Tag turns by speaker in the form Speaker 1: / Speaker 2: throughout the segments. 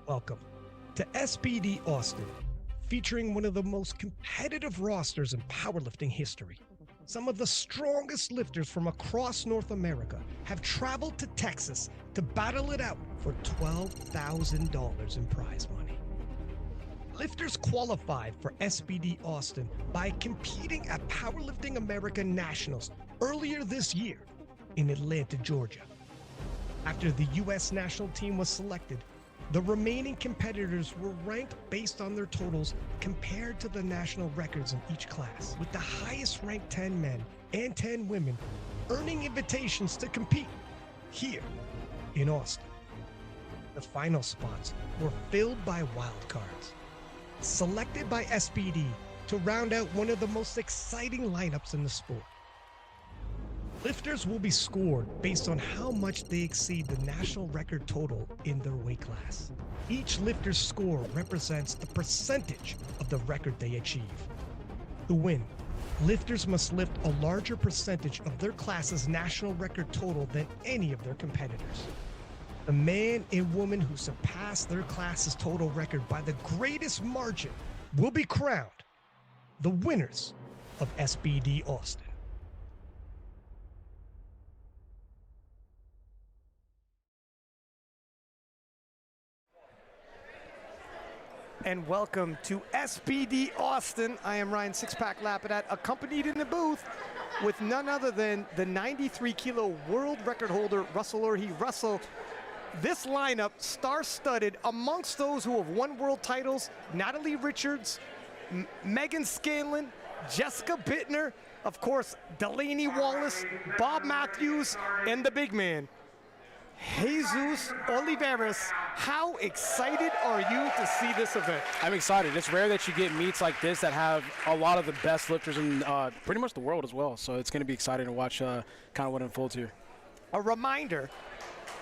Speaker 1: Welcome to SBD Austin, featuring one of the most competitive rosters in powerlifting history. Some of the strongest lifters from across North America have traveled to Texas to battle it out for $12,000 in prize money. Lifters qualified for SBD Austin by competing at Powerlifting America Nationals earlier this year in Atlanta, Georgia. After the U.S. national team was selected, the remaining competitors were ranked based on their totals compared to the national records in each class, with the highest ranked 10 men and 10 women earning invitations to compete here in Austin. The final spots were filled by wildcards, selected by SBD to round out one of the most exciting lineups in the sport. Lifters will be scored based on how much they exceed the national record total in their weight class. Each lifter's score represents the percentage of the record they achieve. To win, lifters must lift a larger percentage of their class's national record total than any of their competitors. The man and woman who surpass their class's total record by the greatest margin will be crowned the winners of SBD Austin. And welcome to SBD Austin. I am Ryan Sixpack Lapidat, accompanied in the booth with none other than the 93-kilo world record holder, Russell Orhe. Russell, this lineup, star-studded, amongst those who have won world titles: Natalie Richards, Meghan Scanlon, Jessica Buettner, of course, Delaney Wallace, Bobb Matthews, and the big man, Jesus Olivares. How excited are you to see this event?
Speaker 2: I'm excited. It's rare that you get meets like this that have a lot of the best lifters in pretty much the world as well. So it's going to be exciting to watch kind of what unfolds here.
Speaker 1: A reminder,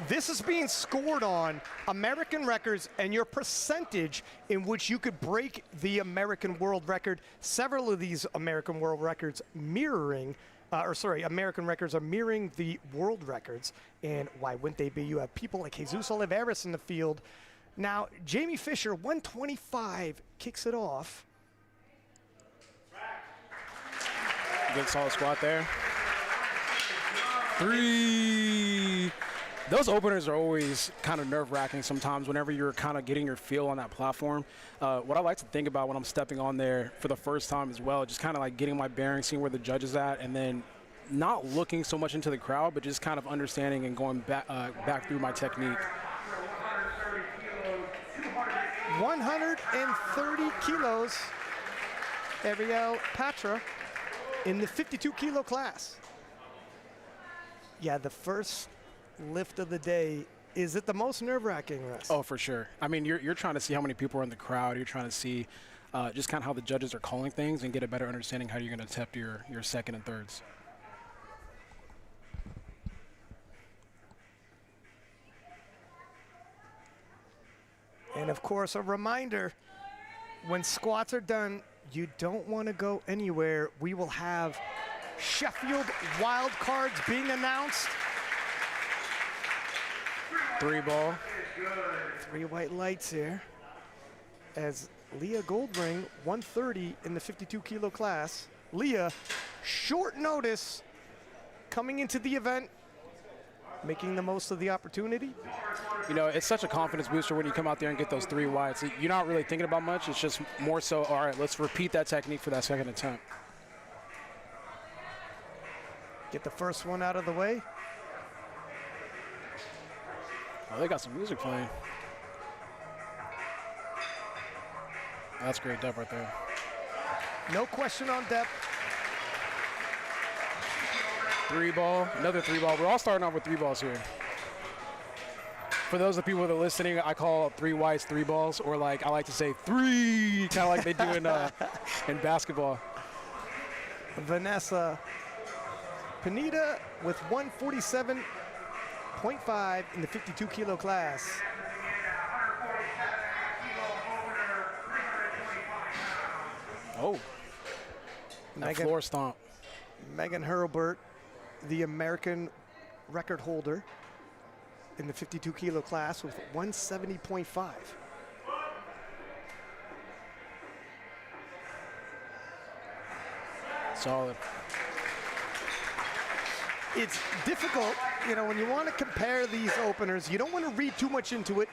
Speaker 1: this is being scored on American records and your percentage in which you could break the American world record. Several of these American world records American records are mirroring the world records. And why wouldn't they be? You have people like Jesus Olivares in the field. Now, Jamie Fisher, 125, kicks it off.
Speaker 2: Good solid squat there. 3. Those openers are always kind of nerve-wracking sometimes whenever you're kind of getting your feel on that platform. What I like to think about when I'm stepping on there for the first time as well, just kind of like getting my bearings, seeing where the judge is at, and then not looking so much into the crowd, but just kind of understanding and going back through my technique.
Speaker 1: 130 kilos, Arielle Patra in the 52-kilo class. Yeah, the first lift of the day. Is it the most nerve-wracking, Russ?
Speaker 2: Oh, for sure. I mean, you're trying to see how many people are in the crowd. You're trying to see just kind of how the judges are calling things and get a better understanding how you're going to attempt your second and thirds.
Speaker 1: And of course, a reminder, when squats are done, you don't want to go anywhere. We will have Sheffield wild cards being announced.
Speaker 2: 3 ball.
Speaker 1: 3 white lights here. As Leah Goldring, 130 in the 52-kilo class. Leah, short notice, coming into the event, making the most of the opportunity.
Speaker 2: You know, it's such a confidence booster when you come out there and get those 3 whites. You're not really thinking about much. It's just more so, all right, let's repeat that technique for that second attempt.
Speaker 1: Get the first one out of the way.
Speaker 2: Oh, they got some music playing. That's great depth right there.
Speaker 1: No question on depth.
Speaker 2: 3 ball, another 3 ball. We're all starting off with 3 balls here. For those of people that are listening, I call 3 whites 3 balls, or like I like to say 3, kind of like they do in basketball.
Speaker 1: Vanessa Pineda with 147.5 in the 52-kilo class.
Speaker 2: Oh, that floor stomp.
Speaker 1: Megan Hurlburt, the American record holder in the 52-kilo class with 170.5.
Speaker 2: Solid.
Speaker 3: It's difficult, you know, when you want to compare these openers, you don't want to read too much into it.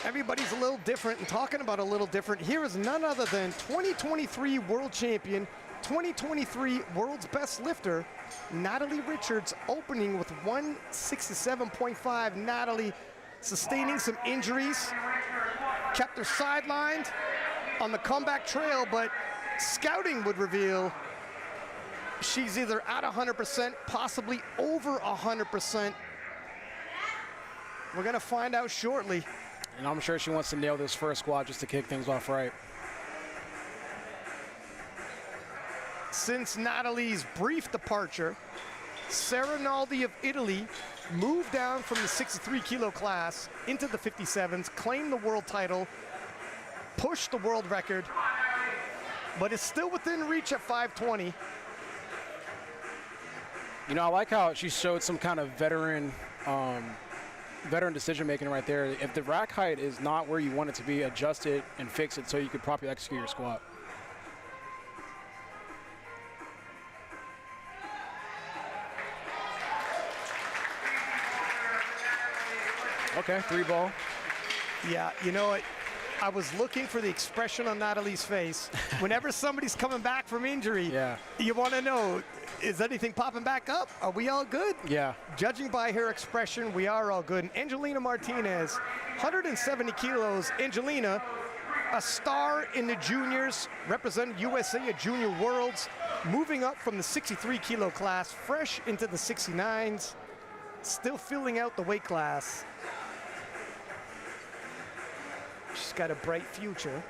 Speaker 3: Everybody's a little different, and talking about a little different, here is none other than 2023 world champion, 2023 world's best lifter, Natalie Richards, opening with 167.5. Natalie sustaining some injuries, kept her sidelined on the comeback trail, but scouting would reveal she's either at 100%, possibly over 100%. We're gonna find out shortly.
Speaker 2: And I'm sure she wants to nail this first squat just to kick things off right.
Speaker 3: Since Natalie's brief departure, Sarah Naldi of Italy moved down from the 63 kilo class into the 57s, claimed the world title, pushed the world record, but is still within reach at 520.
Speaker 2: You know, I like how she showed some kind of veteran decision making right there. If the rack height is not where you want it to be, adjust it and fix it so you could properly execute your squat. Okay, 3-ball.
Speaker 3: Yeah, you know what? I was looking for the expression on Natalie's face. Whenever somebody's coming back from injury,
Speaker 2: Yeah.
Speaker 3: you want to know, is anything popping back up? Are we all good?
Speaker 2: Yeah.
Speaker 3: Judging by her expression, we are all good. And Angelina Martinez, 170 kilos. Angelina, a star in the juniors, represented USA at Junior Worlds, moving up from the 63 kilo class, fresh into the 69s, still filling out the weight class. She's got a bright future,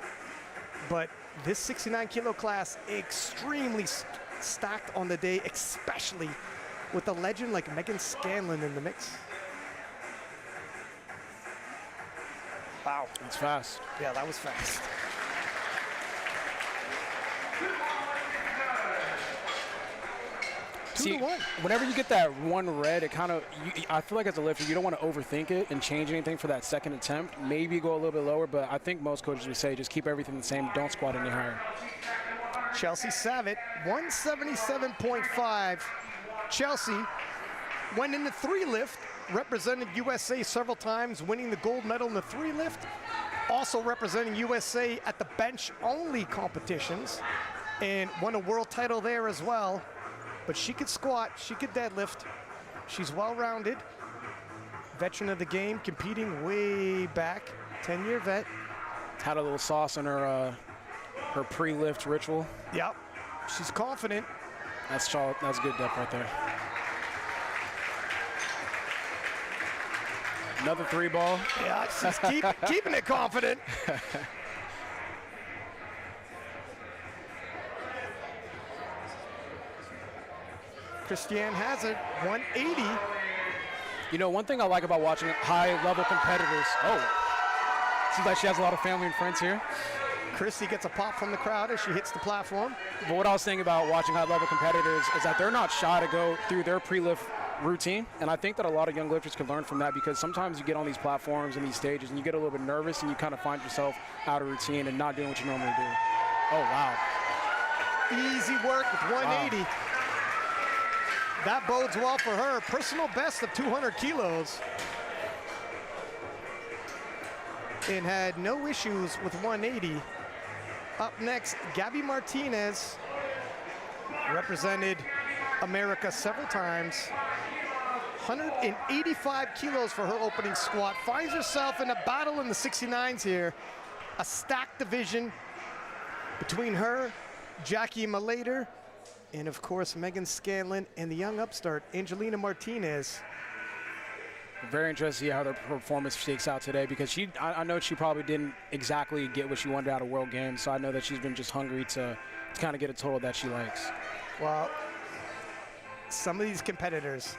Speaker 3: but this 69 kilo class extremely stacked on the day, especially with a legend like Meghan Scanlon in the mix. Wow.
Speaker 2: It's fast.
Speaker 3: Yeah, that was fast.
Speaker 2: See,
Speaker 3: 2-1.
Speaker 2: whenever you get that one red, it kind of, I feel like as a lifter, you don't want to overthink it and change anything for that second attempt. Maybe go a little bit lower, but I think most coaches would say just keep everything the same. Don't squat any higher.
Speaker 3: Chelsea Savit, 177.5. Chelsea went in the 3 lift, represented USA several times, winning the gold medal in the 3 lift. Also representing USA at the bench only competitions and won a world title there as well. But she could squat, she could deadlift. She's well-rounded. Veteran of the game, competing way back, 10-year vet.
Speaker 2: Had a little sauce in her her pre-lift ritual.
Speaker 3: Yep, she's confident.
Speaker 2: That's good depth right there. Another 3-ball.
Speaker 3: Yeah, she's keeping it confident. Christiane Hazzard, 180.
Speaker 2: You know, one thing I like about watching high-level competitors. Oh, seems like she has a lot of family and friends here.
Speaker 3: Christy gets a pop from the crowd as she hits the platform.
Speaker 2: But what I was saying about watching high-level competitors is that they're not shy to go through their pre-lift routine, and I think that a lot of young lifters can learn from that, because sometimes you get on these platforms and these stages and you get a little bit nervous and you kind of find yourself out of routine and not doing what you normally do. Oh, wow.
Speaker 3: Easy work with 180.
Speaker 2: Wow.
Speaker 3: That bodes well for her. Personal best of 200 kilos. And had no issues with 180. Up next, Gabby Martinez, represented America several times. 185 kilos for her opening squat. Finds herself in a battle in the 69s here. A stacked division between her, Jacqueline Malayter, and of course Meghan Scanlon, and the young upstart, Angelina Martinez.
Speaker 2: Very interested to see how their performance shakes out today, because I know she probably didn't exactly get what she wanted out of World Games, so I know that she's been just hungry to kind of get a total that she likes.
Speaker 3: Well, some of these competitors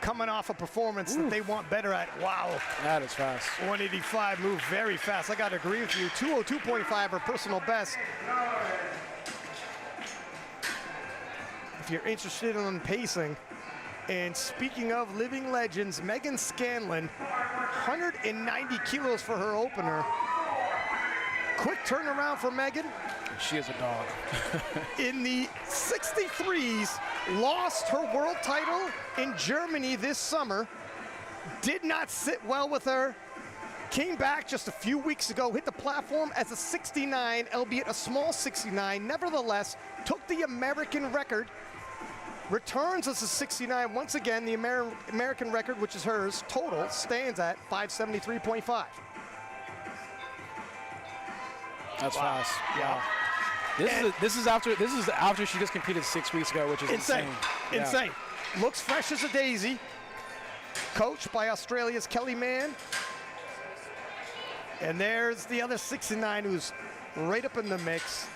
Speaker 3: coming off a performance that they want better at. Wow.
Speaker 2: That is fast.
Speaker 3: 185 moved very fast. I got to agree with you. 202.5 her personal best. If you're interested in pacing, and speaking of living legends, Meghan Scanlon, 190 kilos for her opener. Quick turnaround for Meghan.
Speaker 2: She is a dog.
Speaker 3: In the 63s, lost her world title in Germany this summer. Did not sit well with her. Came back just a few weeks ago, hit the platform as a 69, albeit a small 69. Nevertheless, took the American record. Returns as a 69. Once again, the American record, which is hers, total, stands at 573.5.
Speaker 2: That's fast.
Speaker 3: Yeah.
Speaker 2: This is after she just competed 6 weeks ago, which is insane.
Speaker 3: Insane. Looks fresh as a daisy. Coached by Australia's Kelly Mann. And there's the other 69 who's right up in the mix.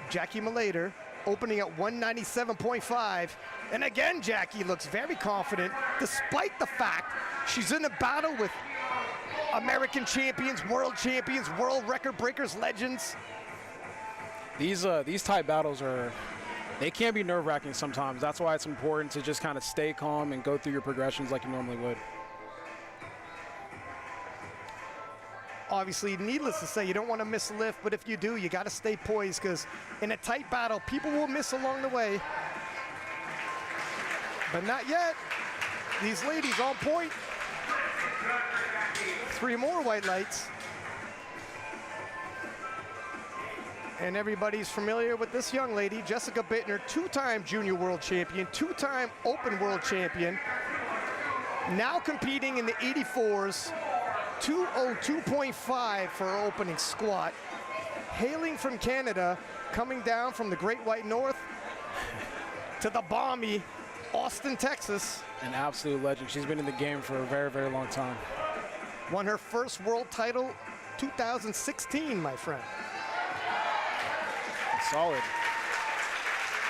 Speaker 3: Jackie Malayter, opening at 197.5. And again, Jackie looks very confident, despite the fact she's in a battle with American champions, world record breakers, legends.
Speaker 2: These type battles they can be nerve-wracking sometimes. That's why it's important to just kind of stay calm and go through your progressions like you normally would.
Speaker 3: Obviously, needless to say, you don't want to miss a lift, but if you do, you got to stay poised, because in a tight battle, people will miss along the way. But not yet. These ladies on point. 3 more white lights. And everybody's familiar with this young lady, Jessica Buettner, 2-time junior world champion, 2-time open world champion. Now competing in the 84s. 202.5 for her opening squat. Hailing from Canada, coming down from the Great White North to the balmy Austin, Texas.
Speaker 2: An absolute legend. She's been in the game for a very, very long time.
Speaker 3: Won her first world title 2016, my friend.
Speaker 2: Solid.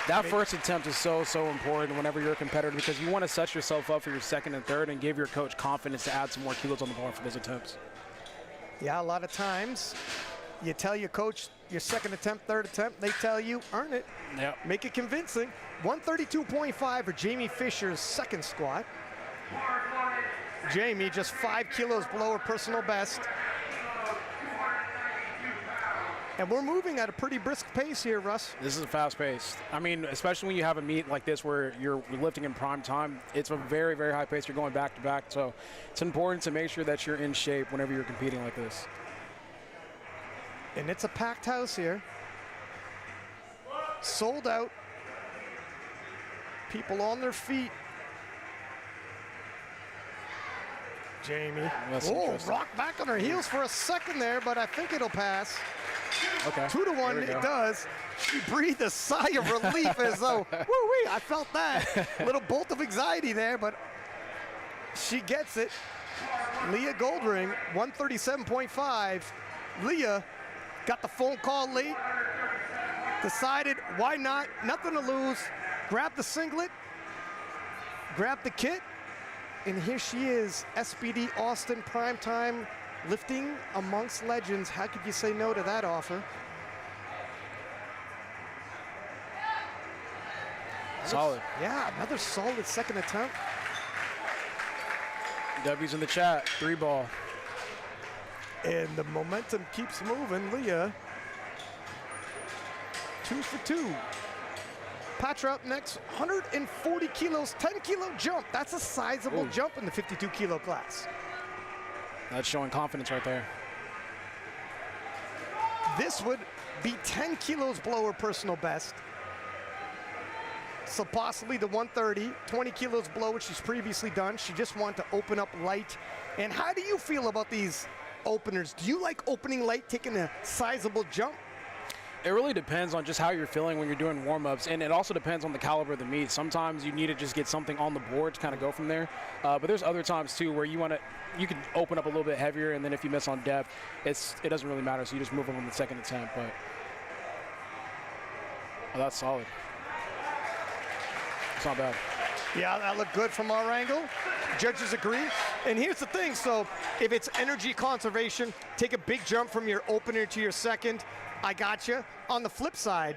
Speaker 2: That first attempt is so important whenever you're a competitor, because you want to set yourself up for your second and third and give your coach confidence to add some more kilos on the bar for those attempts.
Speaker 3: Yeah, a lot of times you tell your coach your second attempt, third attempt, they tell you earn it.
Speaker 2: Yep.
Speaker 3: Make it convincing. 132.5 for Jamie Fisher's second squat. Jamie just 5 kilos below her personal best. And we're moving at a pretty brisk pace here, Russ.
Speaker 2: This is a fast pace. I mean, especially when you have a meet like this where you're lifting in prime time, it's a very, very high pace. You're going back to back. So it's important to make sure that you're in shape whenever you're competing like this.
Speaker 3: And it's a packed house here. Sold out. People on their feet. Jamie. Oh, rocked back on her heels for a second there, but I think it'll pass.
Speaker 2: Okay.
Speaker 3: 2-1, it does. She breathed a sigh of relief as though, woo-wee, I felt that. A little bolt of anxiety there, but she gets it. Leah Goldring, 137.5. Leah got the phone call late. Decided, why not? Nothing to lose. Grabbed the singlet. Grabbed the kit. And here she is, SBD Austin Primetime, lifting amongst legends. How could you say no to that offer?
Speaker 2: Solid.
Speaker 3: Yeah, another solid second attempt.
Speaker 2: W's in the chat, 3 ball.
Speaker 3: And the momentum keeps moving. Leah, 2 for 2. Patra up next, 140 kilos, 10-kilo jump. That's a sizable jump in the 52-kilo class.
Speaker 2: That's showing confidence right there.
Speaker 3: This would be 10 kilos below her personal best. So possibly the 130, 20 kilos below what she's previously done. She just wanted to open up light. And how do you feel about these openers? Do you like opening light, taking a sizable jump?
Speaker 2: It really depends on just how you're feeling when you're doing warm-ups, and it also depends on the caliber of the meet. Sometimes you need to just get something on the board to kind of go from there. But there's other times too where you can open up a little bit heavier, and then if you miss on depth, it doesn't really matter. So you just move them on the second attempt. But that's solid. It's not bad.
Speaker 3: Yeah, that looked good from our angle. Judges agree. And here's the thing, so if it's energy conservation, take a big jump from your opener to your second. I got you. On the flip side,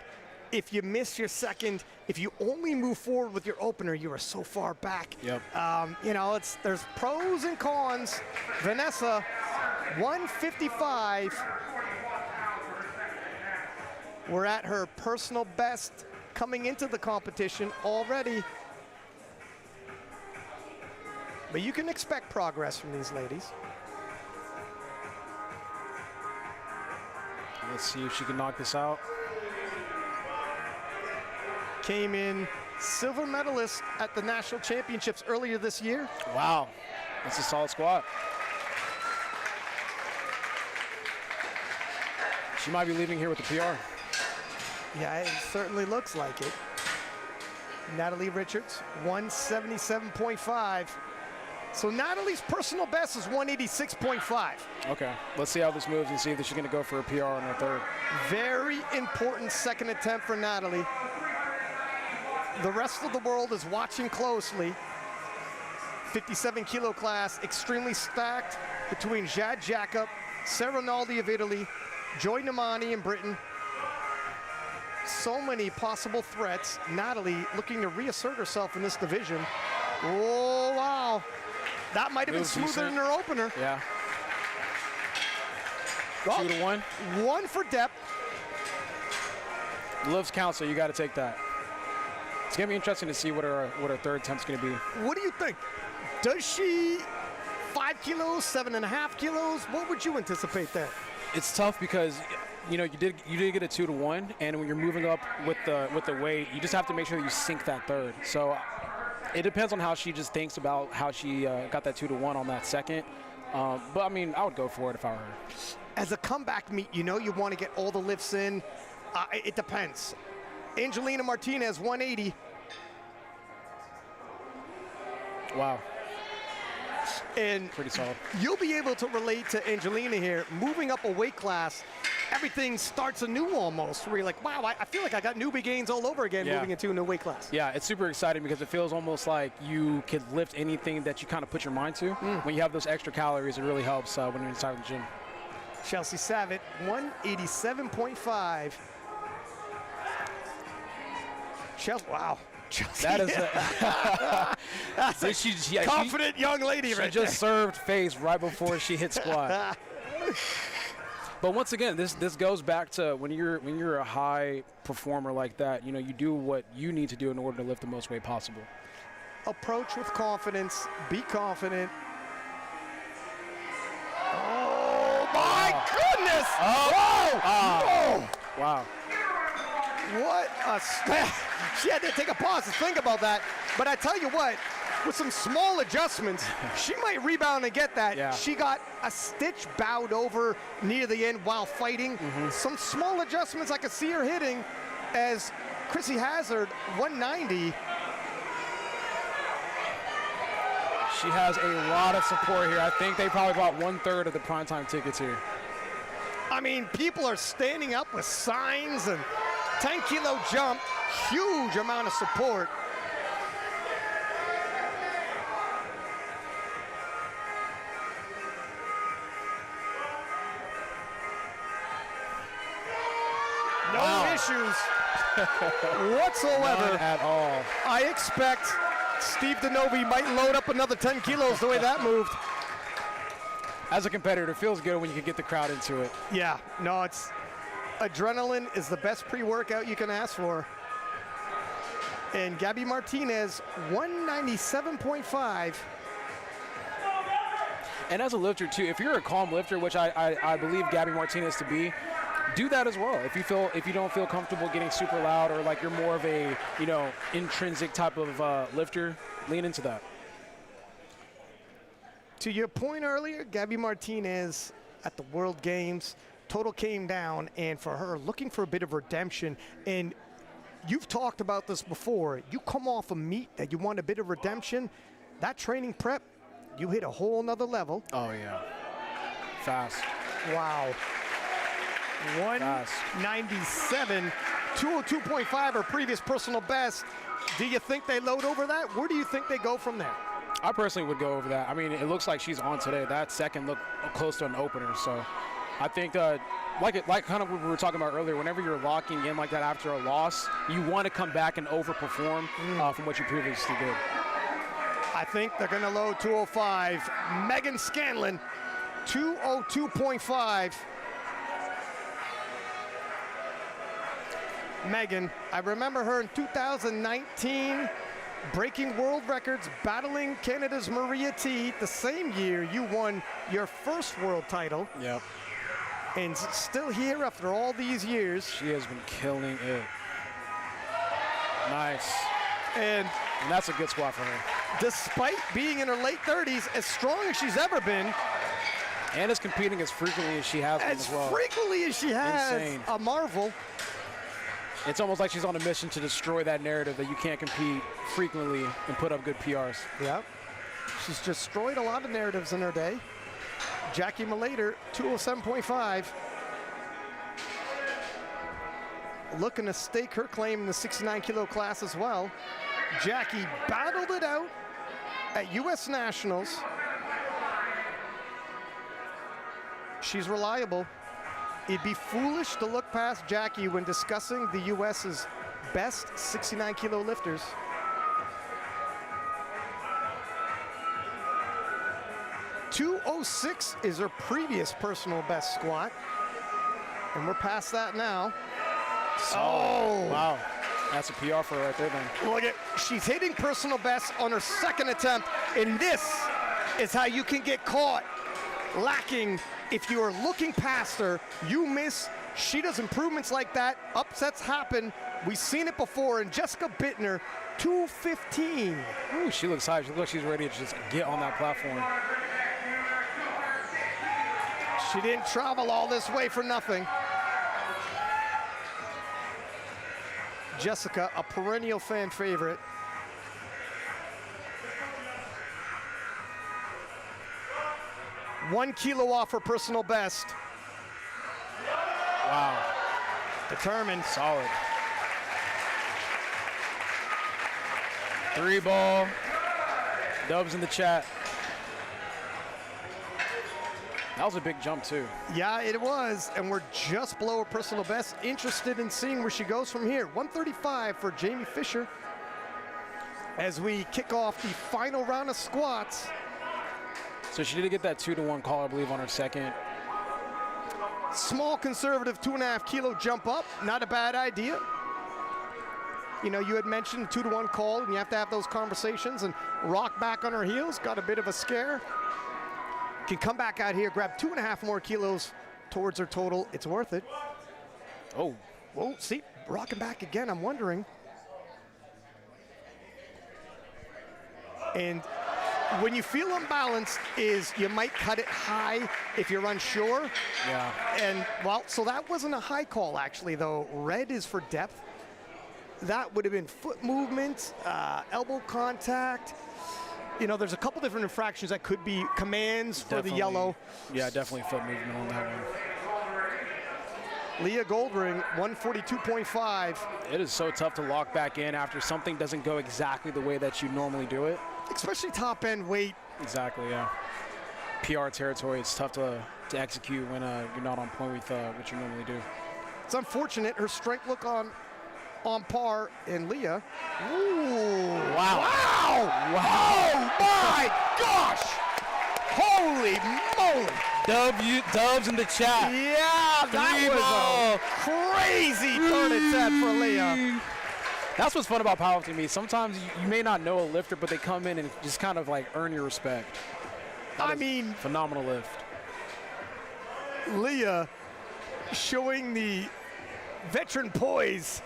Speaker 3: if you miss your second, if you only move forward with your opener, you are so far back.
Speaker 2: Yep.
Speaker 3: You know, there's pros and cons. Vanessa, 155. We're at her personal best coming into the competition already. But you can expect progress from these ladies.
Speaker 2: Let's see if she can knock this out.
Speaker 3: Came in silver medalist at the national championships earlier this year.
Speaker 2: Wow, that's a solid squat. She might be leaving here with the PR.
Speaker 3: Yeah, it certainly looks like it. Natalie Richards, 177.5. So Natalie's personal best is 186.5.
Speaker 2: Okay, let's see how this moves and see if she's going to go for a PR on her third.
Speaker 3: Very important second attempt for Natalie. The rest of the world is watching closely. 57 kilo class, extremely stacked between Jad Jacob, Sarah Naldi of Italy, Joy Namani in Britain. So many possible threats. Natalie looking to reassert herself in this division. Oh, wow. That might have been smoother than her opener.
Speaker 2: Yeah.
Speaker 3: Well,
Speaker 2: 2-1.
Speaker 3: 1 for depth.
Speaker 2: Lives count, so you got to take that. It's going to be interesting to see what her third attempt's going to be.
Speaker 3: What do you think? Does she 5 kilos, 7.5 kilos? What would you anticipate there?
Speaker 2: It's tough because, you know, you did get a 2-1, and when you're moving up with the weight, you just have to make sure that you sink that third. So it depends on how she just thinks about how she got that 2-1 on that second. But I mean, I would go for it if I were her.
Speaker 3: As a comeback meet, you know you want to get all the lifts in. It depends. Angelina Martinez, 180.
Speaker 2: Wow.
Speaker 3: And
Speaker 2: pretty solid.
Speaker 3: You'll be able to relate to Angelina here. Moving up a weight class, everything starts anew almost, where you're like, wow, I feel like I got newbie gains all over again moving into a new weight class.
Speaker 2: Yeah, it's super exciting because it feels almost like you could lift anything that you kind of put your mind to. When you have those extra calories, it really helps when you're inside the gym.
Speaker 3: Chelsea Savit, 187.5. Chelsea, wow. Chelsea,
Speaker 2: that is
Speaker 3: that's a confident young lady right there.
Speaker 2: She just served face right before she hit squat. But once again, this goes back to when you're a high performer like that, you know, you do what you need to do in order to lift the most weight possible.
Speaker 3: Approach with confidence, be confident. Oh my goodness!
Speaker 2: Oh.
Speaker 3: Whoa!
Speaker 2: Wow.
Speaker 3: What a smash. She had to take a pause to think about that. But I tell you what, with some small adjustments, she might rebound and get that.
Speaker 2: Yeah.
Speaker 3: She got a stitch bowed over near the end while fighting. Some small adjustments I could see her hitting as Chrissy Hazzard, 190.
Speaker 2: She has a lot of support here. I think they probably bought 1/3 of the primetime tickets here.
Speaker 3: I mean, people are standing up with signs and 10-kilo jump, huge amount of support. No issues whatsoever.
Speaker 2: None at all.
Speaker 3: I expect Steve DeNovi might load up another 10 kilos the way that moved.
Speaker 2: As a competitor, it feels good when you can get the crowd into it.
Speaker 3: Yeah, no, it's adrenaline is the best pre-workout you can ask for. And Gabby Martinez, 197.5.
Speaker 2: And as a lifter too, if you're a calm lifter, which I believe Gabby Martinez to be, do that as well. If you don't feel comfortable getting super loud, or like you're more of a, you know, intrinsic type of lifter, lean into that.
Speaker 3: To your point earlier, Gabby Martinez at the World Games, total came down, and for her, looking for a bit of redemption. And you've talked about this before. You come off a meet that you want a bit of redemption. That training prep, you hit a whole nother level.
Speaker 2: Oh yeah, fast.
Speaker 3: Wow. 197, 202.5, her previous personal best. Do you think they load over that? Where do you think they go from there?
Speaker 2: I personally would go over that. I mean, it looks like she's on today. That second looked close to an opener, so I think like kind of what we were talking about earlier, whenever you're locking in like that after a loss, you want to come back and overperform from what you previously did.
Speaker 3: I think they're going to load 205. Meghan Scanlon, 202.5. Meghan, I remember her in 2019 breaking world records, battling Canada's Maria T. The same year you won your first world title.
Speaker 2: Yep.
Speaker 3: And still here after all these years.
Speaker 2: She has been killing it. Nice.
Speaker 3: And
Speaker 2: that's a good squat for her.
Speaker 3: Despite being in her late 30s, as strong as she's ever been.
Speaker 2: And is competing as frequently as she has been as well.
Speaker 3: As frequently as she has.
Speaker 2: Insane.
Speaker 3: A marvel.
Speaker 2: It's almost like she's on a mission to destroy that narrative that you can't compete frequently and put up good PRs.
Speaker 3: Yep. She's destroyed a lot of narratives in her day. Jackie Malayter, 207.5. Looking to stake her claim in the 69 kilo class as well. Jackie battled it out at US Nationals. She's reliable. It'd be foolish to look past Jackie when discussing the US's best 69 kilo lifters. .206 is her previous personal best squat. And we're past that now.
Speaker 2: Oh, wow. That's a PR for her right there then.
Speaker 3: Look at, she's hitting personal best on her second attempt. And this is how you can get caught lacking. If you are looking past her, you miss. She does improvements like that. Upsets happen. We've seen it before. And Jessica Buettner, 215.
Speaker 2: Ooh, she looks high. She looks like she's ready to just get on that platform.
Speaker 3: She didn't travel all this way for nothing. Jessica, a perennial fan favorite. One kilo off her personal best.
Speaker 2: Wow.
Speaker 3: Determined.
Speaker 2: Solid. 3 ball. Dubs in the chat. That was a big jump too.
Speaker 3: Yeah, it was, and we're just below her personal best. Interested in seeing where she goes from here. 135 for Jamie Fisher as we kick off the final round of squats.
Speaker 2: So she did get that 2-to-1 call, I believe, on her second.
Speaker 3: Small conservative 2.5 kilo jump up, not a bad idea. You know, you had mentioned 2-to-1 call, and you have to have those conversations and rock back on her heels. Got a bit of a scare. Can come back out here, grab 2.5 more kilos towards her total. It's worth it.
Speaker 2: Oh.
Speaker 3: Whoa, see, rocking back again, I'm wondering. And when you feel unbalanced is you might cut it high if you're unsure.
Speaker 2: Yeah.
Speaker 3: And, well, so that wasn't a high call, actually, though. Red is for depth. That would have been foot movement, elbow contact. You know, there's a couple different infractions that could be commands for the yellow.
Speaker 2: Yeah, definitely foot movement on that one.
Speaker 3: Leah Goldring, 142.5.
Speaker 2: It is so tough to lock back in after something doesn't go exactly the way that you normally do it.
Speaker 3: Especially top end weight.
Speaker 2: Exactly, yeah. PR territory, it's tough to execute when you're not on point with what you normally do.
Speaker 3: It's unfortunate. Her strength look on par in Leah. Ooh.
Speaker 2: Wow.
Speaker 3: Wow. Wow. Oh my gosh. Holy moly.
Speaker 2: Dubs in the chat.
Speaker 3: Yeah, that was a crazy third attempt for Leah.
Speaker 2: That's what's fun about powerlifting to me. Sometimes you may not know a lifter, but they come in and just kind of like earn your respect. I mean, phenomenal lift.
Speaker 3: Leah showing the veteran poise,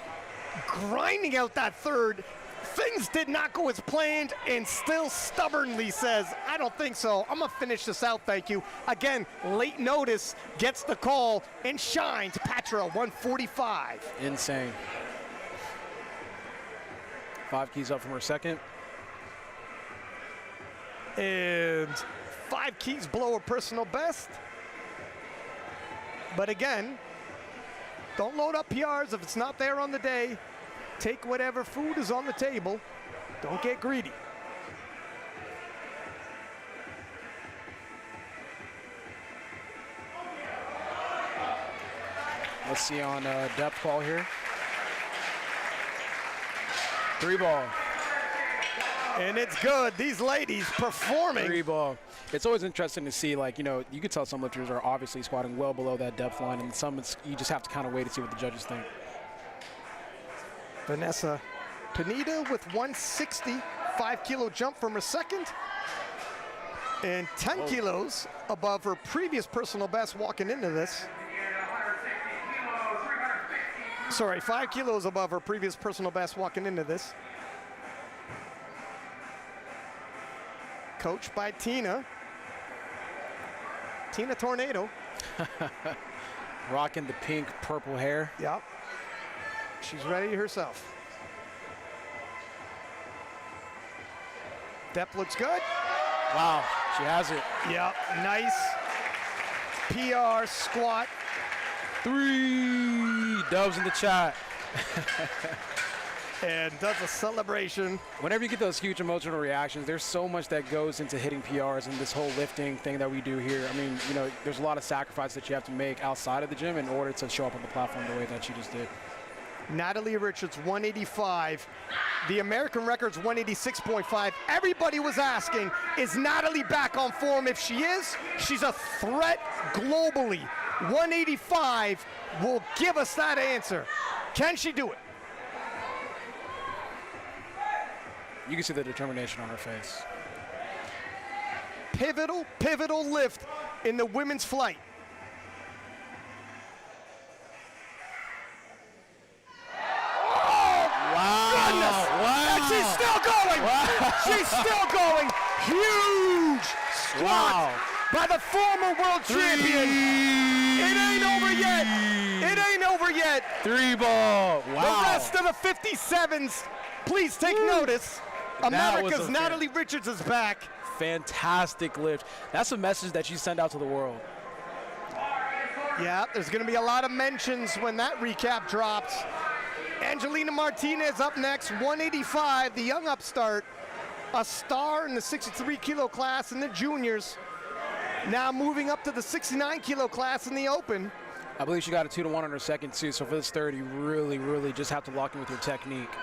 Speaker 3: grinding out that third. Things did not go as planned and still stubbornly says, I don't think so. I'm going to finish this out, thank you. Again, late notice, gets the call and shines. Patra, 145.
Speaker 2: Insane. 5 keys up from her second.
Speaker 3: And 5 keys below her personal best. But again, don't load up PRs if it's not there on the day. Take whatever food is on the table. Don't get greedy.
Speaker 2: Let's see on depth call here. 3 ball.
Speaker 3: And it's good. These ladies performing.
Speaker 2: 3 ball. It's always interesting to see, like, you know, you could tell some lifters are obviously squatting well below that depth line, and some you just have to kind of wait to see what the judges think.
Speaker 3: Vanessa Pineda with 160, 5-kilo jump from her second, and 10 kilos above her previous personal best walking into this. Sorry, 5 kilos above her previous personal best walking into this. Coached by Tina Tornado.
Speaker 2: Rocking the pink, purple hair.
Speaker 3: Yep. She's ready herself. Depth looks good.
Speaker 2: Wow, she has it.
Speaker 3: Yep, nice. PR squat.
Speaker 2: 3 dubs in the chat.
Speaker 3: And does a celebration.
Speaker 2: Whenever you get those huge emotional reactions, there's so much that goes into hitting PRs and this whole lifting thing that we do here. I mean, you know, there's a lot of sacrifice that you have to make outside of the gym in order to show up on the platform the way that you just did.
Speaker 3: Natalie Richards, 185. The American record's 186.5. Everybody was asking, is Natalie back on form? If she is, she's a threat globally. 185 will give us that answer. Can she do it?
Speaker 2: You can see the determination on her face.
Speaker 3: Pivotal lift in the women's flight.
Speaker 2: Wow.
Speaker 3: And she's still going.
Speaker 2: Wow.
Speaker 3: She's still going. Huge squat by the former world champion. It ain't over yet. It ain't over yet.
Speaker 2: 3 ball. Wow.
Speaker 3: The rest of the 57s, please take notice. America's Natalie Richards is back.
Speaker 2: Fantastic lift. That's a message that you send out to the world.
Speaker 3: Yeah, there's going to be a lot of mentions when that recap drops. Angelina Martinez up next, 185, the young upstart, a star in the 63-kilo class in the juniors, now moving up to the 69-kilo class in the open.
Speaker 2: I believe she got a 2-to-1 on her second, too, so for this third, you really just have to lock in with your technique.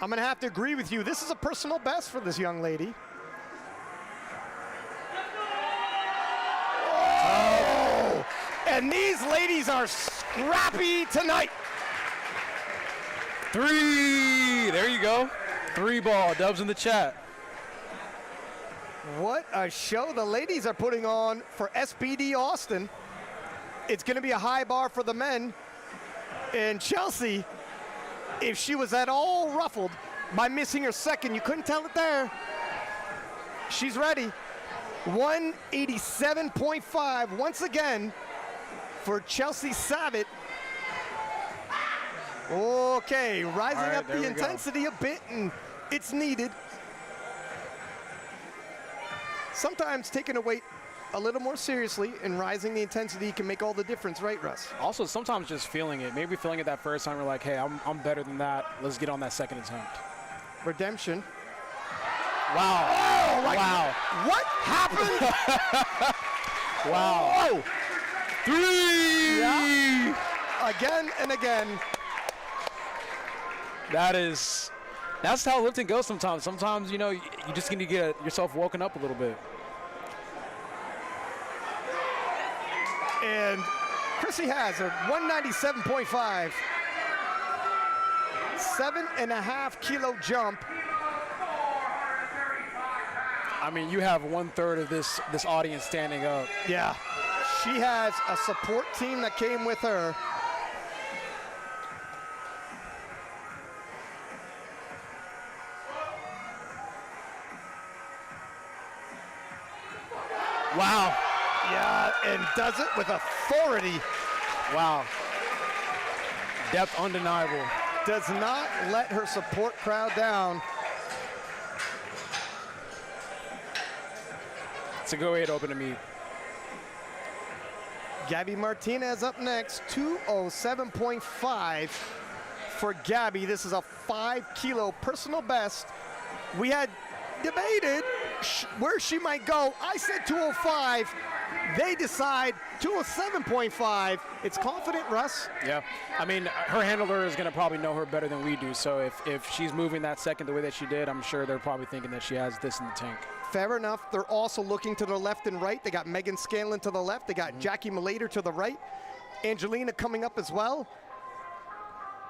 Speaker 3: I'm going to have to agree with you. This is a personal best for this young lady. Oh! And these ladies are scrappy tonight.
Speaker 2: 3, there you go. 3 ball, dubs in the chat.
Speaker 3: What a show the ladies are putting on for SBD Austin. It's going to be a high bar for the men. And Chelsea, if she was at all ruffled by missing her second, you couldn't tell it there. She's ready. 187.5 once again for Chelsea Savit. Okay, rising up the intensity a bit, and it's needed. Sometimes taking a weight a little more seriously and rising the intensity can make all the difference, right, Russ?
Speaker 2: Also, sometimes just feeling it. Maybe feeling it that first time, you're like, hey, I'm better than that. Let's get on that second attempt.
Speaker 3: Redemption.
Speaker 2: Wow.
Speaker 3: Oh,
Speaker 2: Wow.
Speaker 3: What happened?
Speaker 2: Wow.
Speaker 3: Oh.
Speaker 2: 3.
Speaker 3: Yeah. Again and again.
Speaker 2: That's how lifting goes sometimes. Sometimes, you know, you just need to get yourself woken up a little bit.
Speaker 3: And Chrissy Hazzard, 197.5. 7.5-kilo jump.
Speaker 2: I mean, you have 1/3 of this audience standing up.
Speaker 3: Yeah. She has a support team that came with her.
Speaker 2: Wow.
Speaker 3: Yeah, and does it with authority.
Speaker 2: Wow. Depth undeniable.
Speaker 3: Does not let her support crowd down.
Speaker 2: It's a good way to open a meet.
Speaker 3: Gabby Martinez up next, 207.5 for Gabby. This is a 5-kilo personal best. We had debated where she might go. I said 205. They decide 207.5. It's confident, Russ.
Speaker 2: Yeah. I mean, her handler is going to probably know her better than we do. So if she's moving that second the way that she did, I'm sure they're probably thinking that she has this in the tank.
Speaker 3: Fair enough. They're also looking to the left and right. They got Meghan Scanlon to the left. They got Jacqueline Malayter to the right. Angelina coming up as well.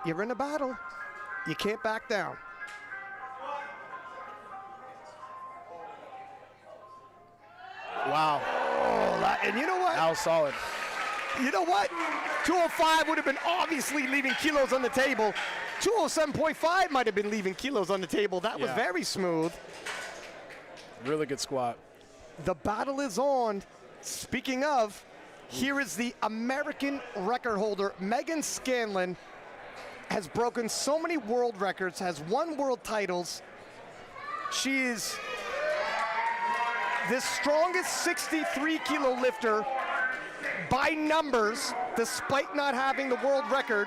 Speaker 3: You're in a battle. You can't back down.
Speaker 2: Wow.
Speaker 3: Oh, and you know what?
Speaker 2: That was solid.
Speaker 3: You know what? 205 would have been obviously leaving kilos on the table. 207.5 might have been leaving kilos on the table. That was very smooth.
Speaker 2: Really good squat.
Speaker 3: The battle is on. Speaking of, here is the American record holder. Meghan Scanlon has broken so many world records, has won world titles. She is the strongest 63-kilo lifter by numbers, despite not having the world record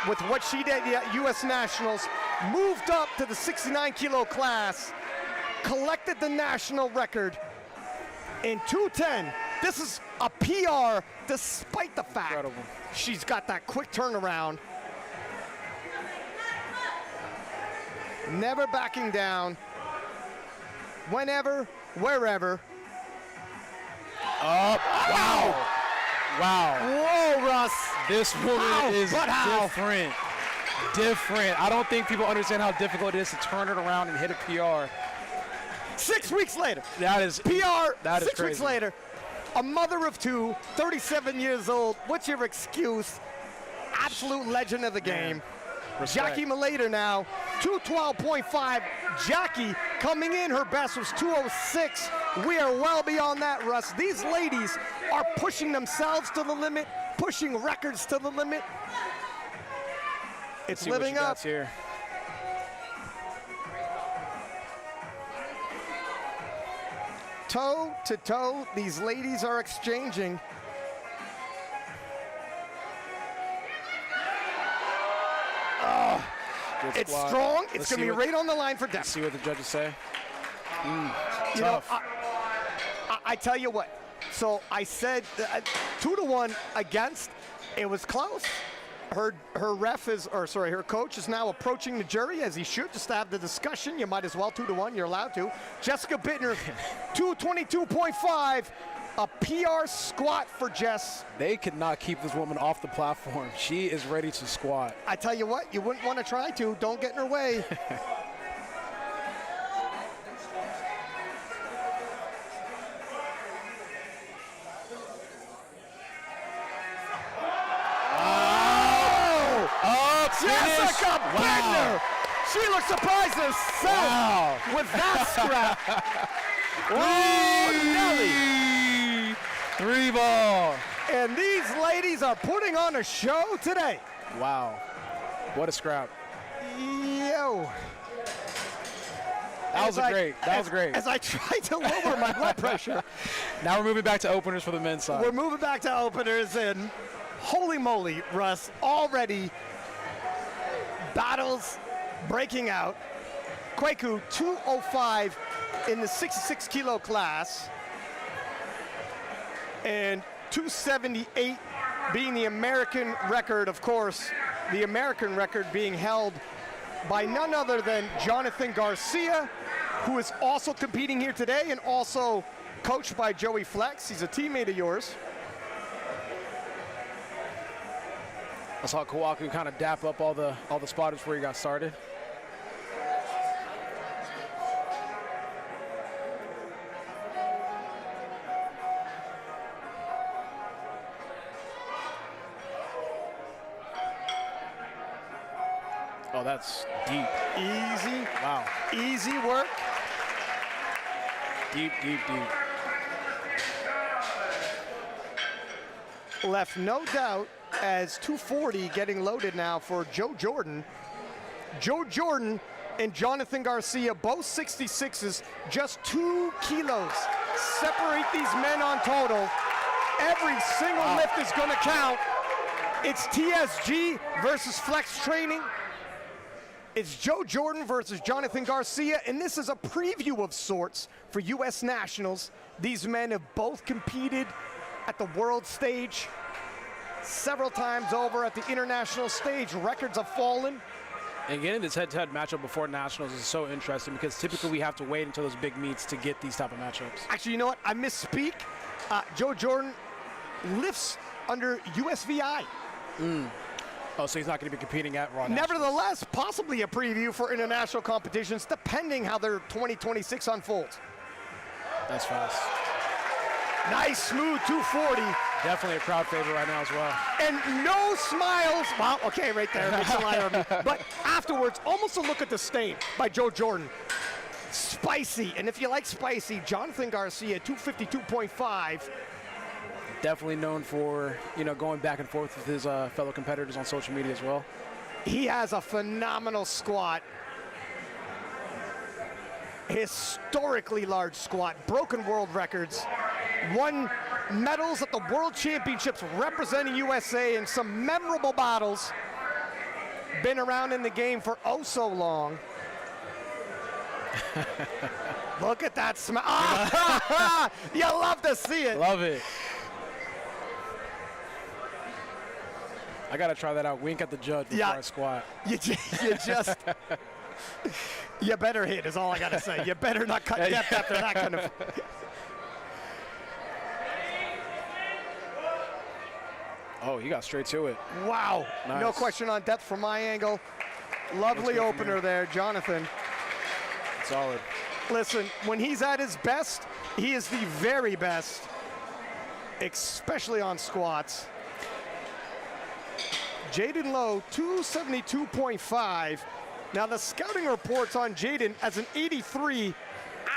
Speaker 3: with what she did at U.S. Nationals, moved up to the 69-kilo class, collected the national record in 2:10. This is a PR despite the fact she's got that quick turnaround. Never backing down. Whenever, wherever.
Speaker 2: Wow. Wow.
Speaker 3: Whoa, Russ.
Speaker 2: This woman is different. Different. I don't think people understand how difficult it is to turn it around and hit a PR.
Speaker 3: 6 weeks later.
Speaker 2: That is
Speaker 3: PR,
Speaker 2: that is
Speaker 3: 6 weeks
Speaker 2: crazy.
Speaker 3: later. A mother of two, 37 years old. What's your excuse? Absolute legend of the game.
Speaker 2: Respect.
Speaker 3: Jackie Malayter now, 212.5. Jackie coming in, her best was 206. We are well beyond that, Russ. These ladies are pushing themselves to the limit, pushing records to the limit. It's living up.
Speaker 2: Here.
Speaker 3: Toe to toe, these ladies are exchanging. It's strong. It's going to be right on the line for depth.
Speaker 2: Let's see what the judges say.
Speaker 3: You know,
Speaker 2: Tough.
Speaker 3: I tell you what. So I said 2-1 against. It was close. Her coach is now approaching the jury, as he should, just to have the discussion. You might as well 2-1. You're allowed to. Jessica Buettner, 222.5. A PR squat for Jess.
Speaker 2: They could not keep this woman off the platform. She is ready to squat.
Speaker 3: I tell you what, you wouldn't want to try to. Don't get in her way. Jessica Buettner! She looks surprised herself with that scrap. Nelly.
Speaker 2: 3 ball.
Speaker 3: And these ladies are putting on a show today.
Speaker 2: Wow. What a scrap.
Speaker 3: Yo.
Speaker 2: That was great.
Speaker 3: As I tried to lower my blood pressure.
Speaker 2: Now we're moving back to openers for the men's side.
Speaker 3: We're moving back to openers, and holy moly, Russ, already battles breaking out. Kwaku, 205 in the 66-kilo class, and 278 being the American record, of course, the American record being held by none other than Jonathan Garcia, who is also competing here today and also coached by Joey Flex. He's a teammate of yours.
Speaker 2: I saw Kwaku kind of dap up all the spotters before he got started. Oh, that's deep.
Speaker 3: Easy.
Speaker 2: Wow.
Speaker 3: Easy work.
Speaker 2: Deep, deep, deep.
Speaker 3: Left no doubt as 240 getting loaded now for Joe Jordan. Joe Jordan and Jonathan Garcia, both 66s, just 2 kilos separate these men on total. Every single lift is going to count. It's TSG versus flex training. It's Joe Jordan versus Jonathan Garcia, and this is a preview of sorts for U.S. Nationals. These men have both competed at the world stage several times over. At the international stage, records have fallen.
Speaker 2: And getting this head-to-head matchup before Nationals is so interesting because typically we have to wait until those big meets to get these type of matchups.
Speaker 3: Actually, you know what? I misspeak. Joe Jordan lifts under USVI.
Speaker 2: Oh, so he's not going to be competing at Raw Nationals.
Speaker 3: Nevertheless, possibly a preview for international competitions, depending how their 2026 unfolds.
Speaker 2: That's fast.
Speaker 3: Nice, smooth 240.
Speaker 2: Definitely a crowd favorite right now as well.
Speaker 3: And no smiles. Well, okay, right there. Makes a liar of me. But afterwards, almost a look at the stain by Joe Jordan. Spicy. And if you like spicy, Jonathan Garcia, 252.5.
Speaker 2: Definitely known for, going back and forth with his fellow competitors on social media as well.
Speaker 3: He has a phenomenal squat. Historically large squat, broken world records, won medals at the World Championships representing USA in some memorable battles. Been around in the game for oh so long. Look at that smile. Ah, you love to see it.
Speaker 2: Love it. I got to try that out. Wink at the judge before I squat.
Speaker 3: You just you better hit is all I got to say. You better not cut depth after that kind of.
Speaker 2: Oh, he got straight to it.
Speaker 3: Wow.
Speaker 2: Nice.
Speaker 3: No question on depth from my angle. Lovely opener there, Jonathan.
Speaker 2: Solid.
Speaker 3: Listen, when he's at his best, he is the very best, especially on squats. Jayden Lowe, 272.5. Now the scouting reports on Jayden as an 83,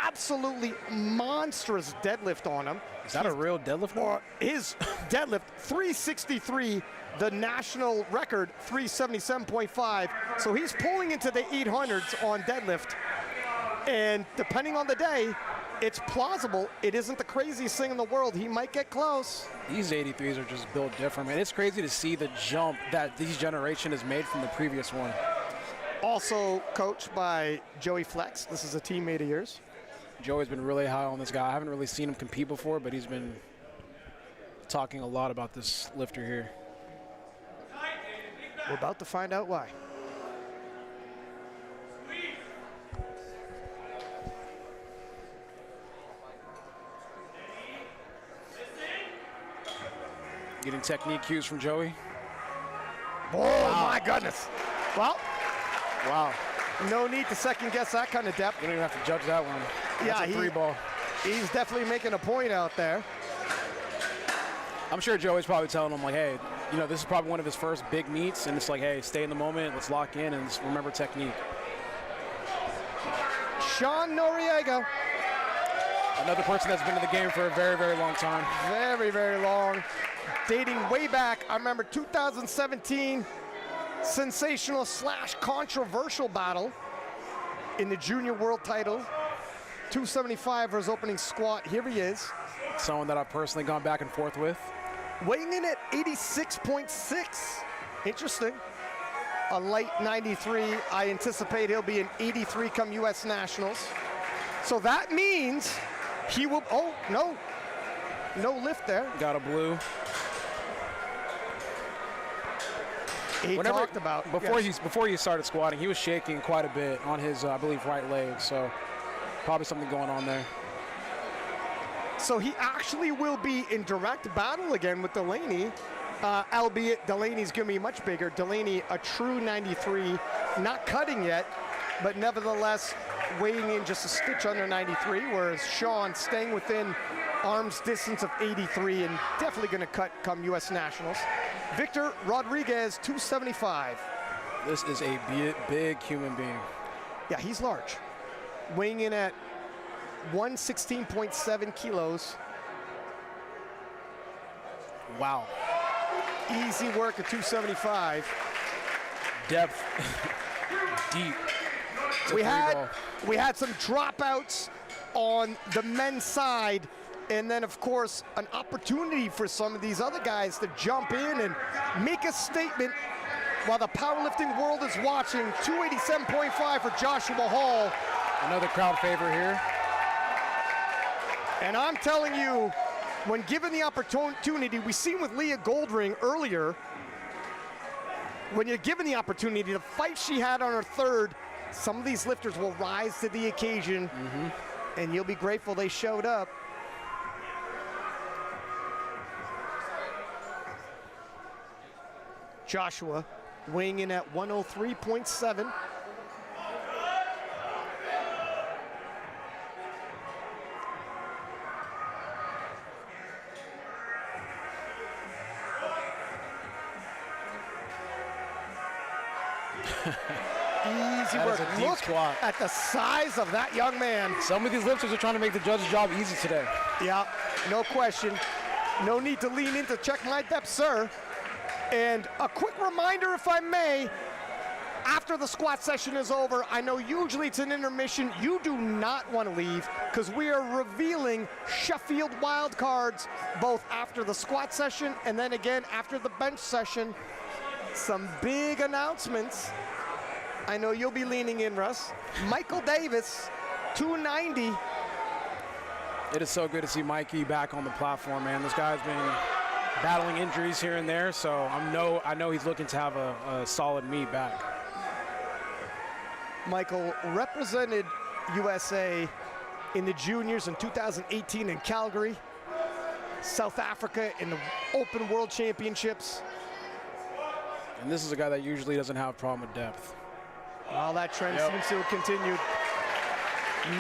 Speaker 3: absolutely monstrous deadlift on him.
Speaker 2: Is that a real deadlift?
Speaker 3: Or his deadlift, 363, the national record, 377.5. So he's pulling into the 800s on deadlift. And depending on the day, it's plausible. It isn't the craziest thing in the world. He might get close.
Speaker 2: These 83s are just built different, man. It's crazy to see the jump that this generation has made from the previous one.
Speaker 3: Also coached by Joey Flex. This is a teammate of yours.
Speaker 2: Joey's been really high on this guy. I haven't really seen him compete before, but he's been talking a lot about this lifter here.
Speaker 3: We're about to find out why.
Speaker 2: Getting technique cues from Joey.
Speaker 3: Oh, wow. My goodness. Well,
Speaker 2: wow.
Speaker 3: No need to second guess that kind of depth.
Speaker 2: You don't even have to judge that one. That's a three ball.
Speaker 3: He's definitely making a point out there.
Speaker 2: I'm sure Joey's probably telling him, like, hey, this is probably one of his first big meets, and it's like, hey, stay in the moment, let's lock in, and just remember technique.
Speaker 3: Sean Noriega.
Speaker 2: Another person that's been in the game for a very, very long time.
Speaker 3: Very, very long. Dating way back, I remember 2017, sensational / controversial battle in the junior world title. 275 for his opening squat. Here he is.
Speaker 2: Someone that I've personally gone back and forth with.
Speaker 3: Weighing in at 86.6. Interesting. A light 93. I anticipate he'll be an 83 come U.S. Nationals. So that means he will, oh, no. No lift there.
Speaker 2: Got a blue.
Speaker 3: He talked about
Speaker 2: before he started squatting, he was shaking quite a bit on his, I believe, right leg. So probably something going on there.
Speaker 3: So he actually will be in direct battle again with Delaney, albeit Delaney's going to be much bigger. Delaney, a true 93, not cutting yet, but nevertheless weighing in just a stitch under 93, whereas Sean staying within arm's distance of 83 and definitely going to cut come U.S. Nationals. Victor Rodríguez, 275.
Speaker 2: This is a big human being.
Speaker 3: Yeah, he's large. Weighing in at 116.7 kilos.
Speaker 2: Wow.
Speaker 3: Easy work at 275.
Speaker 2: Depth. Deep.
Speaker 3: We had some dropouts on the men's side, and then of course an opportunity for some of these other guys to jump in and make a statement while the powerlifting world is watching. 287.5 for Joshua Hall.
Speaker 2: Another crowd favorite here.
Speaker 3: And I'm telling you, when given the opportunity, we seen with Leah Goldring earlier, when you're given the opportunity, the fight she had on her third, some of these lifters will rise to the occasion, and you'll be grateful they showed up. Joshua weighing in at 103.7. Easy work. Look
Speaker 2: squat.
Speaker 3: at the size of that young man.
Speaker 2: Some of these lifters are trying to make the judge's job easy today.
Speaker 3: Yeah, no question. No need to lean in to check my depth, sir. And a quick reminder, if I may, after the squat session is over, I know usually it's an intermission. You do not want to leave because we are revealing Sheffield wild cards both after the squat session and then again after the bench session. Some big announcemements. I know you'll be leaning in, Russ. Michael Davis, 290.
Speaker 2: It is so good to see Mikey back on the platform, man. This guy's been battling injuries here and there, so I know he's looking to have a solid meet back.
Speaker 3: Michael represented USA in the juniors in 2018 in Calgary, South Africa in the Open World Championships.
Speaker 2: And this is a guy that usually doesn't have a problem with depth.
Speaker 3: Well, that trend seems to have continued.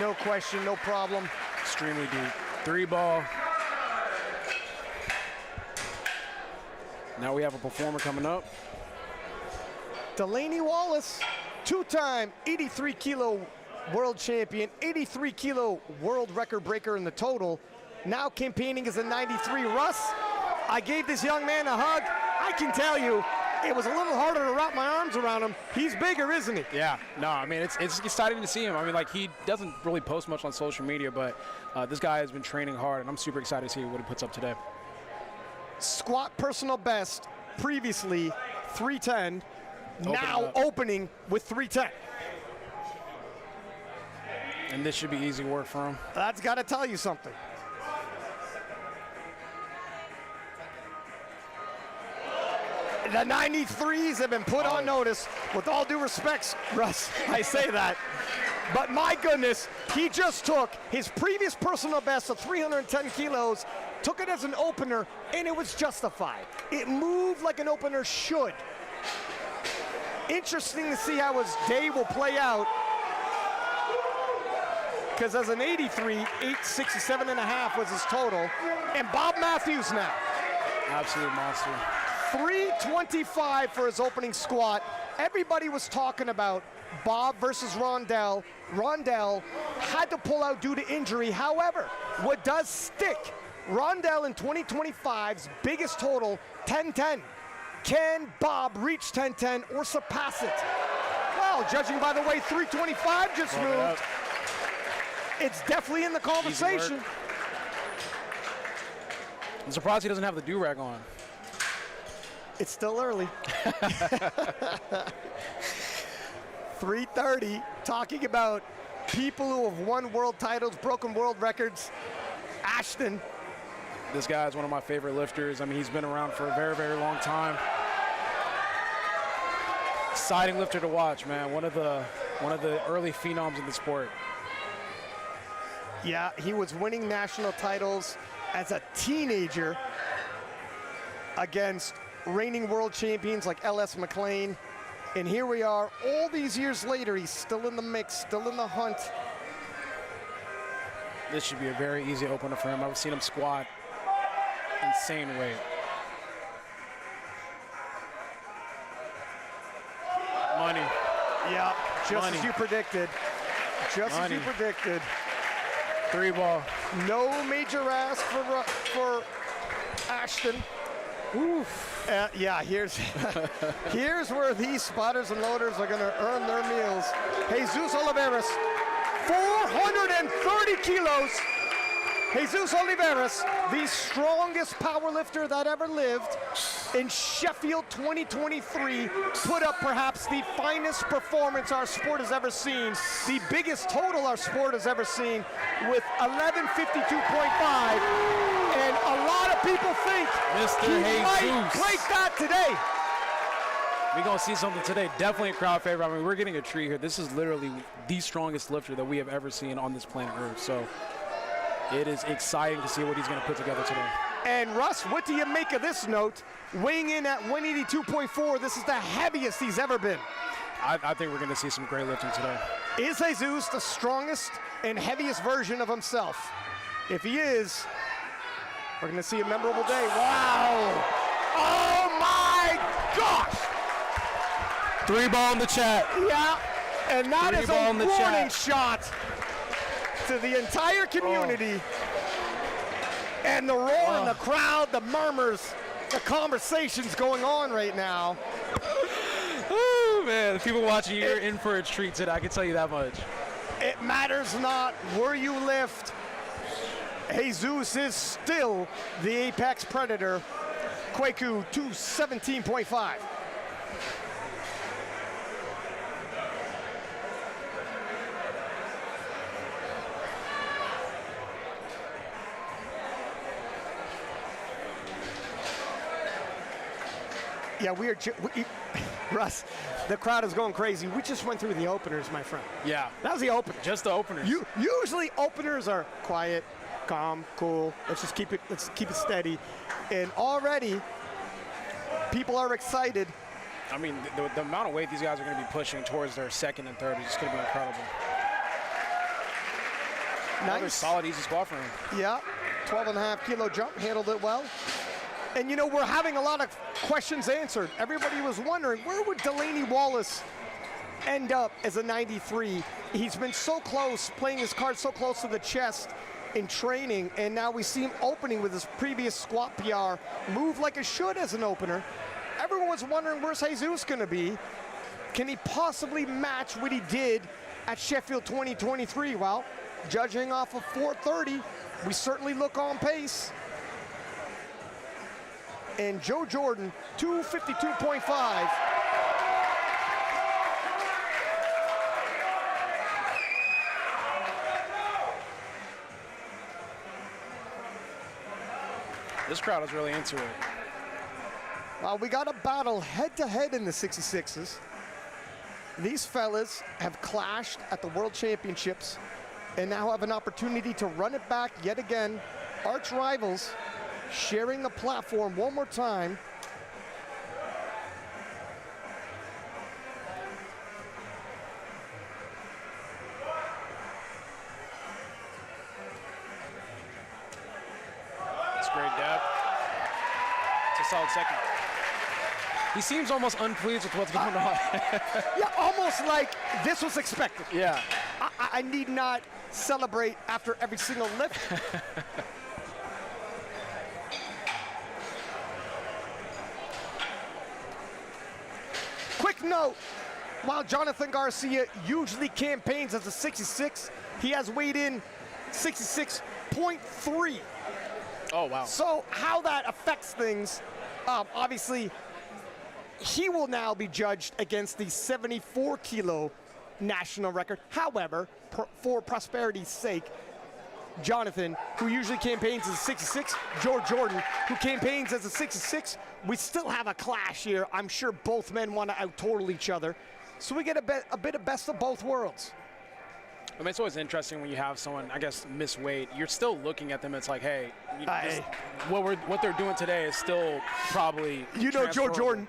Speaker 3: No question, no problem.
Speaker 2: Extremely deep. 3 ball. Now we have a performer coming up.
Speaker 3: Delaney Wallace, 2-time 83 kilo world champion, 83 kilo world record breaker in the total, now campaigning as a 93. Russ, I gave this young man a hug. I can tell you, it was a little harder to wrap my arms around him. He's bigger, isn't he?
Speaker 2: Yeah, no, I mean, it's exciting to see him. I mean, like, he doesn't really post much on social media, but this guy has been training hard, and I'm super excited to see what he puts up today.
Speaker 3: Squat personal best, previously 310, now opening with 310.
Speaker 2: And this should be easy work for him.
Speaker 3: That's got to tell you something. The 93s have been put on notice. With all due respect, Russ, I say that. But my goodness, he just took his previous personal best of 310 kilos, took it as an opener, and it was justified. It moved like an opener should. Interesting to see how his day will play out. Because as an 83, 867.5 was his total. And Bobb Matthews now.
Speaker 2: Absolute monster.
Speaker 3: 325 for his opening squat. Everybody was talking about Bobb versus Rondell. Rondell had to pull out due to injury. However, what does stick, Rondell in 2025's biggest total, 1010. Can Bobb reach 1010 or surpass it? Well, judging by the way 325 just moved, it's definitely in the conversation.
Speaker 2: I'm surprised he doesn't have the do-rag on.
Speaker 3: It's still early. 330, talking about people who have won world titles, broken world records. Ashton.
Speaker 2: This guy is one of my favorite lifters. I mean, he's been around for a very, very long time. Exciting lifter to watch, man. One of the early phenoms in the sport.
Speaker 3: Yeah, he was winning national titles as a teenager against reigning world champions like L.S. McLean. And here we are, all these years later, he's still in the mix, still in the hunt.
Speaker 2: This should be a very easy opener for him. I've seen him squat insane weight. Money.
Speaker 3: Yeah, just
Speaker 2: Money.
Speaker 3: as you predicted. Just
Speaker 2: Money.
Speaker 3: as you predicted.
Speaker 2: 3 ball.
Speaker 3: No major ask for Ashton. Oof. Yeah, here's where these spotters and loaders are going to earn their meals. Jesus Olivares, 430 kilos. Jesus Olivares, the strongest powerlifter that ever lived, in Sheffield 2023, put up perhaps the finest performance our sport has ever seen, the biggest total our sport has ever seen, with 1152.5. And a lot of people think he might break that today.
Speaker 2: We're going to see something today. Definitely a crowd favorite. I mean, we're getting a treat here. This is literally the strongest lifter that we have ever seen on this planet Earth. So it is exciting to see what he's going to put together today.
Speaker 3: And Russ, what do you make of this note? Weighing in at 182.4, this is the heaviest he's ever been.
Speaker 2: I think we're going to see some great lifting today.
Speaker 3: Is Jesus the strongest and heaviest version of himself? If he is, we're going to see a memorable day. Wow! Oh my gosh!
Speaker 2: 3 ball in the chat.
Speaker 3: Yeah, and that is a warning shot to the entire community. And the roar in the crowd, the murmurs, the conversations going on right now.
Speaker 2: Oh man, the people watching, you're in for a treat today, I can tell you that much.
Speaker 3: It matters not where you lift. Jesus is still the apex predator. Kwaku 217.5. Yeah, Russ, the crowd is going crazy. We just went through the openers, my friend.
Speaker 2: Yeah.
Speaker 3: That was the opener.
Speaker 2: Just the openers.
Speaker 3: Usually openers are quiet, calm, cool. Let's keep it steady. And already, people are excited.
Speaker 2: I mean, the amount of weight these guys are going to be pushing towards their second and third is just going to be incredible.
Speaker 3: Nice.
Speaker 2: Another solid, easy squat for him.
Speaker 3: Yeah, 12.5 kilo jump, handled it well. And you know, we're having a lot of questions answered. Everybody was wondering, where would Delaney Wallace end up as a 93? He's been so close, playing his card so close to the chest in training, and now we see him opening with his previous squat PR, move like it should as an opener. Everyone was wondering, where's Jesus gonna be? Can he possibly match what he did at Sheffield 2023? Well, judging off of 430, we certainly look on pace. And Joe Jordan, 252.5.
Speaker 2: This crowd is really into it.
Speaker 3: Well, we got a battle head-to-head in the 66s. These fellas have clashed at the World Championships and now have an opportunity to run it back yet again. Arch rivals sharing the platform one more time.
Speaker 2: That's great depth. It's a solid second. He seems almost unpleased with what's going on.
Speaker 3: Yeah, almost like this was expected.
Speaker 2: Yeah.
Speaker 3: I need not celebrate after every single lift. Quick note, while Jonathan Garcia usually campaigns as a 66, he has weighed in 66.3.
Speaker 2: Oh, wow.
Speaker 3: So how that affects things, obviously, he will now be judged against the 74 kilo national record. However, for prosperity's sake, Jonathan, who usually campaigns as a 66, George Jordan, who campaigns as a 66, we still have a clash here. I'm sure both men want to out-total each other. So we get a bit of best of both worlds.
Speaker 2: I mean, it's always interesting when you have someone, I guess, miss weight. You're still looking at them. It's like, hey, what they're doing today is still probably
Speaker 3: Joe Jordan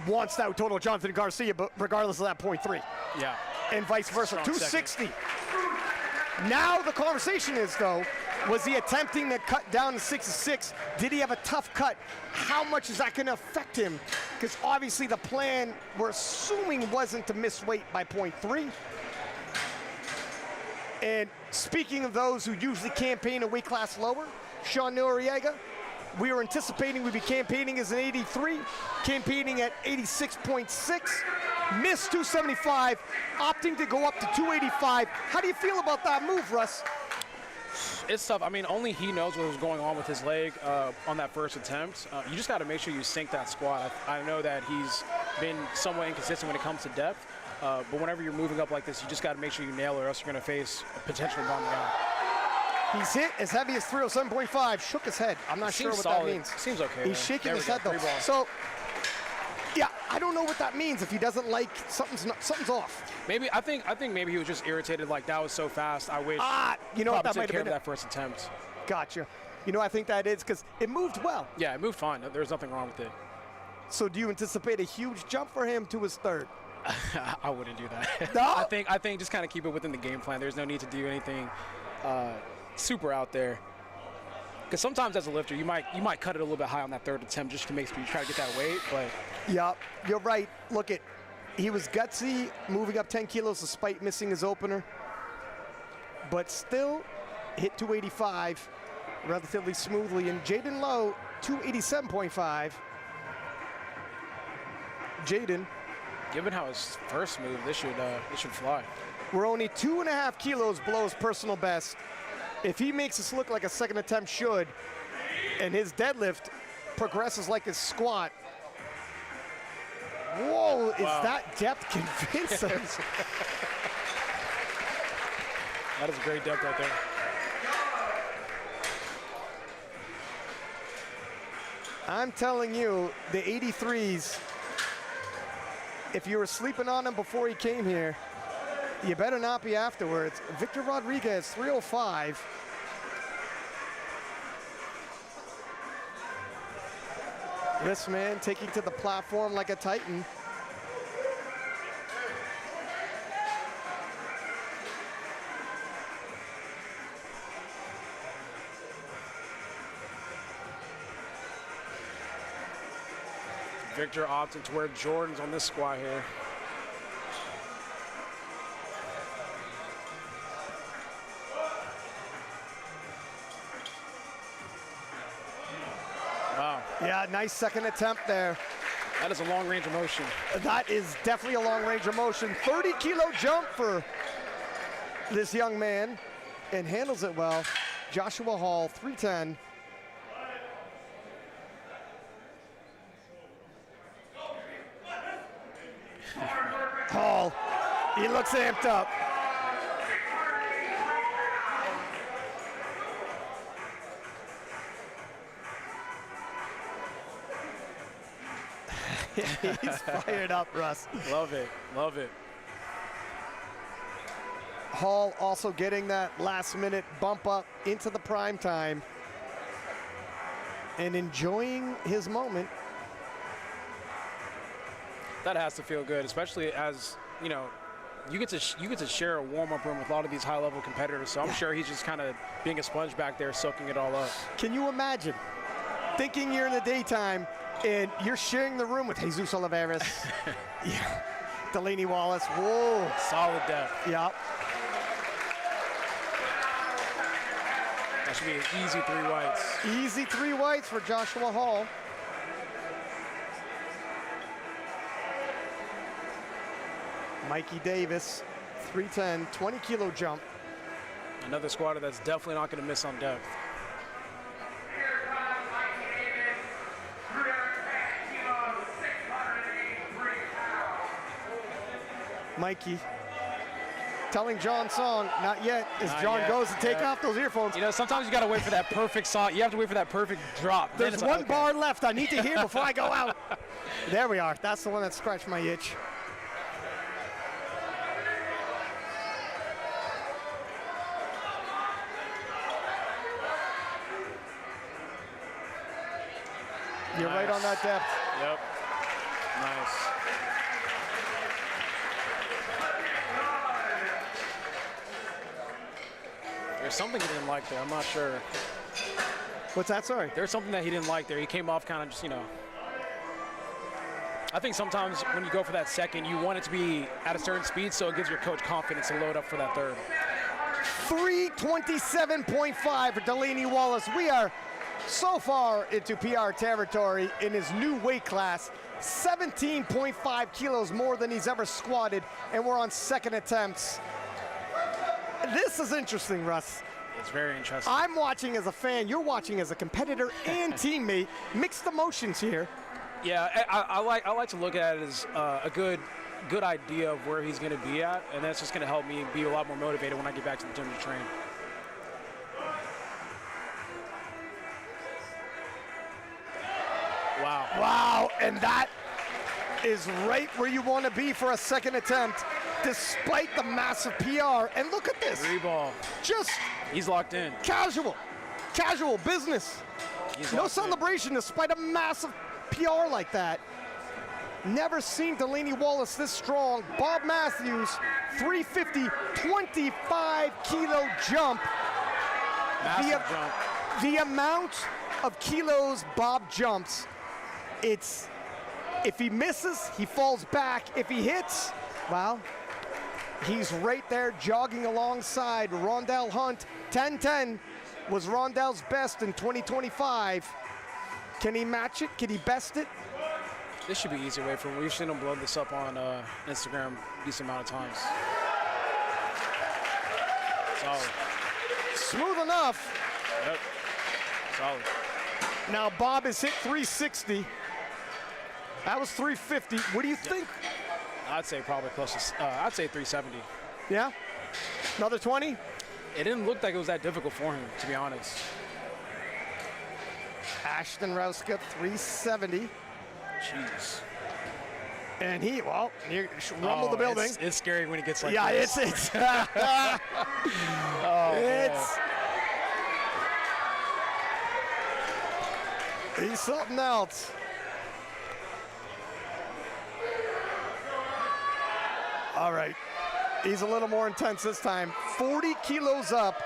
Speaker 3: wants to out-total Jonathan Garcia, but regardless of that 0.3.
Speaker 2: Yeah.
Speaker 3: And vice versa. 260. Now the conversation is, though, was he attempting to cut down to 66? Did he have a tough cut? How much is that going to affect him? Because obviously the plan, we're assuming, wasn't to miss weight by 0.3. And speaking of those who usually campaign a weight class lower, Sean Noriega, we were anticipating we'd be campaigning as an 83, campaigning at 86.6, missed 275, opting to go up to 285. How do you feel about that move, Russ?
Speaker 2: It's tough. I mean, only he knows what was going on with his leg on that first attempt. You just got to make sure you sink that squat. I know that he's been somewhat inconsistent when it comes to depth, but whenever you're moving up like this, you just got to make sure you nail it, or else you're going to face a potential bomb out.
Speaker 3: He's hit as heavy as 307.5, shook his head. I'm not sure what that means.
Speaker 2: Seems okay.
Speaker 3: He's shaking his head, though. So, yeah, I don't know what that means. If he doesn't like, something's off.
Speaker 2: Maybe I think maybe he was just irritated. Like, that was so fast. I wish.
Speaker 3: You know what, that might have been
Speaker 2: that first attempt.
Speaker 3: Gotcha. You know, I think that is because it moved well.
Speaker 2: Yeah, it moved fine. There's nothing wrong with it.
Speaker 3: So do you anticipate a huge jump for him to his third?
Speaker 2: I wouldn't do that.
Speaker 3: No?
Speaker 2: I think just kind of keep it within the game plan. There's no need to do anything super out there. Because sometimes as a lifter, you might cut it a little bit high on that third attempt just to make sure you try to get that weight. But
Speaker 3: yeah, you're right. Look, he was gutsy, moving up 10 kilos despite missing his opener, but still hit 285 relatively smoothly. And Jayden Lowe, 287.5. Jayden,
Speaker 2: given how his first move, this should fly.
Speaker 3: We're only 2.5 kilos below his personal best. If he makes us look like a second attempt should, and his deadlift progresses like his squat, whoa, is that depth convincing?
Speaker 2: That is great depth right there.
Speaker 3: I'm telling you, the 83s, if you were sleeping on him before he came here, you better not be afterwards. Victor Rodríguez, 305. This man taking to the platform like a Titan.
Speaker 2: Victor opted to wear Jordans on this squat here. Wow.
Speaker 3: Yeah, nice second attempt there.
Speaker 2: That is a long range of motion.
Speaker 3: That is definitely a long range of motion. 30-kilo jump for this young man, and handles it well. Joshua Hall, 310. Hall, he looks amped up. He's fired up, Russ.
Speaker 2: Love it, love it.
Speaker 3: Hall also getting that last-minute bump up into the prime time and enjoying his moment.
Speaker 2: That has to feel good, especially as, you know, you get to share a warm-up room with a lot of these high-level competitors, so I'm sure he's just kind of being a sponge back there, soaking it all up.
Speaker 3: Can you imagine thinking you're in the daytime and you're sharing the room with Jesus Olivares, yeah, Delaney Wallace, whoa.
Speaker 2: Solid depth.
Speaker 3: Yeah.
Speaker 2: That should be an easy 3 whites.
Speaker 3: Easy 3 whites for Joshua Hall. Mikey Davis, 310, 20-kilo jump.
Speaker 2: Another squatter that's definitely not going to miss on depth.
Speaker 3: Mikey telling John Song, not yet, as
Speaker 2: Not
Speaker 3: John
Speaker 2: yet.
Speaker 3: goes to take off those earphones.
Speaker 2: You know, sometimes you got to wait for that perfect song. You have to wait for that perfect drop.
Speaker 3: There's one bar left I need to hear before I go out. There we are. That's the one that scratched my itch. You're right on that depth.
Speaker 2: Yep. Nice. There's something he didn't like there. I'm not sure.
Speaker 3: What's that? Sorry.
Speaker 2: There's something that he didn't like there. He came off kind of just, you know. I think sometimes when you go for that second, you want it to be at a certain speed so it gives your coach confidence to load up for that third.
Speaker 3: 327.5 for Delaney Wallace. We are so far into PR territory in his new weight class. 17.5 kilos more than he's ever squatted, and we're on second attempts. This is interesting, Russ.
Speaker 2: It's very interesting.
Speaker 3: I'm watching as a fan, you're watching as a competitor and teammate. Mixed emotions here.
Speaker 2: Yeah, I like to look at it as a good idea of where he's going to be at, and that's just going to help me be a lot more motivated when I get back to the gym to train. Wow.
Speaker 3: Wow, and that is right where you want to be for a second attempt, despite the massive PR. And look at this.
Speaker 2: 3 ball.
Speaker 3: Just
Speaker 2: He's locked in.
Speaker 3: casual. Casual business. No celebration despite a massive PR like that. Never seen Delaney Wallace this strong. Bobb Matthews, 350, 25-kilo jump.
Speaker 2: Massive jump.
Speaker 3: The amount of kilos Bobb jumps, it's, if he misses, he falls back. If he hits, well, he's right there jogging alongside Rondell Hunt. 10-10 was Rondell's best in 2025. Can he match it? Can he best it?
Speaker 2: This should be easy way for him. We've seen him blow this up on Instagram a decent amount of times. Solid.
Speaker 3: Smooth enough.
Speaker 2: Yep. Solid.
Speaker 3: Now Bobb has hit 360. That was 350. What do you think?
Speaker 2: I'd say probably close to, I'd say 370.
Speaker 3: Yeah? Another 20?
Speaker 2: It didn't look like it was that difficult for him, to be honest.
Speaker 3: Ashton Rouska, 370.
Speaker 2: Jeez.
Speaker 3: And he, well, you rumble the building.
Speaker 2: It's scary when he gets like
Speaker 3: yeah,
Speaker 2: this.
Speaker 3: it's he's something else. All right, he's a little more intense this time. 40 kilos up.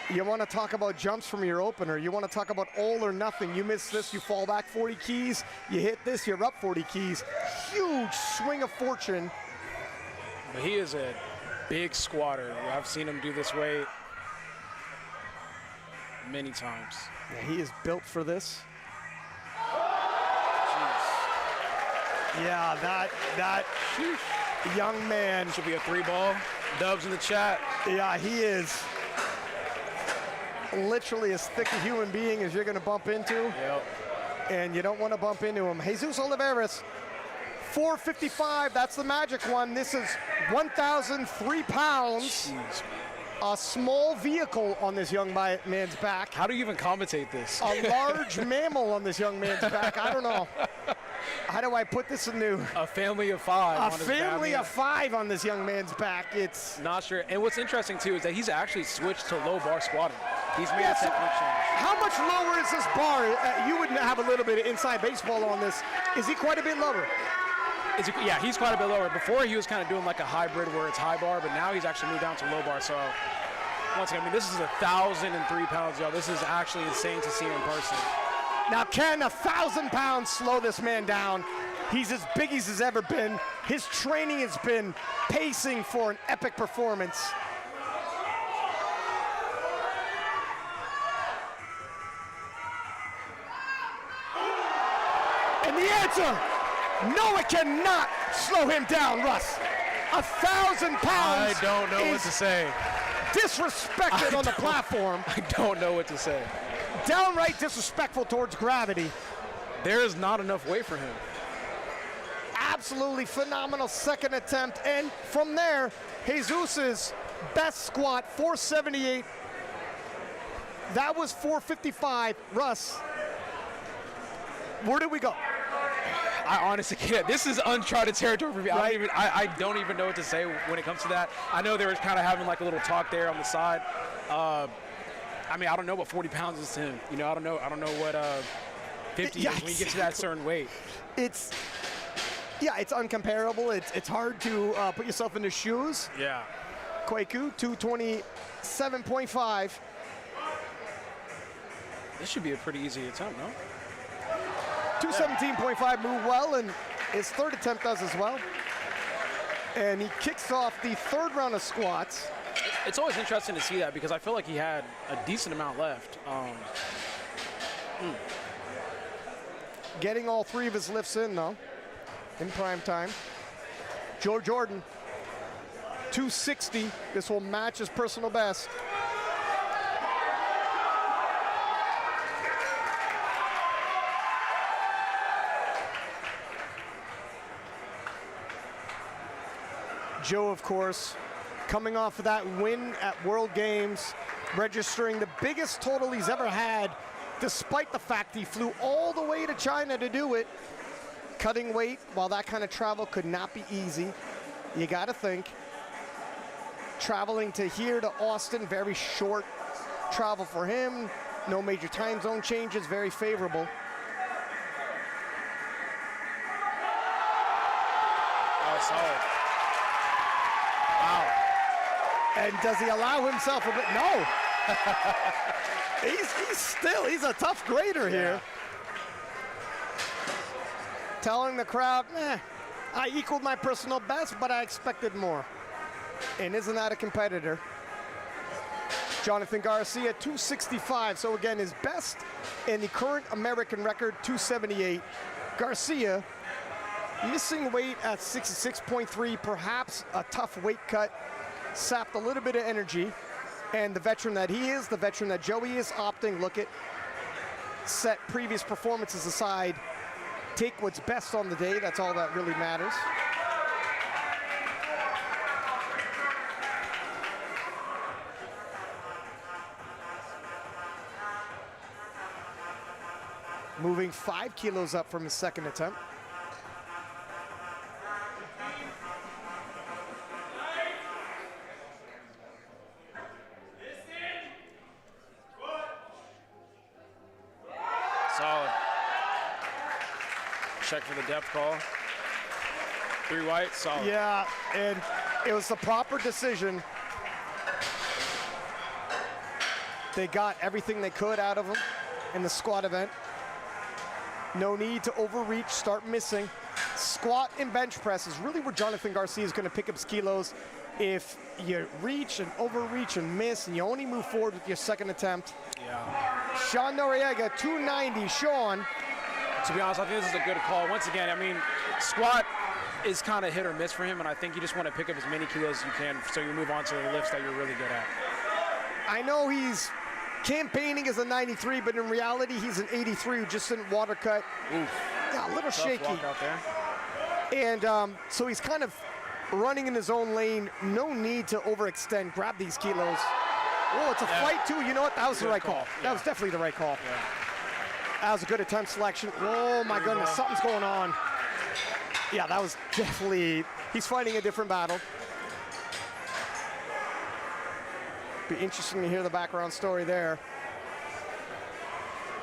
Speaker 3: You want to talk about jumps from your opener. You want to talk about all or nothing. You miss this, you fall back 40 keys. You hit this, you're up 40 keys. Huge swing of fortune.
Speaker 2: But he is a big squatter. I've seen him do this weight many times.
Speaker 3: Yeah, he is built for this.
Speaker 2: Jeez.
Speaker 3: Yeah, that young man.
Speaker 2: Should be a 3-ball. Dubs in the chat.
Speaker 3: Yeah, he is literally as thick a human being as you're going to bump into.
Speaker 2: Yep.
Speaker 3: And you don't want to bump into him. Jesus Olivares, 455. That's the magic one. This is 1,003 pounds.
Speaker 2: Jeez.
Speaker 3: A small vehicle on this young man's back.
Speaker 2: How do you even commentate this?
Speaker 3: A large mammal on this young man's back. I don't know. How do I put this in new?
Speaker 2: A family of 5.
Speaker 3: A family of 5 on this young man's back. It's
Speaker 2: not sure. And what's interesting too is that he's actually switched to low bar squatting. He's made a technique change.
Speaker 3: How much lower is this bar? You would have a little bit of inside baseball on this. Is he quite a bit lower?
Speaker 2: Yeah, he's quite a bit lower. Before he was kind of doing like a hybrid where it's high bar, but now he's actually moved down to low bar. So once again, I mean, this is 1,003 pounds, y'all. This is actually insane to see in person.
Speaker 3: Now, can 1,000 pounds slow this man down? He's as big as he's ever been. His training has been pacing for an epic performance. And the answer, no, it cannot slow him down, Russ. 1,000 pounds.
Speaker 2: I don't know what to say.
Speaker 3: Disrespected on the platform.
Speaker 2: I don't know what to say.
Speaker 3: Downright disrespectful towards gravity.
Speaker 2: There is not enough weight for him.
Speaker 3: Absolutely phenomenal second attempt. And from there, Jesus's best squat, 478. That was 455. Russ, where did we go?
Speaker 2: I honestly can't. This is uncharted territory for me.
Speaker 3: Right.
Speaker 2: I don't even know what to say when it comes to that. I know they were kind of having like a little talk there on the side. I mean, I don't know what 40 pounds is to him. You know, I don't know what 50 is when you get to that certain weight.
Speaker 3: It's uncomparable. It's hard to put yourself in his shoes.
Speaker 2: Yeah.
Speaker 3: Kwaku, 227.5.
Speaker 2: This should be a pretty easy attempt, no?
Speaker 3: 217.5 moved well, and his third attempt does as well. And he kicks off the third round of squats.
Speaker 2: It's always interesting to see that because I feel like he had a decent amount left.
Speaker 3: Getting all 3 of his lifts in, though, in prime time. Joe Jordan, 260. This will match his personal best. Joe, of course, coming off of that win at World Games, registering the biggest total he's ever had, despite the fact he flew all the way to China to do it. Cutting weight, while that kind of travel could not be easy, you got to think. Traveling to here to Austin, very short travel for him. No major time zone changes, very favorable.
Speaker 2: Oh, solid. Wow.
Speaker 3: And does he allow himself a bit? No. he's a tough grader here. Telling the crowd, I equaled my personal best, but I expected more. And isn't that a competitor? Jonathan Garcia, 265. So again, his best in the current American record, 278. Garcia missing weight at 66.3, perhaps a tough weight cut, sapped a little bit of energy. And the veteran that he is, the veteran that Joey is, opting, look at, set previous performances aside, take what's best on the day. That's all that really matters. Moving 5 kilos up from his second attempt.
Speaker 2: Solid. Check for the depth call. 3 white, solid.
Speaker 3: Yeah, and it was the proper decision. They got everything they could out of him in the squat event. No need to overreach, start missing. Squat and bench press is really where Jonathan Garcia is going to pick up his kilos. If you reach and overreach and miss and you only move forward with your second attempt.
Speaker 2: Yeah.
Speaker 3: Sean Noriega, 290. Sean.
Speaker 2: To be honest, I think this is a good call. Once again, I mean, squat is kind of hit or miss for him, and I think you just want to pick up as many kilos as you can so you move on to the lifts that you're really good at.
Speaker 3: I know he's campaigning as a 93, but in reality, he's an 83 who just didn't water cut.
Speaker 2: Oof.
Speaker 3: Yeah, a little
Speaker 2: Tough
Speaker 3: shaky.
Speaker 2: walk out there.
Speaker 3: And so he's kind of running in his own lane. No need to overextend. Grab these kilos. Oh, it's a fight too. You know what? That was the right call.
Speaker 2: Yeah.
Speaker 3: That was definitely the right call.
Speaker 2: Yeah.
Speaker 3: That was a good attempt selection. Oh my goodness, something's going on. Yeah, that was definitely, he's fighting a different battle. Be interesting to hear the background story there.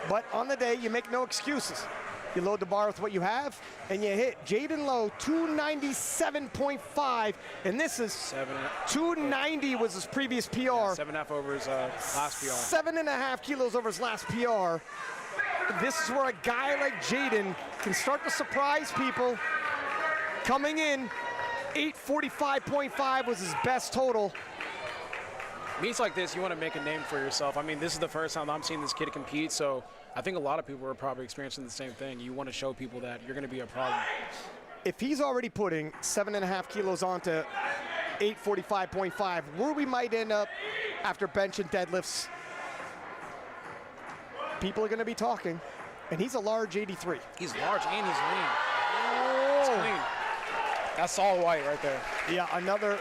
Speaker 3: But on the day, you make no excuses. You load the bar with what you have, and you hit. Jayden Lowe, 297.5, and this is 290 was his previous PR.
Speaker 2: Yeah, 7.5 over his last PR.
Speaker 3: 7.5 kilos over his last PR. This is where a guy like Jayden can start to surprise people. Coming in, 845.5 was his best total.
Speaker 2: Meets like this, you want to make a name for yourself. I mean, this is the first time I'm seeing this kid compete, so I think a lot of people are probably experiencing the same thing. You want to show people that you're going to be a problem.
Speaker 3: If he's already putting 7.5 kilos onto 845.5, where we might end up after bench and deadlifts, people are going to be talking. And he's a large 83.
Speaker 2: He's large and he's lean.
Speaker 3: Oh.
Speaker 2: It's clean. That's all white right there.
Speaker 3: Yeah, another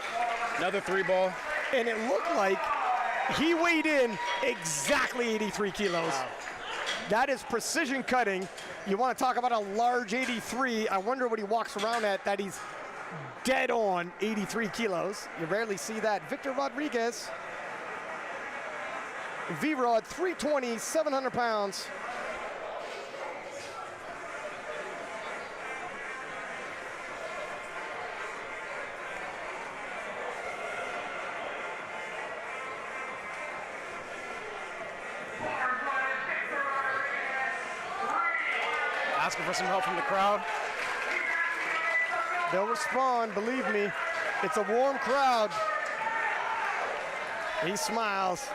Speaker 2: 3 ball.
Speaker 3: And it looked like he weighed in exactly 83 kilos.
Speaker 2: Wow.
Speaker 3: That is precision cutting. You want to talk about a large 83. I wonder what he walks around at, that he's dead on 83 kilos. You rarely see that. Victor Rodríguez, V-Rod, 320, 700 pounds.
Speaker 2: Asking for some help from the crowd.
Speaker 3: They'll respond, believe me. It's a warm crowd. He smiles.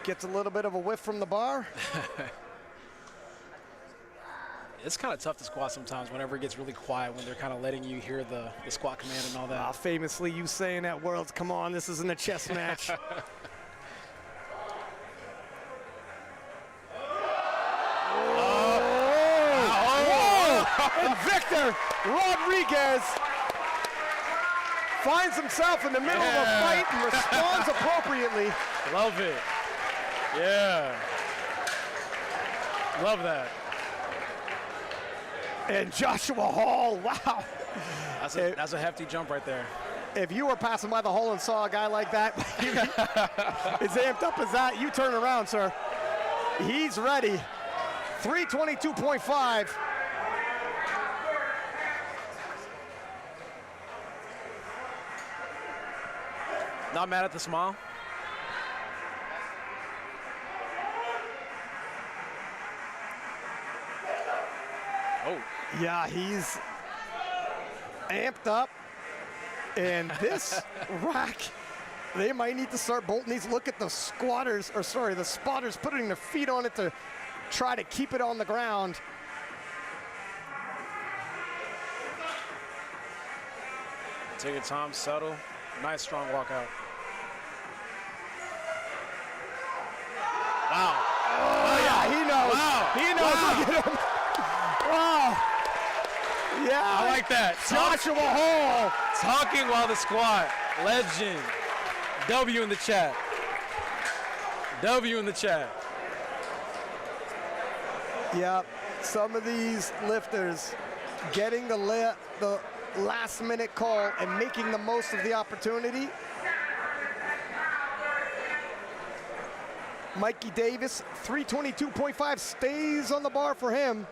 Speaker 3: Gets a little bit of a whiff from the bar.
Speaker 2: It's kind of tough to squat sometimes whenever it gets really quiet, when they're kind of letting you hear the squat command and all that.
Speaker 3: Famously, you saying at Worlds, come on, this isn't a chess match. And Victor Rodríguez finds himself in the middle of a fight and responds appropriately.
Speaker 2: Love it. Yeah. Love that.
Speaker 3: And Joshua Hall, wow.
Speaker 2: That's a hefty jump right there.
Speaker 3: if you were passing by the hall and saw a guy like that, as amped up as that, you turn around, sir. He's ready. 322.5.
Speaker 2: Not mad at the smile. Oh.
Speaker 3: Yeah, he's amped up. And this rack, they might need to start bolting these. Look at the squatters, or sorry, the spotters putting their feet on it to try to keep it on the ground.
Speaker 2: Take your time, settle. Nice, strong walkout. Wow.
Speaker 3: Oh, yeah, he knows.
Speaker 2: Wow.
Speaker 3: He knows.
Speaker 2: Wow.
Speaker 3: Look at him. Wow. Yeah.
Speaker 2: I like that.
Speaker 3: Joshua Hall.
Speaker 2: Talking while the squat. Legend. W in the chat. W in the chat.
Speaker 3: Yeah, some of these lifters getting the last minute call and making the most of the opportunity. Mikey Davis, 322.5, stays on the bar for him.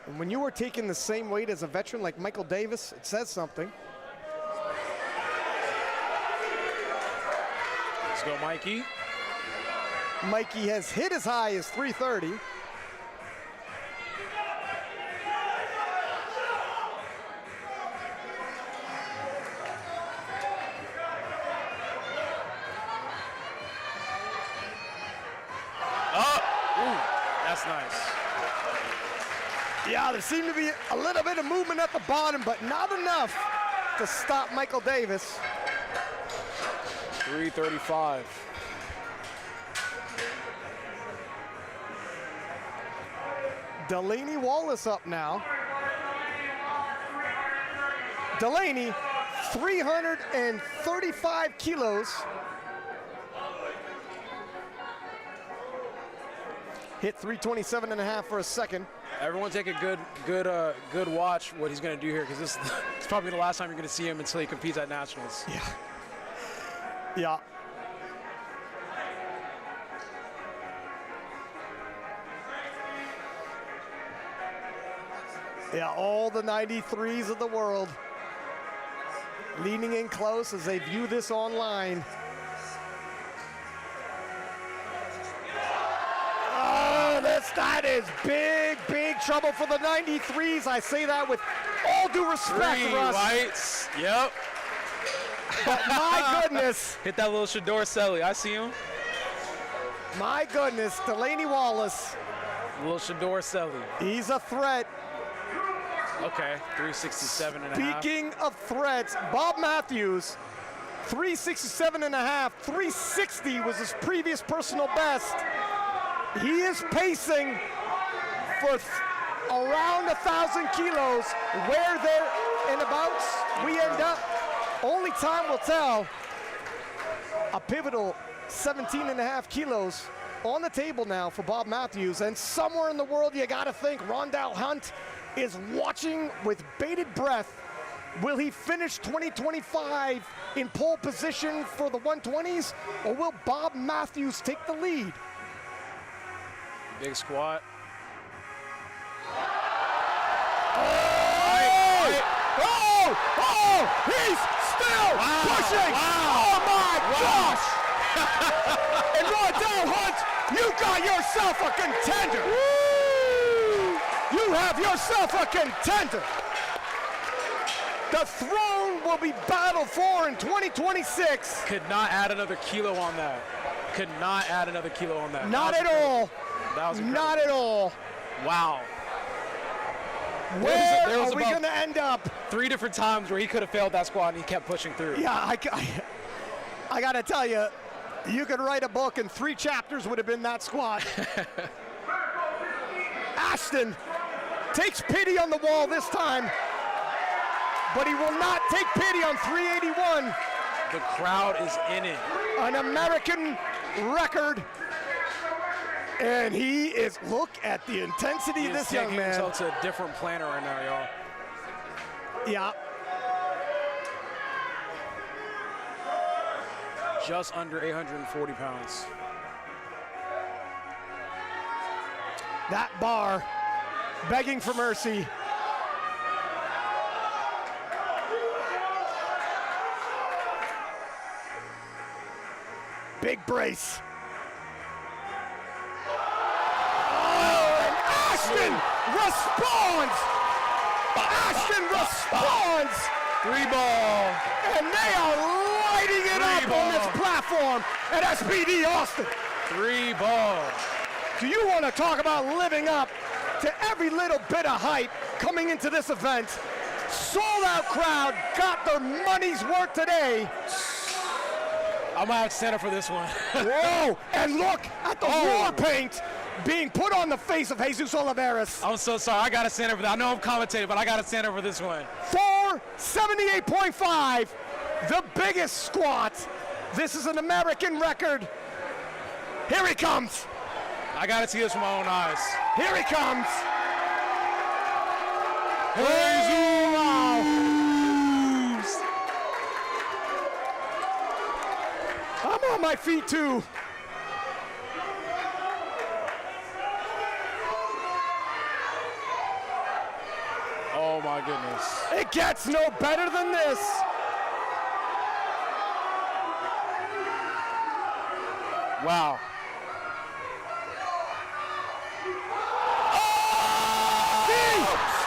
Speaker 3: And when you are taking the same weight as a veteran like Michael Davis, it says something.
Speaker 2: Let's go, Mikey.
Speaker 3: Mikey has hit as high as 330.
Speaker 2: That's nice.
Speaker 3: Yeah, there seemed to be a little bit of movement at the bottom, but not enough to stop Michael Davis.
Speaker 2: 335.
Speaker 3: Delaney Wallace up now. Delaney, 335 kilos. Hit 327.5 for a second.
Speaker 2: Everyone take a good watch what he's going to do here, because this is probably the last time you're going to see him until he competes at Nationals.
Speaker 3: Yeah. Yeah. Yeah, all the 93s of the world leaning in close as they view this online. Oh, that is big, big trouble for the 93s. I say that with all due respect,
Speaker 2: Three
Speaker 3: Russ.
Speaker 2: whites. Yep.
Speaker 3: But my goodness.
Speaker 2: Hit that little Shador Selly. I see him.
Speaker 3: My goodness, Delaney Wallace.
Speaker 2: Little Shador Selly.
Speaker 3: He's a threat.
Speaker 2: Okay, 367.5.
Speaker 3: Speaking of threats, Bobb Matthews, 367.5, 360 was his previous personal best. He is pacing for around 1,000 kilos. Where there and abouts we end up, only time will tell. A pivotal 17.5 kilos on the table now for Bobb Matthews, and somewhere in the world you gotta think Rondell Hunt is watching with bated breath. Will he finish 2025 in pole position for the 120s, or will Bobb Matthews take the lead?
Speaker 2: Big squat.
Speaker 3: Oh, he's still pushing.
Speaker 2: Wow.
Speaker 3: Oh my gosh. And Rondell Hunt, you got yourself a contender. You have yourself a contender. The throne will be battled for in 2026.
Speaker 2: Could not add another kilo on that. Could not add another kilo on that.
Speaker 3: Not at all.
Speaker 2: That was incredible.
Speaker 3: Not at all.
Speaker 2: Wow.
Speaker 3: Where
Speaker 2: there was
Speaker 3: are we
Speaker 2: about
Speaker 3: going to end up?
Speaker 2: 3 different times where he could have failed that squat and he kept pushing through.
Speaker 3: Yeah, I got to tell you, you could write a book and 3 chapters would have been that squat. Ashton takes pity on the wall this time, but he will not take pity on 381.
Speaker 2: The crowd is in it.
Speaker 3: An American record. And he is, look at the intensity of this young man.
Speaker 2: He's taking himself to a different planet right now, y'all.
Speaker 3: Yeah.
Speaker 2: just under 840 pounds.
Speaker 3: That bar begging for mercy. Big brace. Oh, and Ashton responds. Ashton responds.
Speaker 2: 3-ball.
Speaker 3: And they are lighting it up on this platform at SBD Austin.
Speaker 2: 3-ball.
Speaker 3: Do you want to talk about living up to every little bit of hype coming into this event? Sold out crowd got their money's worth today.
Speaker 2: I might have to stand up for this one.
Speaker 3: Whoa, and look at the war paint being put on the face of Jesus Olivares.
Speaker 2: I'm so sorry. I got to stand up for that. I know I'm commentating, but I got to stand up for this one.
Speaker 3: 478.5, the biggest squat. This is an American record. Here he comes.
Speaker 2: I got to see this with my own eyes.
Speaker 3: Here he comes. I'm on my feet too.
Speaker 2: Oh my goodness.
Speaker 3: It gets no better than this.
Speaker 2: Wow.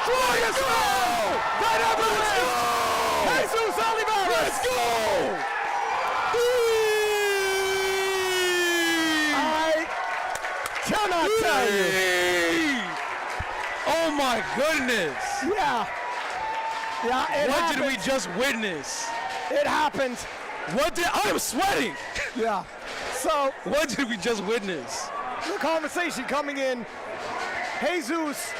Speaker 3: Strongest man that ever lived! Jesus Olivares! Let's go! I cannot tell you.
Speaker 2: Oh my goodness.
Speaker 3: Yeah. Yeah, it
Speaker 2: What
Speaker 3: happened.
Speaker 2: did we just witness?
Speaker 3: It happened.
Speaker 2: I'm sweating.
Speaker 3: Yeah. So,
Speaker 2: What did we just witness?
Speaker 3: the conversation coming in, Jesus,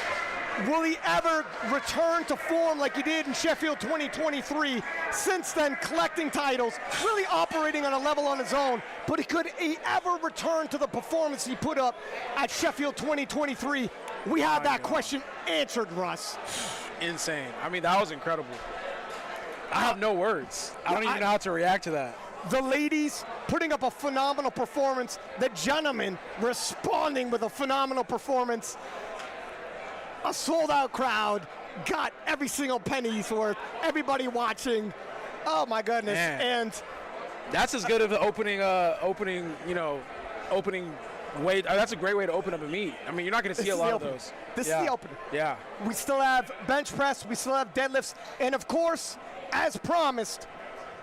Speaker 3: will he ever return to form like he did in Sheffield 2023? Since then, collecting titles, really operating on a level on his own, but could he ever return to the performance he put up at Sheffield 2023? We have that question answered, Russ.
Speaker 2: Insane. I mean, that was incredible. I have no words. I don't even know how to react to that.
Speaker 3: The ladies putting up a phenomenal performance, the gentlemen responding with a phenomenal performance. A sold-out crowd, got every single penny's worth, everybody watching. Oh my goodness.
Speaker 2: Man.
Speaker 3: And
Speaker 2: That's as good of an opening way. That's a great way to open up a meet. I mean, you're not going to see a lot of those.
Speaker 3: This is the opener.
Speaker 2: Yeah.
Speaker 3: We still have bench press, we still have deadlifts, and of course, as promised,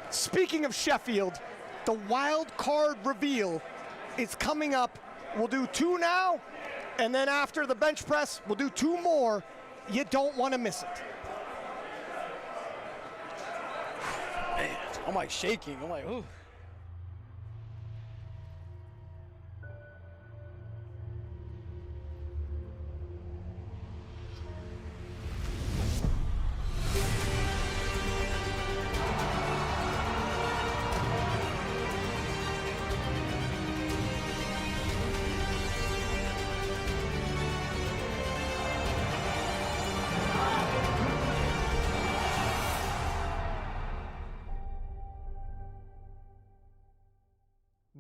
Speaker 3: speaking of Sheffield, the wild card reveal is coming up. We'll do 2 now, and then after the bench press, we'll do 2 more. You don't want to miss it.
Speaker 2: Man, I'm like shaking. I'm like, ooh.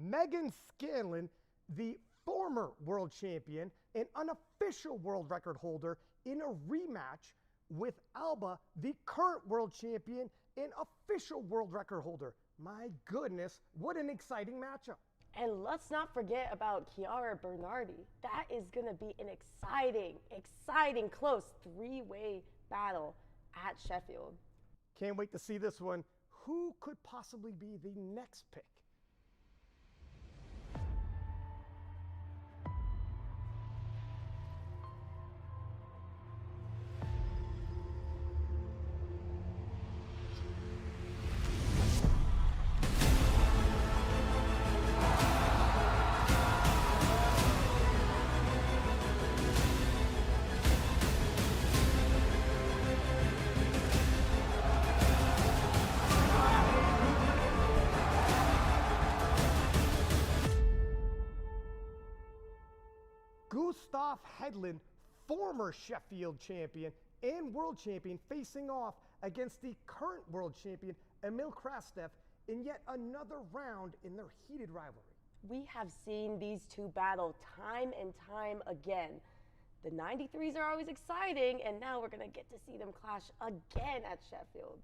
Speaker 3: Meghan Scanlon, the former world champion and unofficial world record holder, in a rematch with Alba, the current world champion and official world record holder. My goodness, what an exciting matchup.
Speaker 4: And let's not forget about Chiara Bernardi. That is going to be an exciting, close 3-way battle at Sheffield.
Speaker 3: Can't wait to see this one. Who could possibly be the next pick? Gustav Hedlund, former Sheffield champion and world champion, facing off against the current world champion, Emil Krastev, in yet another round in their heated rivalry.
Speaker 4: We have seen these two battle time and time again. The 93s are always exciting, and now we're going to get to see them clash again at Sheffield.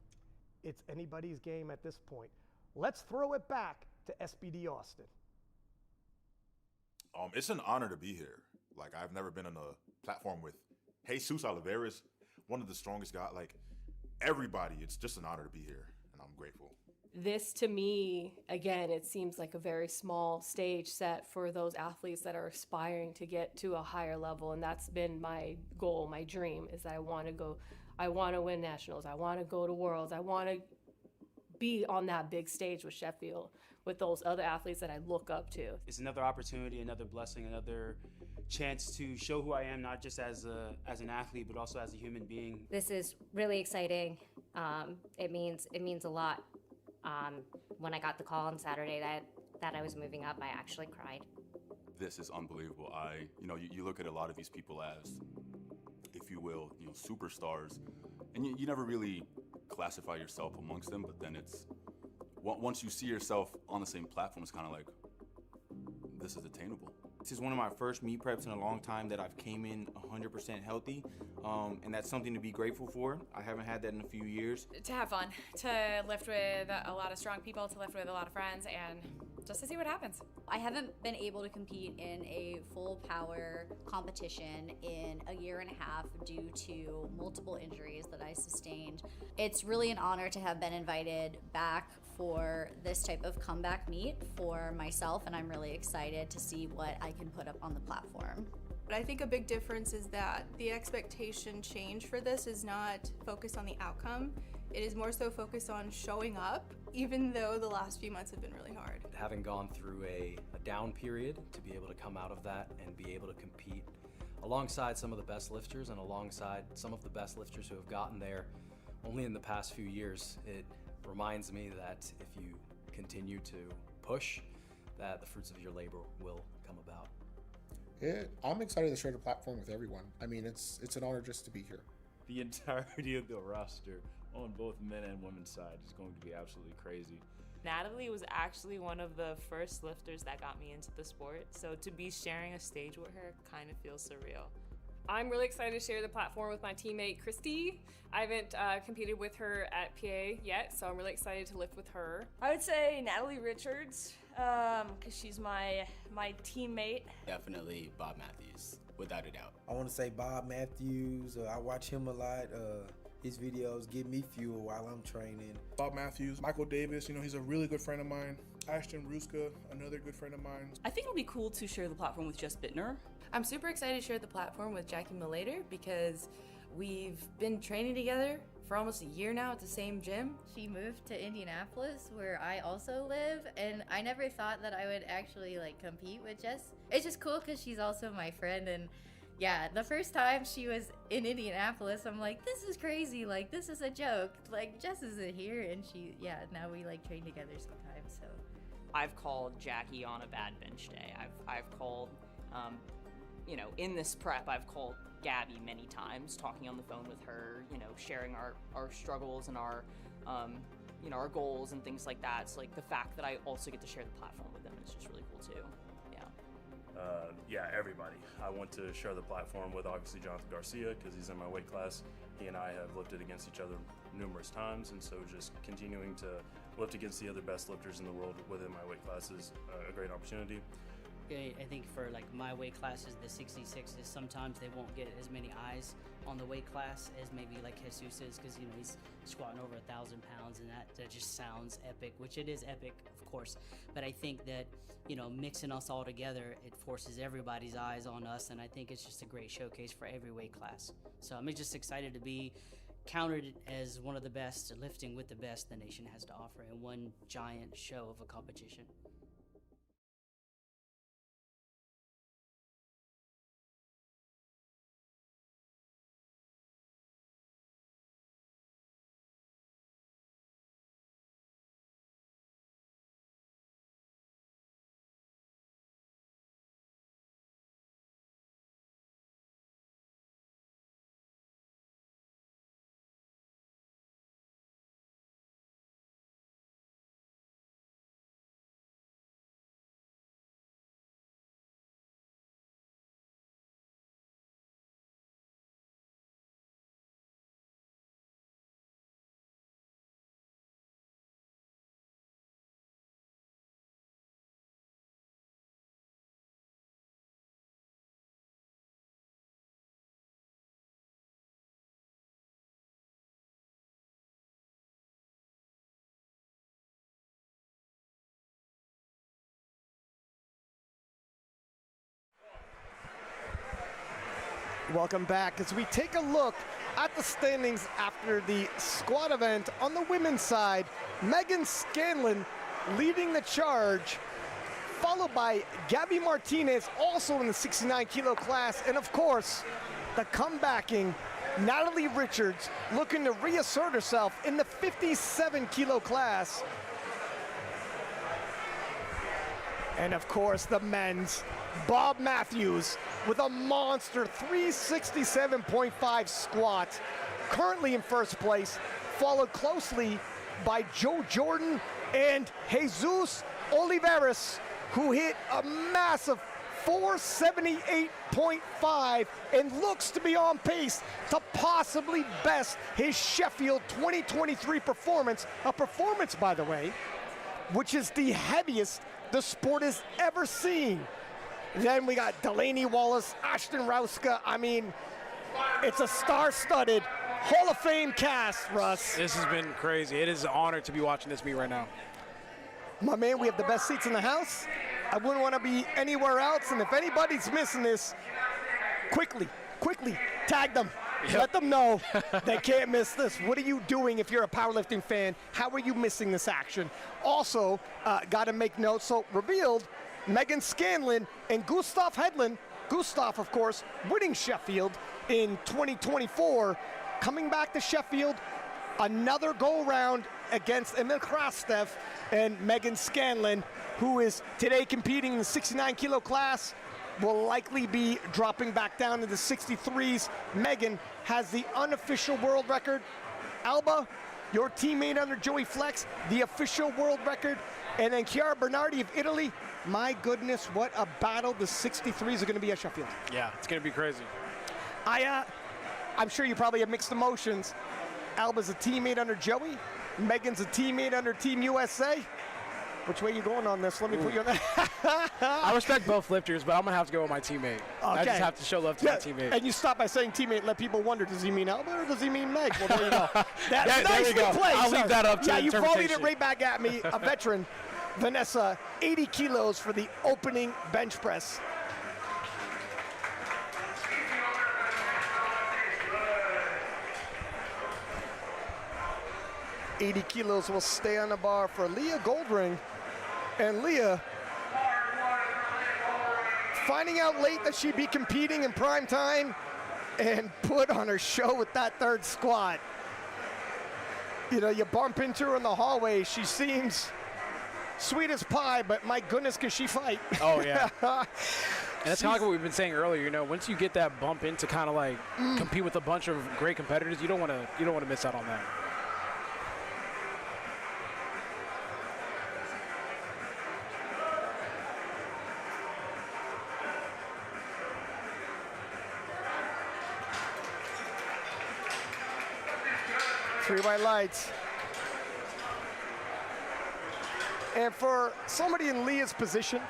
Speaker 3: It's anybody's game at this point. Let's throw it back to SBD Austin.
Speaker 5: It's an honor to be here. Like, I've never been on a platform with Jesus Olivares, one of the strongest guys. Like, everybody, it's just an honor to be here, and I'm grateful.
Speaker 6: This, to me, again, it seems like a very small stage set for those athletes that are aspiring to get to a higher level, and that's been my goal, my dream, is that I want to win nationals, I want to go to worlds, I want to be on that big stage with Sheffield, with those other athletes that I look up to.
Speaker 7: It's another opportunity, another blessing, another chance to show who I am, not just as an athlete, but also as a human being.
Speaker 8: This is really exciting. It means a lot. When I got the call on Saturday that I was moving up, I actually cried.
Speaker 9: This is unbelievable. You look at a lot of these people as, if you will, superstars, and you never really classify yourself amongst them, but then once you see yourself on the same platform, it's kind of like, this is attainable.
Speaker 7: This is one of my first meet preps in a long time that I've came in 100% healthy, and that's something to be grateful for. I haven't had that in a few years.
Speaker 10: To have fun, to lift with a lot of strong people, to lift with a lot of friends, and just to see what happens.
Speaker 11: I haven't been able to compete in a full power competition in a year and a half due to multiple injuries that I sustained. It's really an honor to have been invited back for this type of comeback meet for myself, and I'm really excited to see what I can put up on the platform.
Speaker 12: But I think a big difference is that the expectation change for this is not focused on the outcome. It is more so focused on showing up, even though the last few months have been really hard.
Speaker 13: Having gone through a down period, to be able to come out of that and be able to compete alongside some of the best lifters and alongside some of the best lifters who have gotten there only in the past few years, it reminds me that if you continue to push, that the fruits of your labor will come about.
Speaker 14: I'm excited to share the platform with everyone. I mean, it's an honor just to be here.
Speaker 15: The entirety of the roster on both men and women's side is going to be absolutely crazy.
Speaker 16: Natalie was actually one of the first lifters that got me into the sport, so to be sharing a stage with her kind of feels surreal.
Speaker 6: I'm really excited to share the platform with my teammate Christy. I haven't competed with her at PA yet, so I'm really excited to lift with her.
Speaker 17: I would say Natalie Richards, because she's my teammate.
Speaker 18: Definitely Bobb Matthews, without a doubt.
Speaker 19: I want to say Bobb Matthews. I watch him a lot. His videos give me fuel while I'm training.
Speaker 20: Bobb Matthews, Michael Davis, he's a really good friend of mine. Ashton Rouska, another good friend of mine.
Speaker 21: I think it'll be cool to share the platform with just Buettner.
Speaker 22: I'm super excited to share the platform with Jacqueline Malayter because we've been training together for almost a year now at the same gym.
Speaker 23: She moved to Indianapolis, where I also live, and I never thought that I would actually compete with Jess. It's just cool because she's also my friend, and yeah, the first time she was in Indianapolis, I'm like, this is crazy, this is a joke. Jess isn't here, and now we train together sometimes, so.
Speaker 24: I've called Jackie on a bad bench day. I've called, in this prep, I've called Gabby many times, talking on the phone with her, sharing our struggles and our goals and things like that. So the fact that I also get to share the platform with them is just really cool too.
Speaker 15: Everybody. I want to share the platform with obviously Jonathan Garcia because he's in my weight class. He and I have lifted against each other numerous times, and so just continuing to lift against the other best lifters in the world within my weight class is a great opportunity.
Speaker 25: I think for my weight classes, the 66s, sometimes they won't get as many eyes on the weight class as maybe Jesus is, because he's squatting over 1,000 pounds, and that just sounds epic, which it is epic, of course. But I think that mixing us all together, it forces everybody's eyes on us, and I think it's just a great showcase for every weight class. So I'm just excited to be counted as one of the best, lifting with the best the nation has to offer in one giant show of a competition.
Speaker 1: Welcome back as we take a look at the standings after the squat event. On the women's side, Meghan Scanlon leading the charge, followed by Gabby Martinez, also in the 69 kilo class, and of course, the comebacking Natalie Richards looking to reassert herself in the 57 kilo class. And of course, the men's Bobb Matthews with a monster 367.5 squat, currently in first place, followed closely by Joe Jordan and Jesus Olivares, who hit a massive 478.5 and looks to be on pace to possibly best his Sheffield 2023 performance. A performance, by the way, which is the heaviest the sport has ever seen. Then we got Delaney Wallace, Ashton Rouska. I mean, it's a star-studded Hall of Fame cast, Russ.
Speaker 2: This has been crazy. It is an honor to be watching this meet right now.
Speaker 1: My man, we have the best seats in the house. I wouldn't want to be anywhere else, and if anybody's missing this, quickly, tag them.
Speaker 2: Yep.
Speaker 1: Let them know they can't miss this. What are you doing if you're a powerlifting fan? How are you missing this action? Also, got to make note, so revealed, Meghan Scanlon and Gustav Hedlund, Gustav, of course, winning Sheffield in 2024, coming back to Sheffield, another go-round against Emil Krastev and Meghan Scanlon, who is today competing in the 69 kilo class, will likely be dropping back down to the 63s. Meghan has the unofficial world record. Alba, your teammate under Joey Flex, the official world record. And then Chiara Bernardi of Italy. My goodness, what a battle the 63s are going to be at Sheffield.
Speaker 2: Yeah, it's going to be crazy.
Speaker 1: I'm sure you probably have mixed emotions. Alba's a teammate under Joey. Megan's a teammate under Team USA. Which way are you going on this? Let me put you on that.
Speaker 2: I respect both lifters, but I'm going to have to go with my teammate.
Speaker 1: Okay.
Speaker 2: I just have to show love to my teammate.
Speaker 1: And you stop by saying teammate, let people wonder, does he mean Alba or does he mean Meg? Well, there you go. That's
Speaker 2: there
Speaker 1: nicely
Speaker 2: you go.
Speaker 1: played.
Speaker 2: I'll leave that up to
Speaker 1: you volleyed it
Speaker 2: interpretation.
Speaker 1: right back at me. A veteran, Vanessa, 80 kilos for the opening bench press. $80 kilos will stay on the bar for Leah Goldring. And Leah, finding out late that she'd be competing in prime time and put on her show with that third squat. You know, you bump into her in the hallway. She seems sweet as pie, but my goodness, can she fight?
Speaker 2: Oh, yeah. And that's kind of like what we've been saying earlier. You know, once you get that bump in to kind of like compete with a bunch of great competitors, you don't want to miss out on that.
Speaker 1: Three white lights. And for somebody in Leah's position,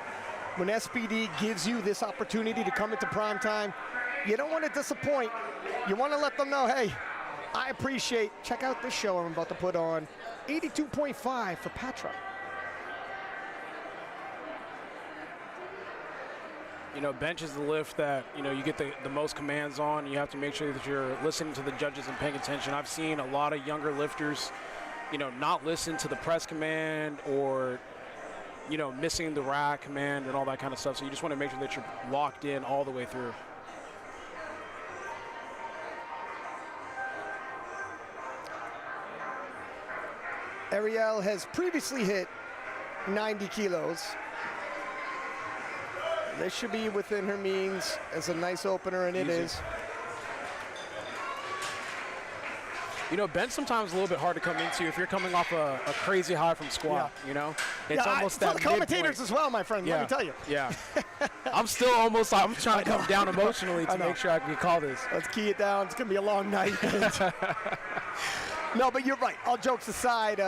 Speaker 1: when SBD gives you this opportunity to come into prime time, you don't want to disappoint. You want to let them know, hey, I appreciate, check out this show I'm about to put on. 82.5 for Patra.
Speaker 2: You know, bench is the lift that, you know, you get the most commands on. You have to make sure that you're listening to the judges and paying attention. I've seen a lot of younger lifters, you know, not listen to the press command or, you know, missing the rack command and all that kind of stuff. So you just want to make sure that you're locked in all the way through.
Speaker 1: Arielle has previously hit 90 kilos. This should be within her means as a nice opener, and it is.
Speaker 2: You know, bench sometimes a little bit hard to come into if you're coming off a crazy high from squat, you know? It's almost that
Speaker 1: for the commentators
Speaker 2: midpoint.
Speaker 1: as well, my friend, let me tell you.
Speaker 2: Yeah. I'm still almost, I'm trying to come down emotionally to make sure I can call this.
Speaker 1: Let's key it down. It's going to be a long night. No, but you're right. All jokes aside,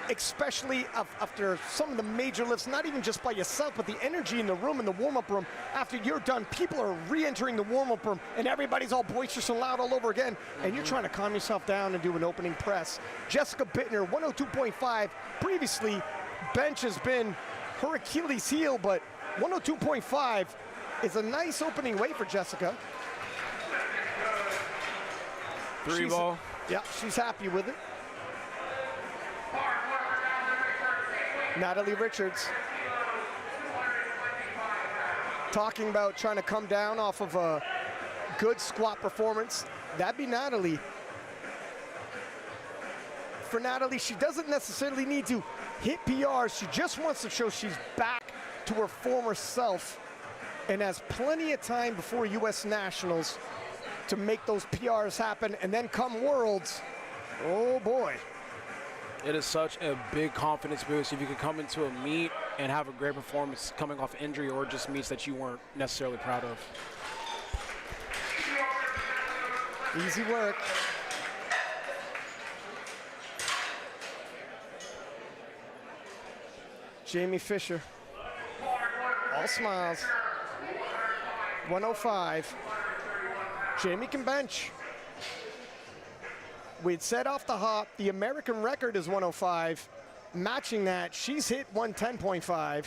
Speaker 1: especially after some of the major lifts, not even just by yourself, but the energy in the room, in the warm-up room, after you're done, people are re-entering the warm-up room, and everybody's all boisterous and loud all over again, and you're trying to calm yourself down and do an opening press. Jessica Buettner, 102.5. Previously, bench has been her Achilles heel, but 102.5 is a nice opening weight for Jessica.
Speaker 2: Three ball.
Speaker 1: Yeah, she's happy with it. Natalie Richards talking about trying to come down off of a good squat performance. That'd be Natalie. For Natalie, she doesn't necessarily need to hit PRs. She just wants to show she's back to her former self and has plenty of time before U.S. Nationals to make those PRs happen. And then come Worlds, oh boy.
Speaker 2: It is such a big confidence boost if you can come into a meet and have a great performance coming off injury or just meets that you weren't necessarily proud of.
Speaker 1: Easy work. Jamie Fisher, all smiles. 105. Jamie can bench. We'd said off the hop, the American record is 105. Matching that, she's hit 110.5.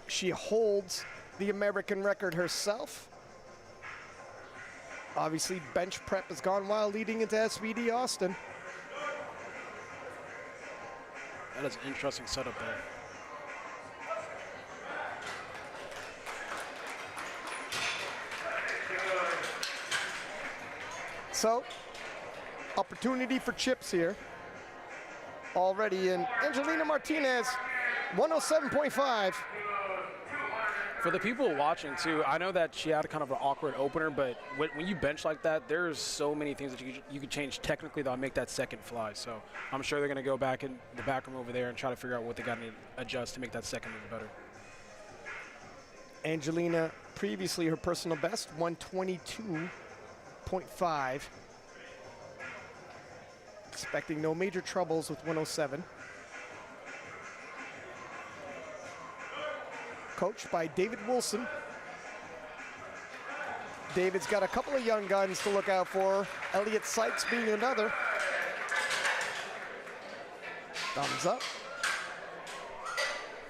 Speaker 1: She holds the American record herself. Obviously, bench prep has gone well leading into SBD Austin.
Speaker 2: That is an interesting setup there.
Speaker 1: So, opportunity for chips here. Already in Angelina Martinez, 107.5.
Speaker 2: For the people watching too, I know that she had a kind of an awkward opener, but when you bench like that, there's so many things that you could change technically that'll make that second fly. So I'm sure they're going to go back in the back room over there and try to figure out what they got to adjust to make that second move better.
Speaker 1: Angelina, previously her personal best, 122.5. Expecting no major troubles with 107. Coached by David Wilson. David's got a couple of young guns to look out for. Elliot Sykes being another. Thumbs up.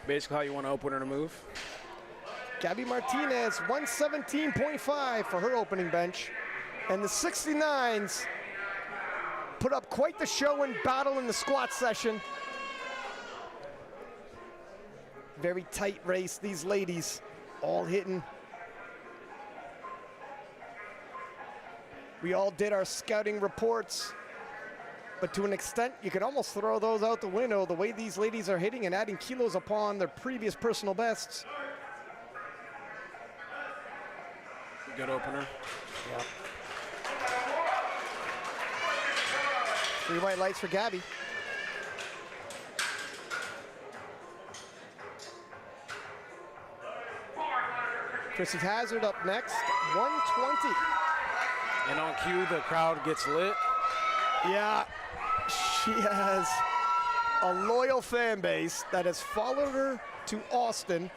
Speaker 2: Basically how you want to open her to move.
Speaker 1: Gabby Martinez, 117.5 for her opening bench. And the 69s put up quite the show and battle in the squat session. Very tight race, these ladies all hitting. We all did our scouting reports, but to an extent, you could almost throw those out the window, the way these ladies are hitting and adding kilos upon their previous personal bests.
Speaker 2: Good opener.
Speaker 1: Yeah. 3 white lights for Gabby. Christiane Hazzard up next, 120.
Speaker 2: And on cue, the crowd gets lit.
Speaker 1: Yeah, she has a loyal fan base that has followed her to Austin.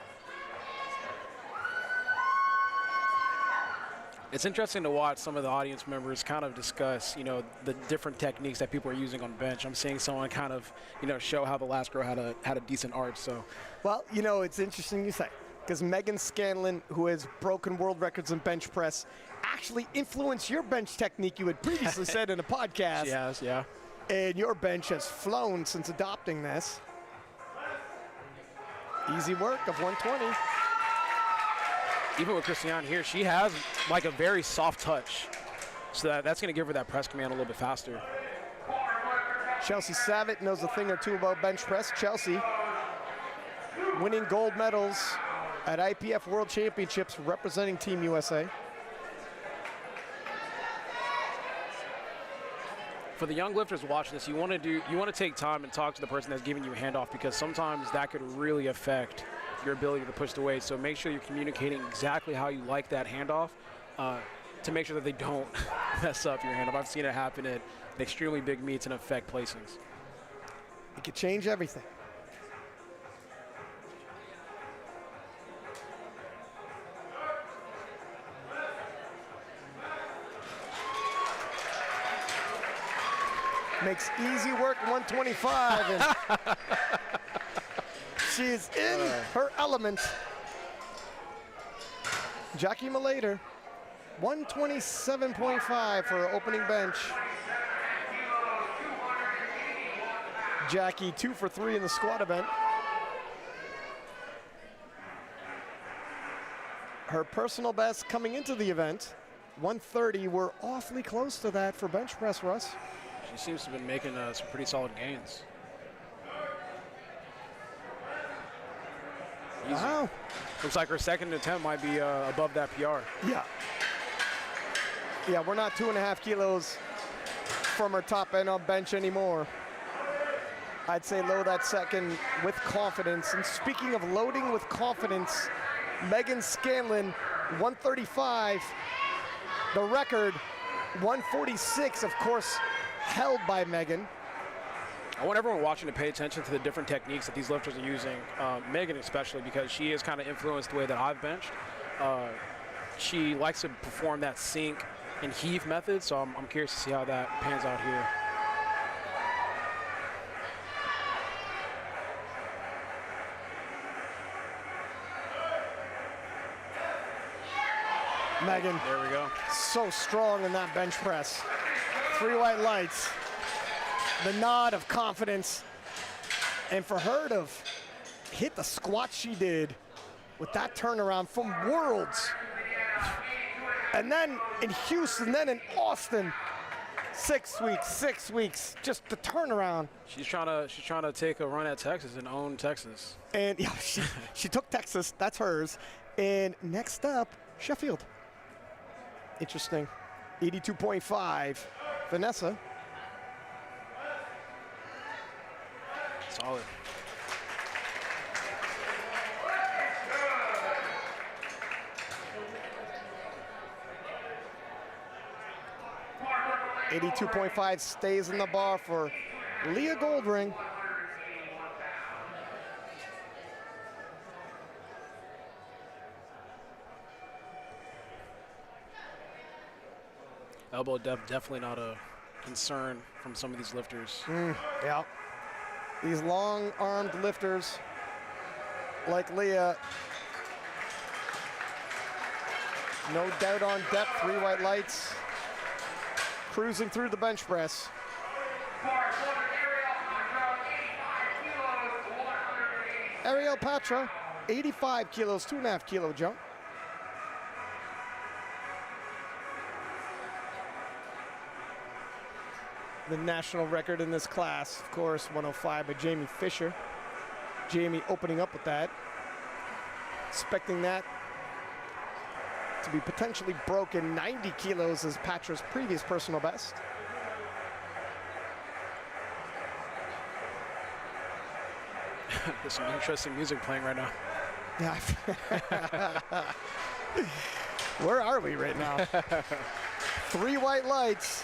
Speaker 2: It's interesting to watch some of the audience members kind of discuss, the different techniques that people are using on bench. I'm seeing someone kind of, show how the last girl had a decent arch. So,
Speaker 1: well, it's interesting you say, because Meghan Scanlon, who has broken world records in bench press, actually influenced your bench technique you had previously said in a podcast.
Speaker 2: She has, yeah.
Speaker 1: And your bench has flown since adopting this. Easy work of 120.
Speaker 2: Even with Christiane here, she has like a very soft touch. So that's going to give her that press command a little bit faster.
Speaker 1: Chelsea Savit knows a thing or two about bench press. Chelsea winning gold medals at IPF World Championships representing Team USA.
Speaker 2: For the young lifters watching this, you want to take time and talk to the person that's giving you a handoff, because sometimes that could really affect your ability to push the weight. So make sure you're communicating exactly how you like that handoff to make sure that they don't mess up your handoff. I've seen it happen at extremely big meets and affect placings.
Speaker 1: It could change everything. makes easy work 125. And she's in her element. Jacqueline Malayter, 127.5 for her opening bench. Jackie 2 for 3 in the squat event. Her personal best coming into the event, 130. We're awfully close to that for bench press, Russ.
Speaker 2: She seems to have been making some pretty solid gains. Easy.
Speaker 1: Wow.
Speaker 2: Looks like her second attempt might be above that PR.
Speaker 1: Yeah. Yeah, we're not 2.5 kilos from her top end on bench anymore. I'd say load that second with confidence. And speaking of loading with confidence, Meghan Scanlon, 135. The record, 146, of course, held by Meghan.
Speaker 2: I want everyone watching to pay attention to the different techniques that these lifters are using. Meghan especially, because she has kind of influenced the way that I've benched. She likes to perform that sink and heave method, so I'm curious to see how that pans out here.
Speaker 1: Meghan.
Speaker 2: There we go.
Speaker 1: So strong in that bench press. 3 white lights. The nod of confidence. And for her to hit the squat she did with that turnaround from Worlds. And then in Houston, then in Austin. 6 weeks, just the turnaround.
Speaker 2: She's trying to take a run at Texas and own Texas.
Speaker 1: And yeah, she took Texas, that's hers. And next up, Sheffield. Interesting. 82.5. Vanessa.
Speaker 2: Solid.
Speaker 1: .5 stays in the bar for Leah Goldring.
Speaker 2: Elbow definitely not a concern from some of these lifters.
Speaker 1: Yeah. These long-armed lifters like Leah. No doubt on depth, 3 white lights. Cruising through the bench press. Arielle Patra, 85 kilos, 2.5 kilo jump. The national record in this class, of course, 105 by Jamie Fisher. Jamie opening up with that. Expecting that to be potentially broken. 90 kilos is Patra's previous personal best.
Speaker 2: There's some interesting music playing right now.
Speaker 1: Yeah. Where are we right now? 3 white lights.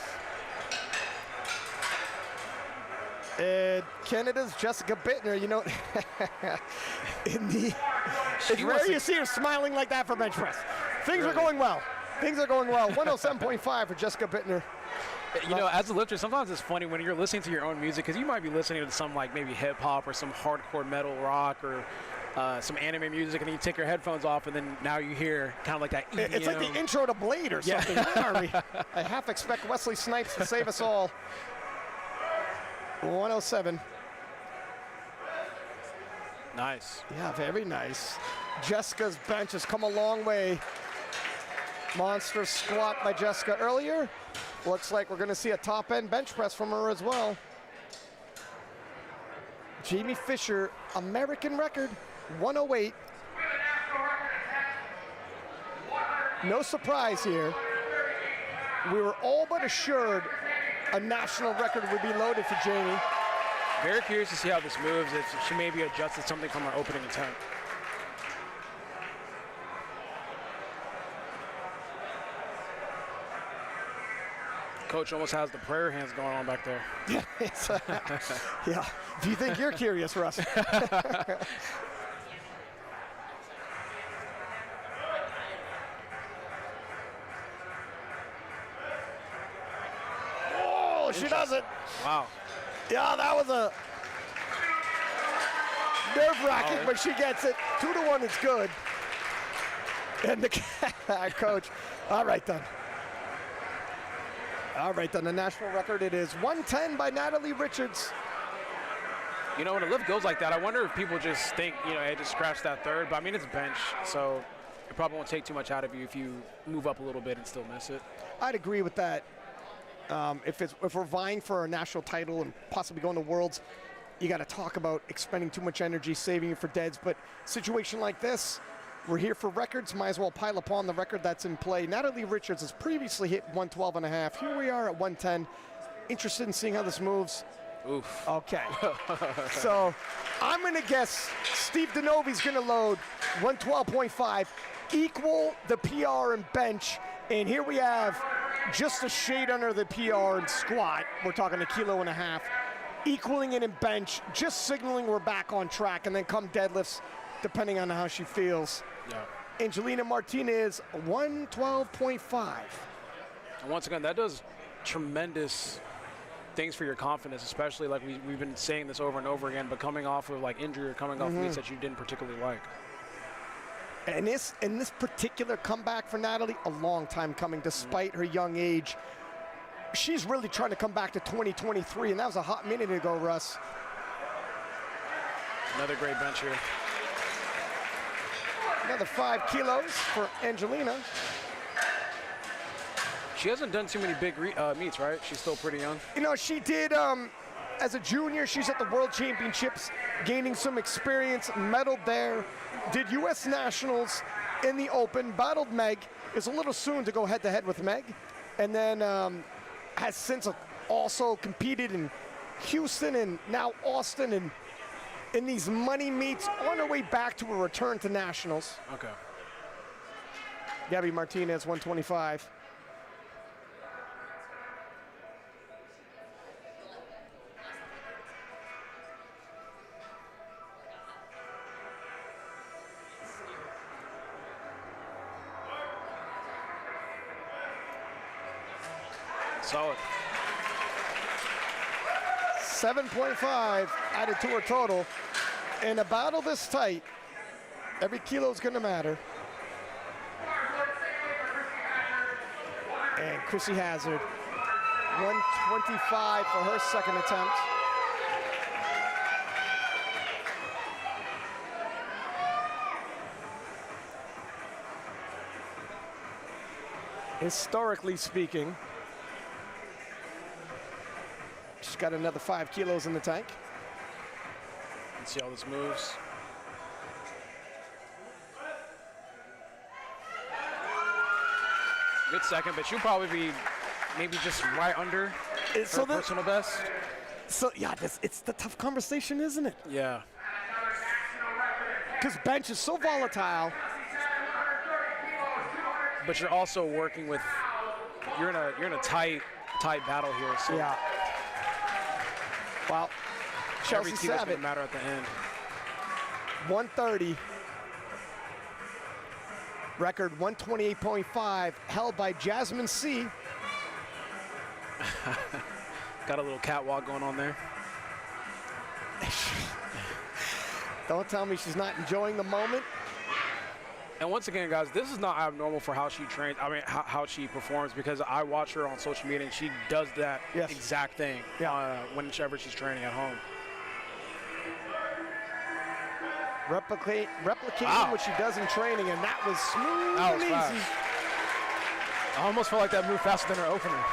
Speaker 1: And Canada's Jessica Buettner, you know, it's rare you see her smiling like that for bench press. Things are going well. Things are going well. 107.5 for Jessica Buettner.
Speaker 2: You know, as a lifter, sometimes it's funny when you're listening to your own music, because you might be listening to some like maybe hip hop or some hardcore metal rock or some anime music, and then you take your headphones off, and then now you hear kind of like that EDM.
Speaker 1: It's like the intro to Blade or something. Where are we? I half expect Wesley Snipes to save us all. 107.
Speaker 2: Nice.
Speaker 1: Yeah, very nice. Jessica's bench has come a long way. Monster squat by Jessica earlier. Looks like we're going to see a top-end bench press from her as well. Jamie Fisher, American record, 108. No surprise here. We were all but assured a national record would be loaded for Jamie.
Speaker 2: Very curious to see how this moves, if she maybe adjusted something from her opening attempt. Coach almost has the prayer hands going on back there.
Speaker 1: Yeah, yeah. Do you think you're curious, Russ? Oh, she doesn't.
Speaker 2: Wow.
Speaker 1: Yeah, that was a nerve-wracking, but she gets it. 2-1, it's good. And the coach, all right then. All right then, the national record, it is 110 by Natalie Richards.
Speaker 2: You know, when a lift goes like that, I wonder if people just think, you know, hey, just scratch that third. But I mean, it's bench, so it probably won't take too much out of you if you move up a little bit and still miss it.
Speaker 1: I'd agree with that. If we're vying for a national title and possibly going to Worlds, you got to talk about expending too much energy, saving it for deads. But situation like this, we're here for records. Might as well pile upon the record that's in play. Natalie Richards has previously hit 112.5. Here we are at 110. Interested in seeing how this moves.
Speaker 2: Oof.
Speaker 1: Okay. So I'm going to guess Steve Denovi's going to load 112.5, equal the PR and bench. And here we have just a shade under the PR and squat. We're talking 1.5 kilos, equaling it in bench, just signaling we're back on track. And then come deadlifts, depending on how she feels.
Speaker 2: Yeah.
Speaker 1: Angelina Martinez, 112.5.
Speaker 2: And once again, that does tremendous things for your confidence, especially like we've been saying this over and over again, but coming off of like injury or coming off meets that you didn't particularly like.
Speaker 1: And this particular comeback for Natalie, a long time coming, despite her young age. She's really trying to come back to 2023, and that was a hot minute ago, Russ.
Speaker 2: Another great bench here.
Speaker 1: Another 5 kilos for Angelina.
Speaker 2: She hasn't done too many big meets, right? She's still pretty young.
Speaker 1: You know, she did, as a junior, she's at the World Championships, gaining some experience, medaled there, did U.S. Nationals in the Open, battled Meg. It's a little soon to go head-to-head with Meg. And then has since also competed in Houston and now Austin and in these money meets on her way back to a return to Nationals.
Speaker 2: Okay.
Speaker 1: Gabby Martinez, 125.
Speaker 2: Solid.
Speaker 1: 7.5 added to her total. In a battle this tight, every kilo is going to matter. And Chrissy Hazzard, 125 for her second attempt. Historically speaking, she's got another 5 kilos in the tank.
Speaker 2: Let's see how this moves. Good second, but she'll probably be maybe just right under her personal best.
Speaker 1: So, yeah, it's the tough conversation, isn't it?
Speaker 2: Yeah.
Speaker 1: Because bench is so volatile.
Speaker 2: But you're also working with, you're in a tight battle here. So
Speaker 1: yeah. Wow. Chelsea
Speaker 2: every kilo's
Speaker 1: Savit,
Speaker 2: gonna matter at the end.
Speaker 1: 130. Record 128.5, held by Jasmine C.
Speaker 2: Got a little catwalk going on there.
Speaker 1: Don't tell me she's not enjoying the moment.
Speaker 2: And once again, guys, this is not abnormal for how she trains. I mean, how she performs, because I watch her on social media and she does that exact thing whenever she's training at home.
Speaker 1: Replicating
Speaker 2: wow.
Speaker 1: what she does in training, and that was smooth
Speaker 2: that was
Speaker 1: and
Speaker 2: fast.
Speaker 1: easy.
Speaker 2: I almost felt like that moved faster than her opener.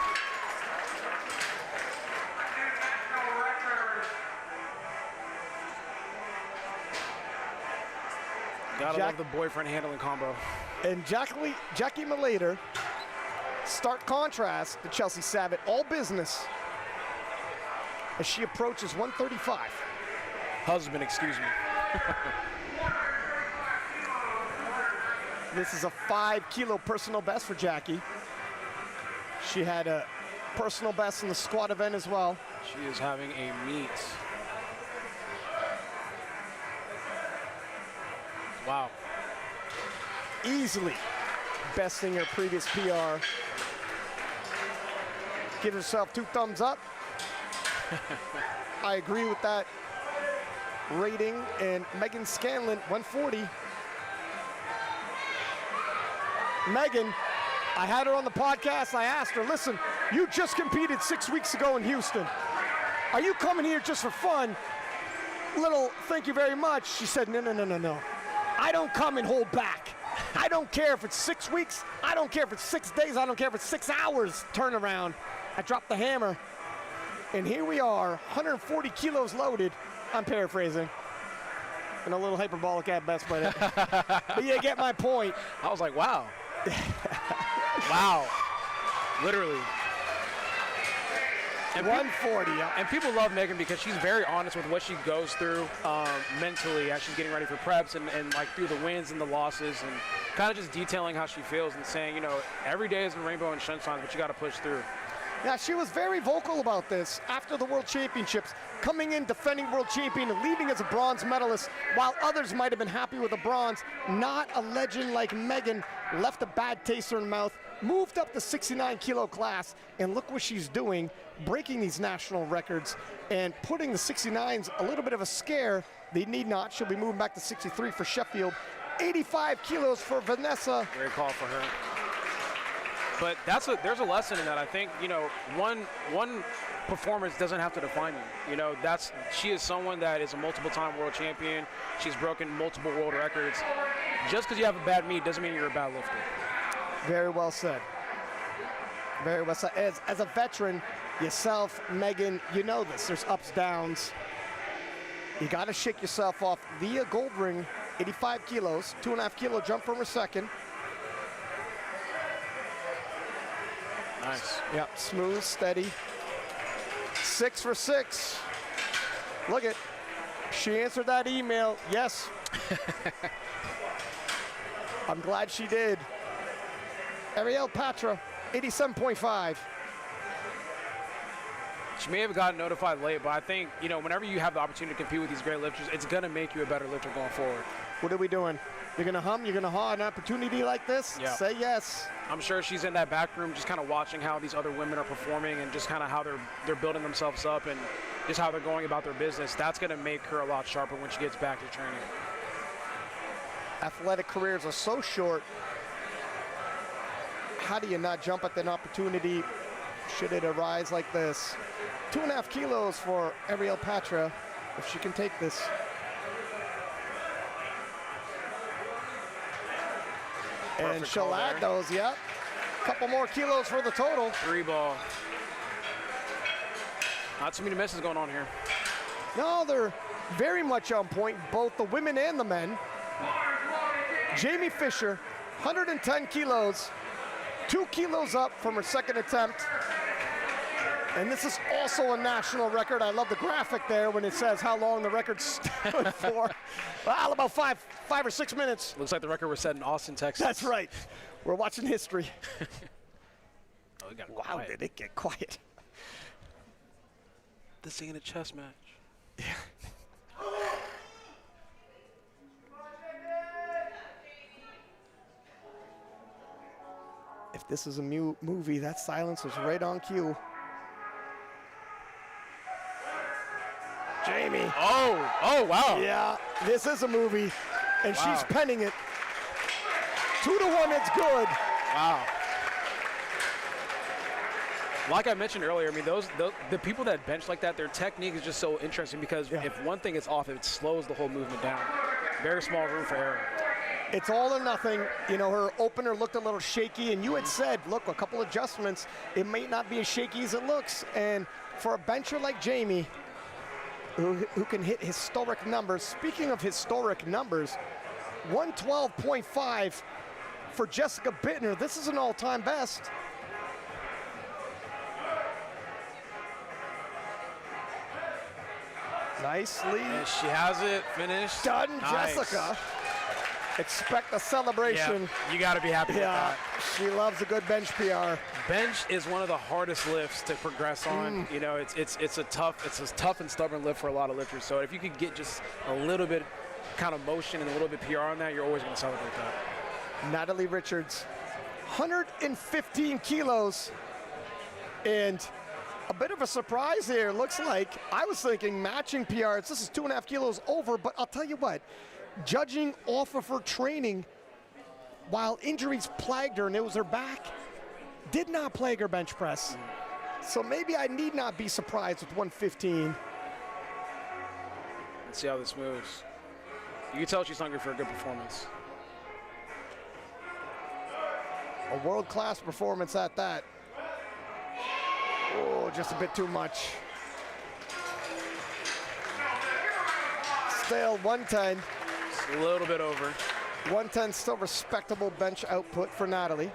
Speaker 2: Gotta love the boyfriend handling combo.
Speaker 1: And Jackie Malayter, stark contrast to Chelsea Savit, all business as she approaches 135.
Speaker 2: Husband, excuse me.
Speaker 1: This is a 5 kilo personal best for Jackie. She had a personal best in the squat event as well.
Speaker 2: She is having a meet. Wow.
Speaker 1: Easily besting her previous PR. Give yourself 2 thumbs up. I agree with that rating. And Meghan Scanlon, 140. Meghan, I had her on the podcast. I asked her, listen, you just competed 6 weeks ago in Houston. Are you coming here just for fun? Little thank you very much. She said, no. I don't come and hold back. I don't care if it's 6 weeks. I don't care if it's 6 days. I don't care if it's 6 hours turnaround. I dropped the hammer. And here we are, 140 kilos loaded. I'm paraphrasing. And a little hyperbolic at best, but you get my point.
Speaker 2: I was like, wow. Wow. Literally. And
Speaker 1: 140.
Speaker 2: And people love Meghan because she's very honest with what she goes through mentally as she's getting ready for preps and like through the wins and the losses and kind of just detailing how she feels and saying, you know, every day is a rainbow and sunshine, but you got to push through.
Speaker 1: Yeah, she was very vocal about this after the World Championships, coming in defending world champion and leaving as a bronze medalist, while others might have been happy with a bronze. Not a legend like Meghan left a bad taste in her mouth, moved up the 69-kilo class, and look what she's doing, breaking these national records and putting the 69s a little bit of a scare. They need not. She'll be moving back to 63 for Sheffield. 85 kilos for Vanessa.
Speaker 2: Great call for her. But there's a lesson in that. I think, you know, one performance doesn't have to define you. You know, she is someone that is a multiple-time world champion. She's broken multiple world records. Just because you have a bad meet doesn't mean you're a bad lifter.
Speaker 1: Very well said. Very well said. As a veteran, yourself, Meghan, you know this. There's ups, downs. You got to shake yourself off. Leah Goldring, 85 kilos, 2.5 kilo jump from her second.
Speaker 2: Nice.
Speaker 1: Yep, smooth, steady. 6 for 6. Look it. She answered that email. Yes. I'm glad she did. Arielle Patra, 87.5.
Speaker 2: She may have gotten notified late, but I think, you know, whenever you have the opportunity to compete with these great lifters, it's going to make you a better lifter going forward.
Speaker 1: What are we doing? You're going to hum? You're going to haw an opportunity like this?
Speaker 2: Yeah.
Speaker 1: Say yes.
Speaker 2: I'm sure she's in that back room just kind of watching how these other women are performing and just kind of how they're building themselves up and just how they're going about their business. That's going to make her a lot sharper when she gets back to training.
Speaker 1: Athletic careers are so short. How do you not jump at an opportunity should it arise like this? 2.5 kilos for Arielle Patra, if she can take this.
Speaker 2: Perfect
Speaker 1: and she'll
Speaker 2: call
Speaker 1: add
Speaker 2: there.
Speaker 1: those, yep. Couple more kilos for the total.
Speaker 2: 3 ball. Not too many misses going on here.
Speaker 1: No, they're very much on point, both the women and the men. Jamie Fisher, 110 kilos, 2 kilos up from her second attempt. And this is also a national record. I love the graphic there when it says how long the record stood for. Well, about five or 6 minutes.
Speaker 2: Looks like the record was set in Austin, Texas.
Speaker 1: That's right. We're watching history.
Speaker 2: Oh, it got
Speaker 1: wow,
Speaker 2: quiet.
Speaker 1: did it get quiet.
Speaker 2: This ain't a chess match.
Speaker 1: If this is a movie, that silence was right on cue. Jamie.
Speaker 2: Oh, wow.
Speaker 1: Yeah, this is a movie, and
Speaker 2: Wow.
Speaker 1: she's penning it. 2-1, it's good.
Speaker 2: Wow. Like I mentioned earlier, I mean, the people that bench like that, their technique is just so interesting because if one thing is off, it slows the whole movement down. Very small room for error.
Speaker 1: It's all or nothing. You know, her opener looked a little shaky, and you had said, look, a couple adjustments, it may not be as shaky as it looks. And for a bencher like Jamie, who can hit historic numbers, speaking of historic numbers, 112.5 for Jessica Buettner. This is an all-time best. Nicely.
Speaker 2: And she has it finished.
Speaker 1: Done,
Speaker 2: Nice.
Speaker 1: Jessica. Expect a celebration.
Speaker 2: Yeah, you got to be happy with that.
Speaker 1: She loves a good bench PR.
Speaker 2: Bench is one of the hardest lifts to progress on. You know, it's a tough and stubborn lift for a lot of lifters. So if you could get just a little bit kind of motion and a little bit PR on that, you're always going to celebrate that.
Speaker 1: Natalie Richards, 115 kilos. And a bit of a surprise here. Looks like I was thinking matching PRs. This is 2.5 kilos over, but I'll tell you what, judging off of her training, while injuries plagued her and it was her back, did not plague her bench press. So maybe I need not be surprised with 115.
Speaker 2: Let's see how this moves. You can tell she's hungry for a good performance.
Speaker 1: A world-class performance at that. Oh, just a bit too much. Stale 110.
Speaker 2: Just a little bit over.
Speaker 1: 110 still respectable bench output for Natalie.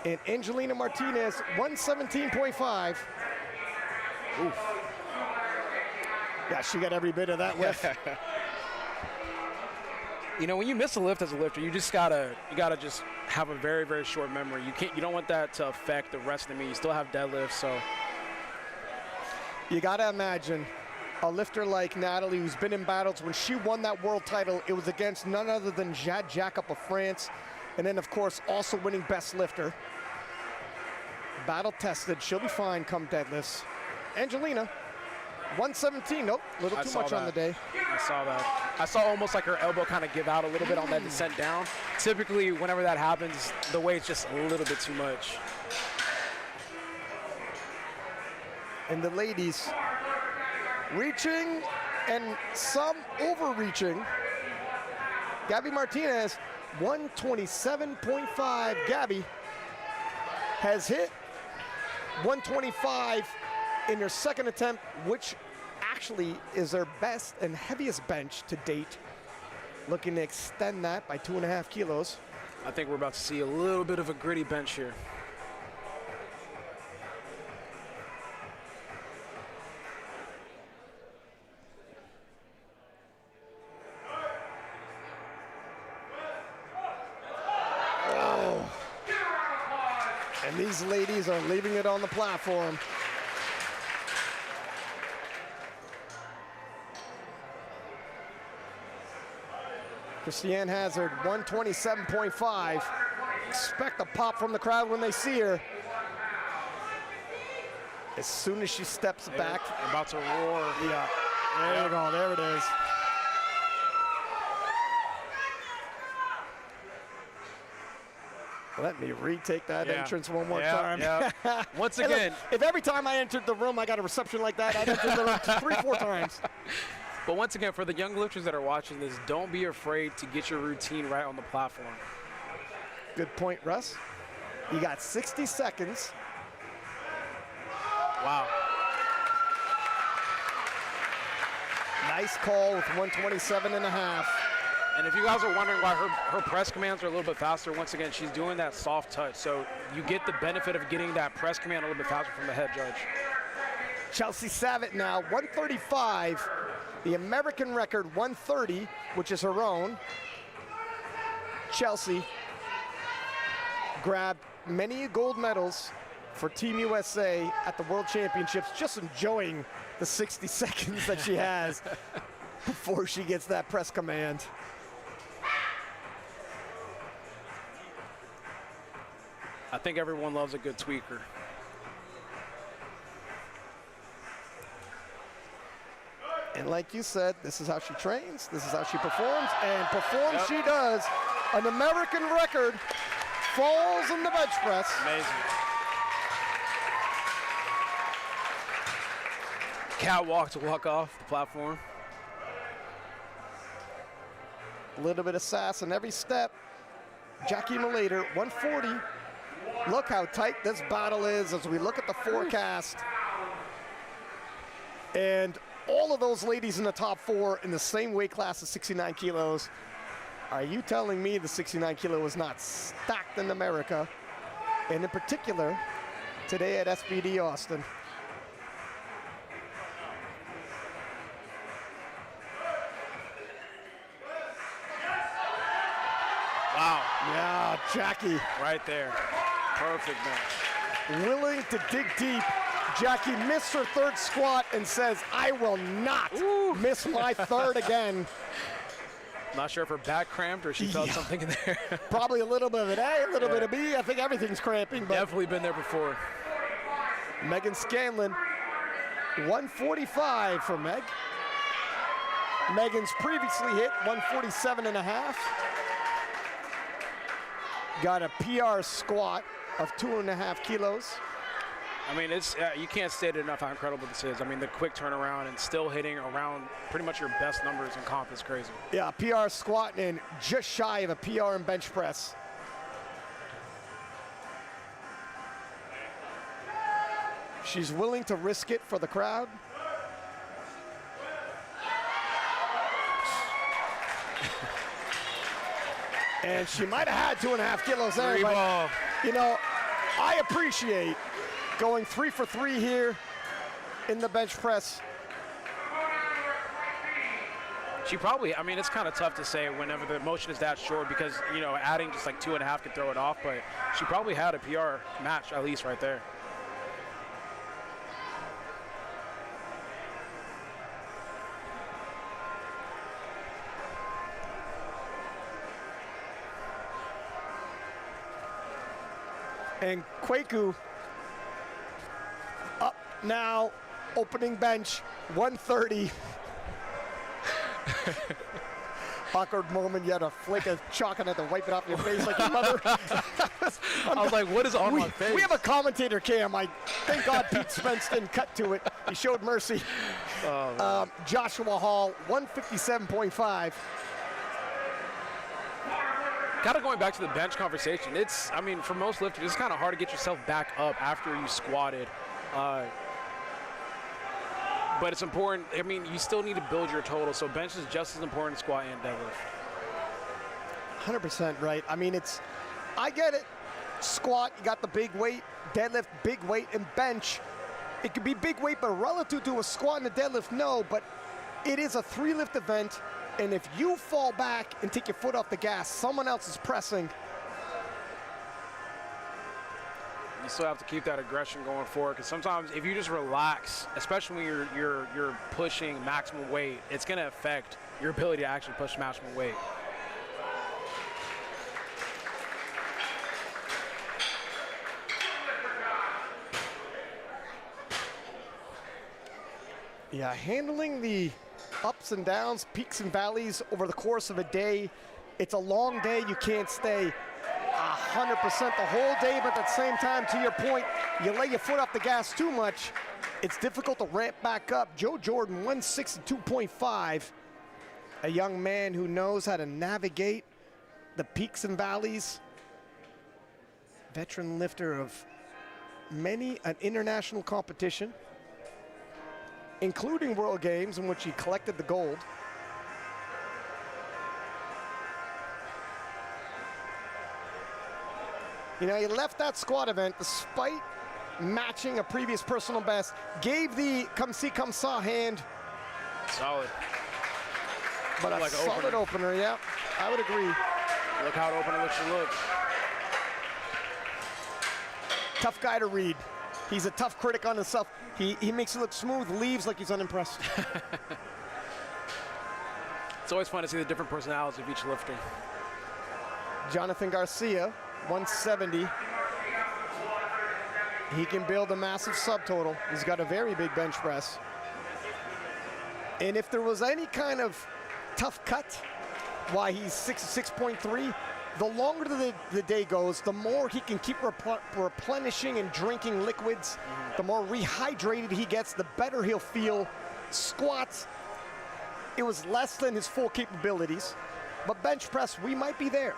Speaker 1: And Angelina Martinez, 117.5. Oof. Yeah, she got every bit of that lift.
Speaker 2: You know, when you miss a lift as a lifter, you gotta just have a very, very short memory. You don't want that to affect the rest of the meet. You still have deadlifts, so.
Speaker 1: You gotta imagine a lifter like Natalie, who's been in battles. When she won that world title, it was against none other than Jad Jacob of France, and then of course also winning best lifter. Battle tested, she'll be fine come deadlifts. Angelina, 117, nope, a little too much on the day.
Speaker 2: I saw that. I saw almost like her elbow kind of give out a little bit on that descent down. Typically, whenever that happens, the weight's just a little bit too much.
Speaker 1: And the ladies reaching and some overreaching. Gabby Martinez, 127.5. Gabby has hit 125 in her second attempt, which actually is their best and heaviest bench to date. Looking to extend that by 2.5 kilos.
Speaker 2: I think we're about to see a little bit of a gritty bench here.
Speaker 1: Oh. And these ladies are leaving it on the platform. Christiane Hazzard, 127.5. Expect a pop from the crowd when they see her. As soon as she steps back.
Speaker 2: About to roar.
Speaker 1: Yeah, there you go, there it is. Let me retake that entrance one more time.
Speaker 2: Yeah. Once
Speaker 1: Hey,
Speaker 2: again.
Speaker 1: look, if every time I entered the room I got a reception like that, I'd enter the room 3-4 times.
Speaker 2: But once again, for the young lifters that are watching this, don't be afraid to get your routine right on the platform.
Speaker 1: Good point, Russ. You got 60 seconds.
Speaker 2: Wow.
Speaker 1: Nice call with 127.5.
Speaker 2: And if you guys are wondering why her press commands are a little bit faster, once again, she's doing that soft touch. So you get the benefit of getting that press command a little bit faster from the head judge.
Speaker 1: Chelsea Savit now, 135. The American record, 130, which is her own. Chelsea grabbed many gold medals for Team USA at the World Championships, just enjoying the 60 seconds that she has before she gets that press command.
Speaker 2: I think everyone loves a good tweaker.
Speaker 1: And like you said, this is how she trains, this is how she performs, and performs she does. An American record falls in the bench press.
Speaker 2: Amazing. Catwalk to walk off the platform.
Speaker 1: A little bit of sass in every step. Jacqueline Malayter, 140. Look how tight this battle is as we look at the forecast. And all of those ladies in the top 4 in the same weight class of 69 kilos. Are you telling me the 69 kilo is not stacked in America? And in particular, today at SBD Austin.
Speaker 2: Wow.
Speaker 1: Yeah, Jackie.
Speaker 2: Right there. Perfect match.
Speaker 1: Willing to dig deep. Jackie missed her third squat and says, I will not miss my third again.
Speaker 2: Not sure if her back cramped or she felt something in there.
Speaker 1: Probably a little bit of an A, a little bit of B. I think everything's cramping. But
Speaker 2: definitely been there before.
Speaker 1: Meghan Scanlon, 145 for Meg. Megan's previously hit 147.5. Got a PR squat of 2.5 kilos.
Speaker 2: I mean, it's you can't state enough how incredible this is. I mean, the quick turnaround and still hitting around pretty much your best numbers in comp is crazy.
Speaker 1: Yeah, PR squat and just shy of a PR in bench press. She's willing to risk it for the crowd. And she might have had 2.5 kilos there, but you know, I appreciate going 3 for 3 here in the bench press.
Speaker 2: She probably, I mean, it's kind of tough to say whenever the motion is that short because, you know, adding just like 2.5 could throw it off, but she probably had a PR match at least right there.
Speaker 1: And Kwaku up now, opening bench, 130. Awkward moment, you had a flake of chalk and had to wipe it off your face like your mother.
Speaker 2: I was like, what is on my face?
Speaker 1: We have a commentator cam. Thank God Pete Spence didn't cut to it. He showed mercy. Joshua Hall, 157.5.
Speaker 2: Kind of going back to the bench conversation, it's, I mean, for most lifters, it's kind of hard to get yourself back up after you squatted. But it's important, I mean, you still need to build your total, so bench is just as important as squat and deadlift.
Speaker 1: 100% right. I mean, I get it. Squat, you got the big weight, deadlift, big weight, and bench. It could be big weight, but relative to a squat and a deadlift, no, but it is a 3-lift event. And if you fall back and take your foot off the gas, someone else is pressing.
Speaker 2: You still have to keep that aggression going forward because sometimes if you just relax, especially when you're pushing maximum weight, it's going to affect your ability to actually push maximum weight.
Speaker 1: Yeah, handling the ups and downs, peaks and valleys over the course of a day. It's a long day. You can't stay 100% the whole day, but at the same time, to your point, you lay your foot off the gas too much, it's difficult to ramp back up. Joe Jordan, 162.5, a young man who knows how to navigate the peaks and valleys. Veteran lifter of many an international competition, including World Games, in which he collected the gold. You know, he left that squat event despite matching a previous personal best, gave the come see, come saw hand.
Speaker 2: Solid.
Speaker 1: But a solid opener, yeah, I would agree.
Speaker 2: Look how the opener looks to look.
Speaker 1: Tough guy to read. He's a tough critic on himself. He makes it look smooth, leaves like he's unimpressed.
Speaker 2: It's always fun to see the different personalities of each lifter.
Speaker 1: Jonathan Garcia, 170. He can build a massive subtotal. He's got a very big bench press. And if there was any kind of tough cut, why he's 6.3, the longer the day goes, the more he can keep replenishing and drinking liquids, the more rehydrated he gets, the better he'll feel. Squats, it was less than his full capabilities, but bench press, we might be there.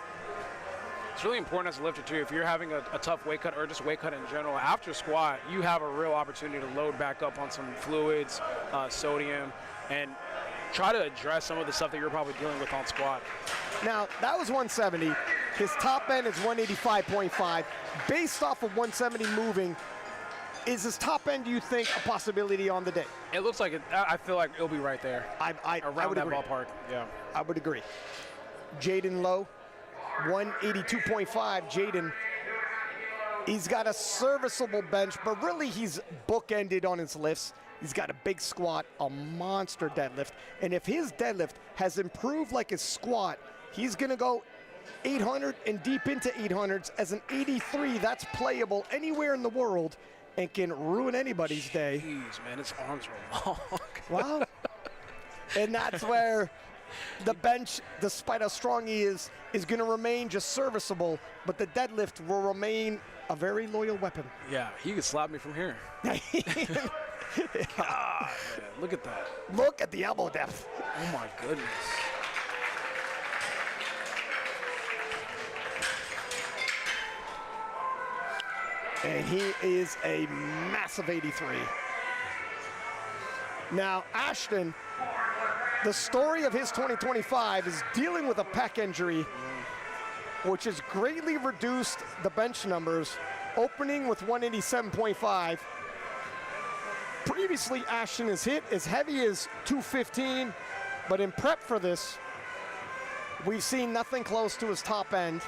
Speaker 2: It's really important as a lifter too, if you're having a tough weight cut or just weight cut in general, after squat, you have a real opportunity to load back up on some fluids, sodium, and try to address some of the stuff that you're probably dealing with on squat.
Speaker 1: Now, that was 170. His top end is 185.5. Based off of 170 moving, is his top end, do you think, a possibility on the day?
Speaker 2: It looks like it. I feel like it'll be right there.
Speaker 1: Around
Speaker 2: would
Speaker 1: that
Speaker 2: agree.
Speaker 1: ballpark.
Speaker 2: Yeah.
Speaker 1: I would agree. Jayden Lowe, 182.5. Jayden, he's got a serviceable bench, but really he's bookended on his lifts. He's got a big squat, a monster deadlift. And if his deadlift has improved like his squat, he's going to go 800 and deep into 800s as an 83. That's playable anywhere in the world. and can ruin anybody's day.
Speaker 2: Jeez, man, his arms are long.
Speaker 1: Wow. And that's where the bench, despite how strong he is going to remain just serviceable, but the deadlift will remain a very loyal weapon.
Speaker 2: Yeah, he could slap me from here. God, man, look at that.
Speaker 1: Look at the elbow depth.
Speaker 2: Oh, my goodness.
Speaker 1: And he is a massive 83. Now, Ashton, the story of his 2025 is dealing with a pec injury, which has greatly reduced the bench numbers, opening with 187.5. Previously, Ashton has hit as heavy as 215, but in prep for this, we've seen nothing close to his top end.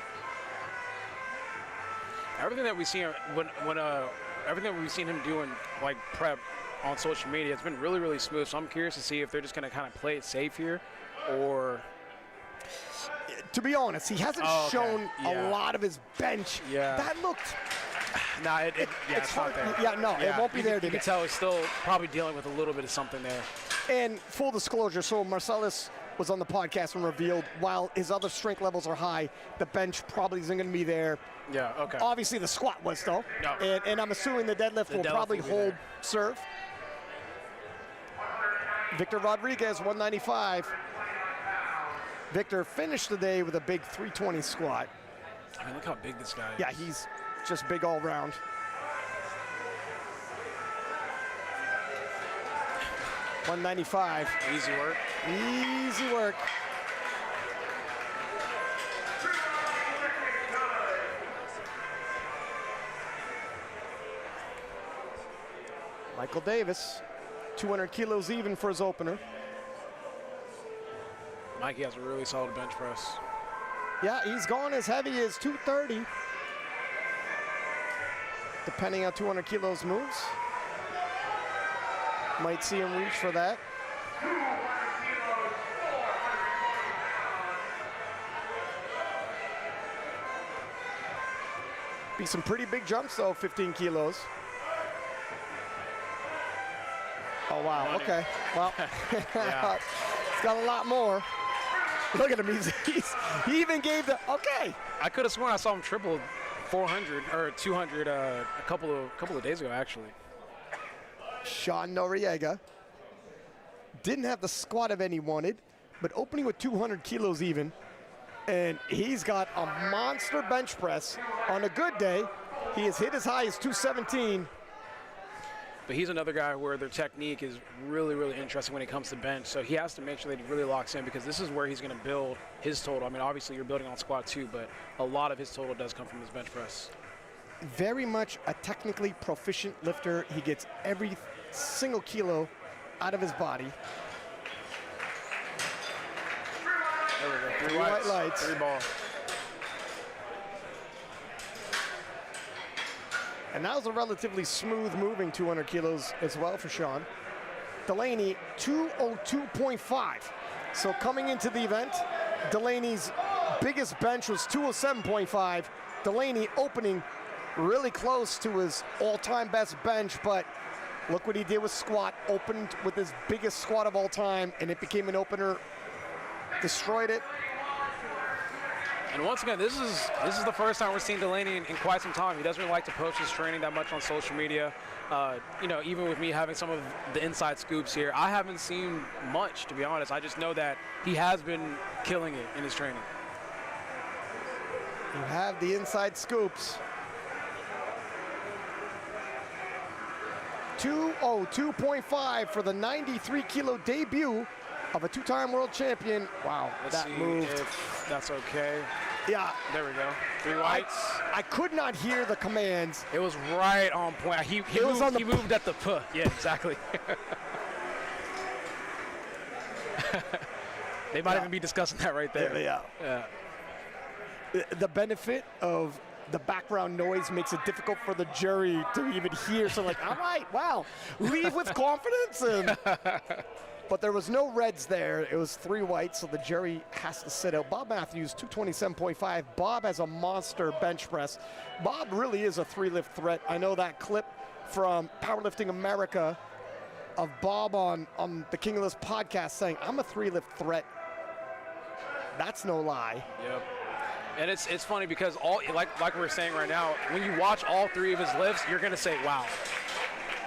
Speaker 2: Everything that we've seen everything that we've seen him doing like prep on social media, it's been really, really smooth. So I'm curious to see if they're just going to kind of play it safe here, or.
Speaker 1: To be honest, he hasn't shown a lot of his bench.
Speaker 2: Yeah.
Speaker 1: That looked.
Speaker 2: Nah, it's not there.
Speaker 1: Yeah, no, it won't be there today.
Speaker 2: You can tell he's still probably dealing with a little bit of something there.
Speaker 1: And full disclosure, so Marcellus was on the podcast and revealed while his other strength levels are high, the bench probably isn't going to be there.
Speaker 2: Yeah, okay.
Speaker 1: Obviously, the squat was, though.
Speaker 2: No.
Speaker 1: And I'm assuming the deadlift will probably hold serve. Victor Rodríguez, 195. Victor finished the day with a big 320 squat.
Speaker 2: I mean, look how big this guy is.
Speaker 1: Yeah, he's just big all around. $195.
Speaker 2: Easy work.
Speaker 1: Easy work. Michael Davis, 200 kilos even for his opener.
Speaker 2: Mikey has a really solid bench press.
Speaker 1: Yeah, he's gone as heavy as 230. Depending how 200 kilos moves. Might see him reach for that. Be some pretty big jumps though, 15 kilos. Oh wow, okay. Well,
Speaker 2: Yeah.
Speaker 1: it's got a lot more. Look at him, he even gave the, okay.
Speaker 2: I could have sworn I saw him triple 400 or 200 a couple of days ago, actually.
Speaker 1: Sean Noriega didn't have the squat of any wanted, but opening with 200 kilos even, and he's got a monster bench press. On a good day, he has hit as high as 217.
Speaker 2: But he's another guy where their technique is really, really interesting when it comes to bench. So he has to make sure that he really locks in, because this is where he's going to build his total. I mean, obviously you're building on squat too, but a lot of his total does come from his bench press.
Speaker 1: Very much a technically proficient lifter. He gets every single kilo out of his body.
Speaker 2: There we go.
Speaker 1: Three white lights.
Speaker 2: 3 ball.
Speaker 1: And that was a relatively smooth moving 200 kilos as well for Sean. Delaney, 202.5. So coming into the event, Delaney's biggest bench was 207.5. Delaney opening really close to his all-time best bench, but look what he did with squat. Opened with his biggest squat of all time, and it became an opener. Destroyed it.
Speaker 2: And once again, this is the first time we're seeing Delaney in quite some time. He doesn't really like to post his training that much on social media. You know, even with me having some of the inside scoops here, I haven't seen much, to be honest. I just know that he has been killing it in his training.
Speaker 1: You have the inside scoops. 202.5 for the 93-kilo debut of a two-time world champion. Wow,
Speaker 2: Let's
Speaker 1: that
Speaker 2: see
Speaker 1: moved.
Speaker 2: if that's okay.
Speaker 1: Yeah.
Speaker 2: There we go. 3 whites.
Speaker 1: I could not hear the commands.
Speaker 2: It was right on point. He moved at the puh. Yeah, exactly. They might even be discussing that right there.
Speaker 1: Yeah. The benefit of the background noise makes it difficult for the jury to even hear. So like, all right, wow, leave with confidence. And but there was no reds there. It was 3 whites, so the jury has to sit out. Bobb Matthews, 227.5. Bobb has a monster bench press. Bobb really is a 3-lift threat. I know that clip from Powerlifting America of Bob on the King of Lifts podcast saying, I'm a 3-lift threat. That's no lie.
Speaker 2: Yep. And it's funny because like we're saying right now, when you watch all 3 of his lifts, you're gonna say, wow.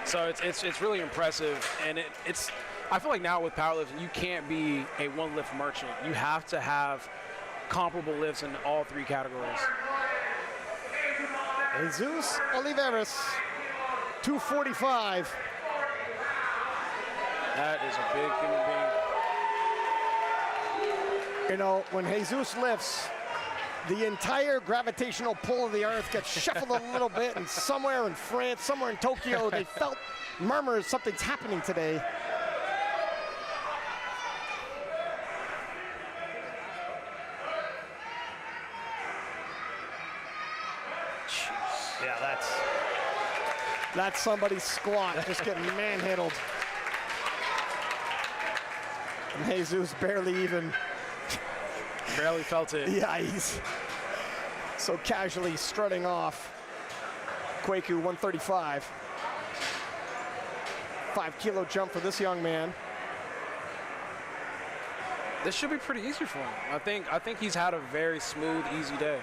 Speaker 2: So it's really impressive, and it's I feel like now with powerlifting, you can't be a 1-lift merchant. You have to have comparable lifts in all 3 categories.
Speaker 1: Jesus Olivares, 245.
Speaker 2: That is a big human being.
Speaker 1: You know, when Jesus lifts, the entire gravitational pull of the earth gets shuffled a little bit, and somewhere in France, somewhere in Tokyo, they felt murmurs, something's happening today. Jeez. Yeah, that's somebody's squat, just getting manhandled. And Jesus barely
Speaker 2: felt it.
Speaker 1: Yeah, he's so casually strutting off. Kwaku 135. 5-kilo jump for this young man.
Speaker 2: This should be pretty easy for him. I think he's had a very smooth, easy day.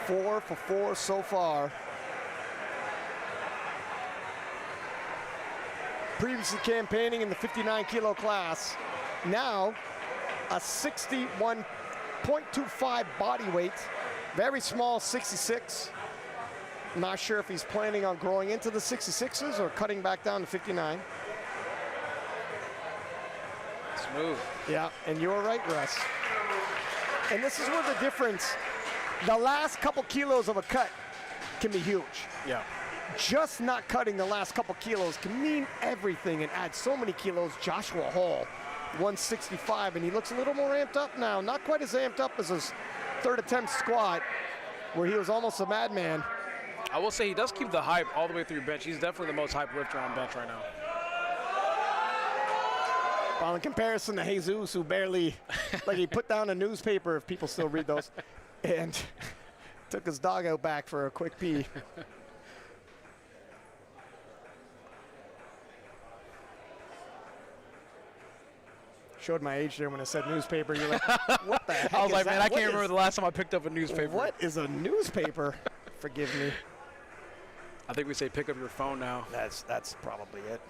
Speaker 1: 4 for 4 so far. Previously campaigning in the 59-kilo class. Now, a 61.25 body weight. Very small 66. Not sure if he's planning on growing into the 66s or cutting back down to 59.
Speaker 2: Smooth.
Speaker 1: Yeah, and you're right, Russ. And this is where the difference, the last couple kilos of a cut can be huge.
Speaker 2: Yeah.
Speaker 1: Just not cutting the last couple kilos can mean everything and add so many kilos. Joshua Hall, 165, and he looks a little more amped up now. Not quite as amped up as his 3rd attempt squat, where he was almost a madman.
Speaker 2: I will say he does keep the hype all the way through bench. He's definitely the most hyped lifter on bench right now.
Speaker 1: Well, in comparison to Jesus, who barely, like he put down a newspaper, if people still read those, and took his dog out back for a quick pee. Showed my age there when I said newspaper. You're like, what the heck
Speaker 2: I was
Speaker 1: is
Speaker 2: like,
Speaker 1: that?
Speaker 2: man, I
Speaker 1: What
Speaker 2: can't
Speaker 1: is-
Speaker 2: remember the last time I picked up a newspaper.
Speaker 1: What is a newspaper? Forgive me.
Speaker 2: I think we say pick up your phone now.
Speaker 1: That's probably it.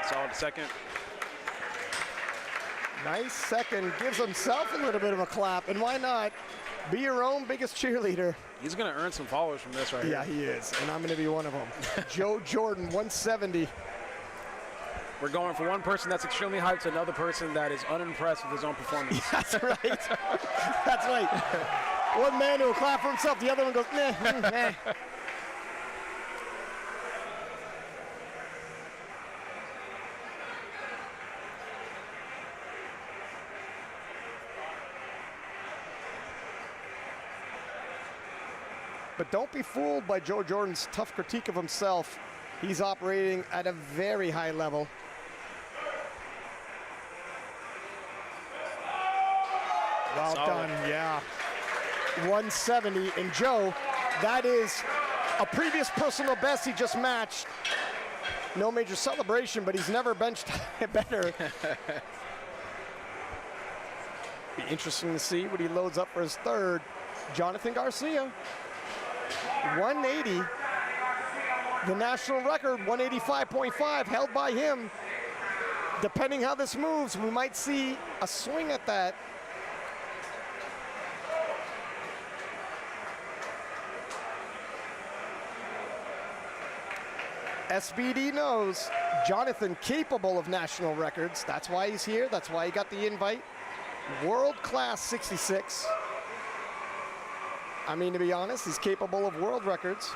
Speaker 2: Solid second.
Speaker 1: Nice second. Gives himself a little bit of a clap. And why not? Be your own biggest cheerleader.
Speaker 2: He's going to earn some followers from this right here.
Speaker 1: Yeah, he is. And I'm going to be one of them. Joe Jordan, 170.
Speaker 2: We're going for one person that's extremely hyped to another person that is unimpressed with his own performance.
Speaker 1: That's right. That's right. One man will clap for himself. The other one goes, nah. But don't be fooled by Joe Jordan's tough critique of himself. He's operating at a very high level. Well done, yeah. 170, and Joe, that is a previous personal best he just matched. No major celebration, but he's never benched better. Be interesting to see what he loads up for his third. Jonathan Garcia, 180. The national record, 185.5, held by him. Depending how this moves, we might see a swing at that. SBD knows Jonathan capable of national records. That's why he's here. That's why he got the invite. World-class 66. I mean, to be honest, he's capable of world records.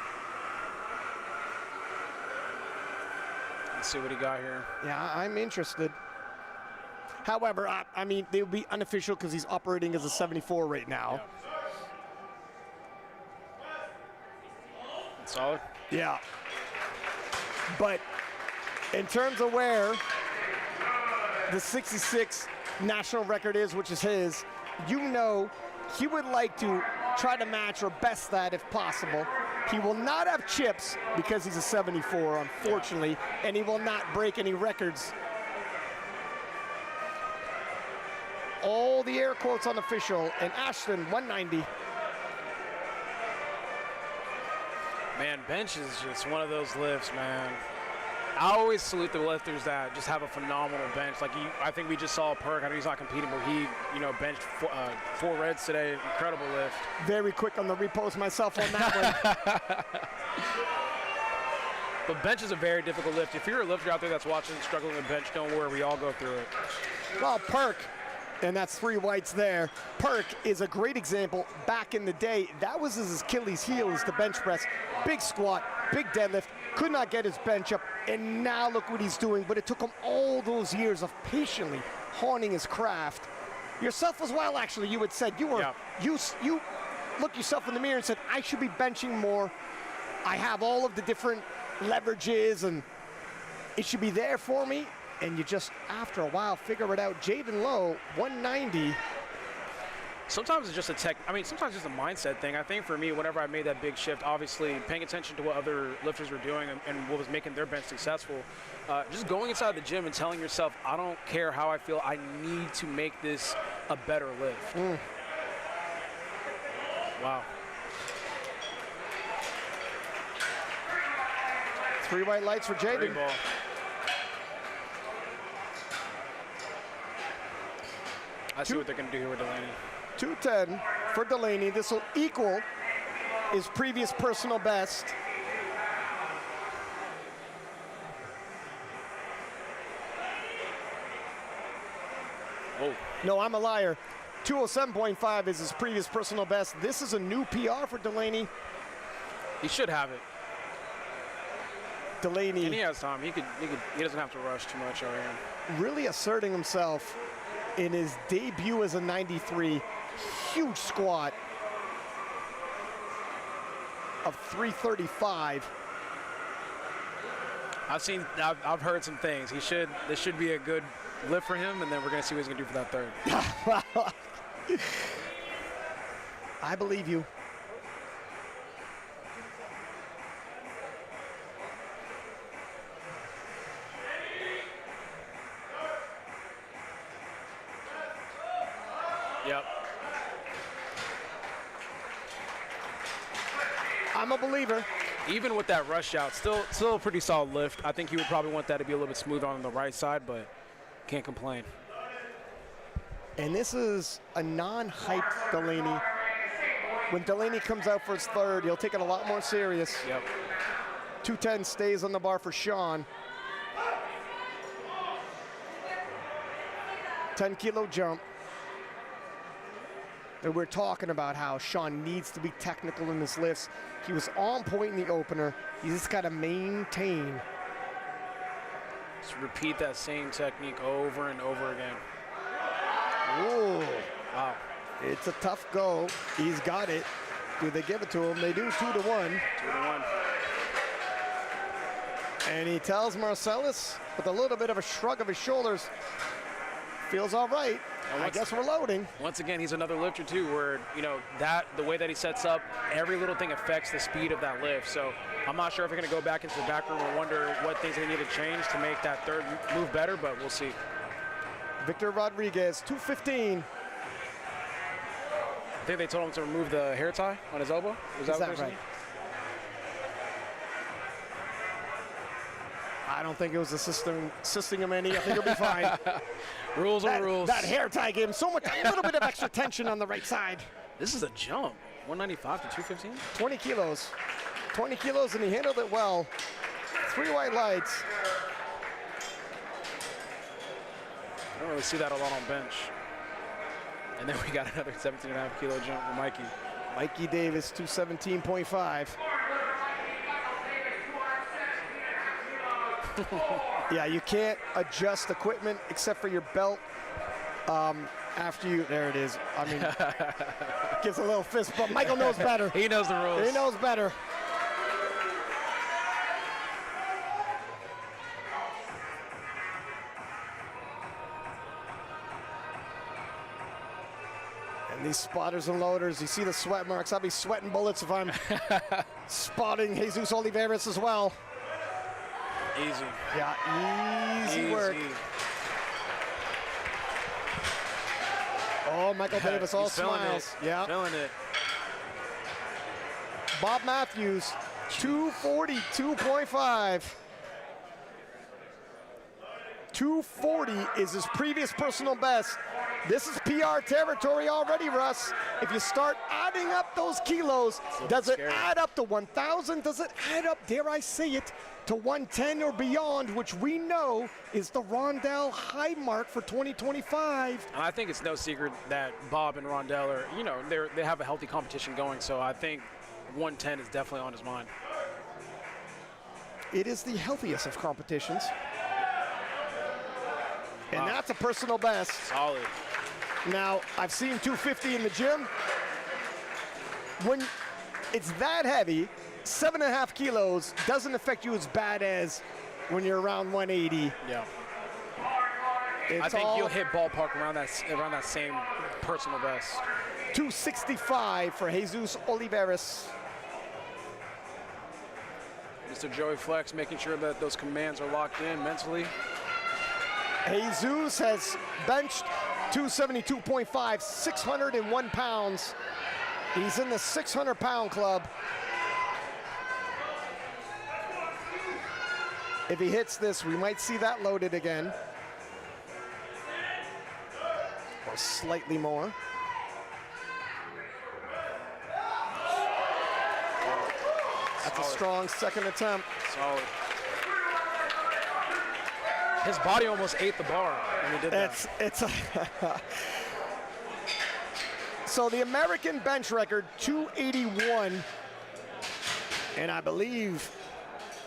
Speaker 2: Let's see what he got here.
Speaker 1: Yeah, I'm interested. However, I mean, they would be unofficial because he's operating as a 74 right now.
Speaker 2: Yeah. Solid.
Speaker 1: Yeah. But in terms of where the 66 national record is, which is his, you know he would like to try to match or best that if possible. He will not have chips because he's a 74, unfortunately, and he will not break any records. All the air quotes unofficial, and Ashton, 190.
Speaker 2: Man, bench is just one of those lifts, man. I always salute the lifters that just have a phenomenal bench. Like I think we just saw Perk. I know he's not competing, but he, benched 4 reds today. Incredible lift.
Speaker 1: Very quick on the repost myself on that one.
Speaker 2: But bench is a very difficult lift. If you're a lifter out there that's watching and struggling with bench, don't worry. We all go through it.
Speaker 1: Well, Perk, and that's 3 whites there. Perk is a great example. Back in the day, that was his Achilles heel, is the bench press. Big squat, big deadlift, could not get his bench up, and now look what he's doing. But it took him all those years of patiently honing his craft. Yourself as well, actually, you had said you were, you looked yourself in the mirror and said, I should be benching more. I have all of the different leverages, and it should be there for me. And you just, after a while, figure it out. Jayden Lowe, 190.
Speaker 2: Sometimes it's just sometimes it's a mindset thing. I think for me, whenever I made that big shift, obviously paying attention to what other lifters were doing and what was making their bench successful, just going inside the gym and telling yourself, I don't care how I feel, I need to make this a better lift. Wow.
Speaker 1: 3 white lights for Jayden.
Speaker 2: I see what they're going to do here with Delaney.
Speaker 1: 210 for Delaney. This will equal his previous personal best.
Speaker 2: Oh.
Speaker 1: No, I'm a liar. 207.5 is his previous personal best. This is a new PR for Delaney.
Speaker 2: He should have it.
Speaker 1: Delaney.
Speaker 2: And he has time. He doesn't have to rush too much, Arielle.
Speaker 1: Really asserting himself in his debut as a 93. Huge squat of 335.
Speaker 2: I've heard some things. This should be a good lift for him, and then we're going to see what he's going to do for that third.
Speaker 1: I believe you.
Speaker 2: Yep.
Speaker 1: I'm a believer.
Speaker 2: Even with that rush out, still a pretty solid lift. I think he would probably want that to be a little bit smoother on the right side, but can't complain.
Speaker 1: And this is a non-hyped Delaney. When Delaney comes out for his third, he'll take it a lot more serious.
Speaker 2: Yep.
Speaker 1: 210 stays on the bar for Sean. 10-kilo jump. And we're talking about how Sean needs to be technical in his lifts. He was on point in the opener. He's just got to maintain.
Speaker 2: Just repeat that same technique over and over again.
Speaker 1: Ooh.
Speaker 2: Wow.
Speaker 1: It's a tough go. He's got it. Do they give it to him? They do. 2-1.
Speaker 2: 2-1.
Speaker 1: And he tells Marcellus with a little bit of a shrug of his shoulders, feels all right. I guess we're loading.
Speaker 2: Once again, he's another lifter too, where the way that he sets up, every little thing affects the speed of that lift. So I'm not sure if we're going to go back into the back room and wonder what things they need to change to make that third move better, but we'll see.
Speaker 1: Victor Rodríguez, 215.
Speaker 2: I think they told him to remove the hair tie on his elbow. Was that what they're saying?
Speaker 1: I don't think it was assisting him any. I think he'll be fine.
Speaker 2: Rules are rules.
Speaker 1: That hair tie gave him a little bit of extra tension on the right side.
Speaker 2: This is a jump. 195 to 215?
Speaker 1: 20 kilos. 20 kilos, and he handled it well. 3 white lights.
Speaker 2: I don't really see that a lot on bench. And then we got another 17.5 kilo jump from Mikey.
Speaker 1: Mikey Davis, 217.5. Yeah, you can't adjust equipment except for your belt after you. There it is. I mean, gives a little fist bump. Michael knows better.
Speaker 2: He knows the rules.
Speaker 1: He knows better. And these spotters and loaders, you see the sweat marks. I'll be sweating bullets if I'm spotting Jesus Olivares as well.
Speaker 2: Easy.
Speaker 1: Yeah, easy work. Oh, Michael Davis, all smiles. Yeah.
Speaker 2: Feeling it.
Speaker 1: Bobb Matthews, 242.5. 240 is his previous personal best. This is PR territory already, Russ. If you start adding up those kilos, does it add up to 1,000? Does it add up, dare I say it, to 110 or beyond, which we know is the Rondell high mark for 2025?
Speaker 2: And I think it's no secret that Bobb and Rondell are, they have a healthy competition going, so I think 110 is definitely on his mind.
Speaker 1: It is the healthiest of competitions. And that's a personal best.
Speaker 2: Solid.
Speaker 1: Now, I've seen 250 in the gym. When it's that heavy, 7.5 kilos doesn't affect you as bad as when you're around 180.
Speaker 2: Yeah.
Speaker 1: It's
Speaker 2: I think you'll hit ballpark around that same personal best.
Speaker 1: 265 for Jesus Olivares.
Speaker 2: Mr. Joey Flex making sure that those commands are locked in mentally.
Speaker 1: Jesus has benched 272.5, 601 pounds. He's in the 600-pound club. If he hits this, we might see that loaded again. Or slightly more. That's a strong second attempt.
Speaker 2: Solid. His body almost ate the bar when he did that.
Speaker 1: So the American bench record, 281. And I believe,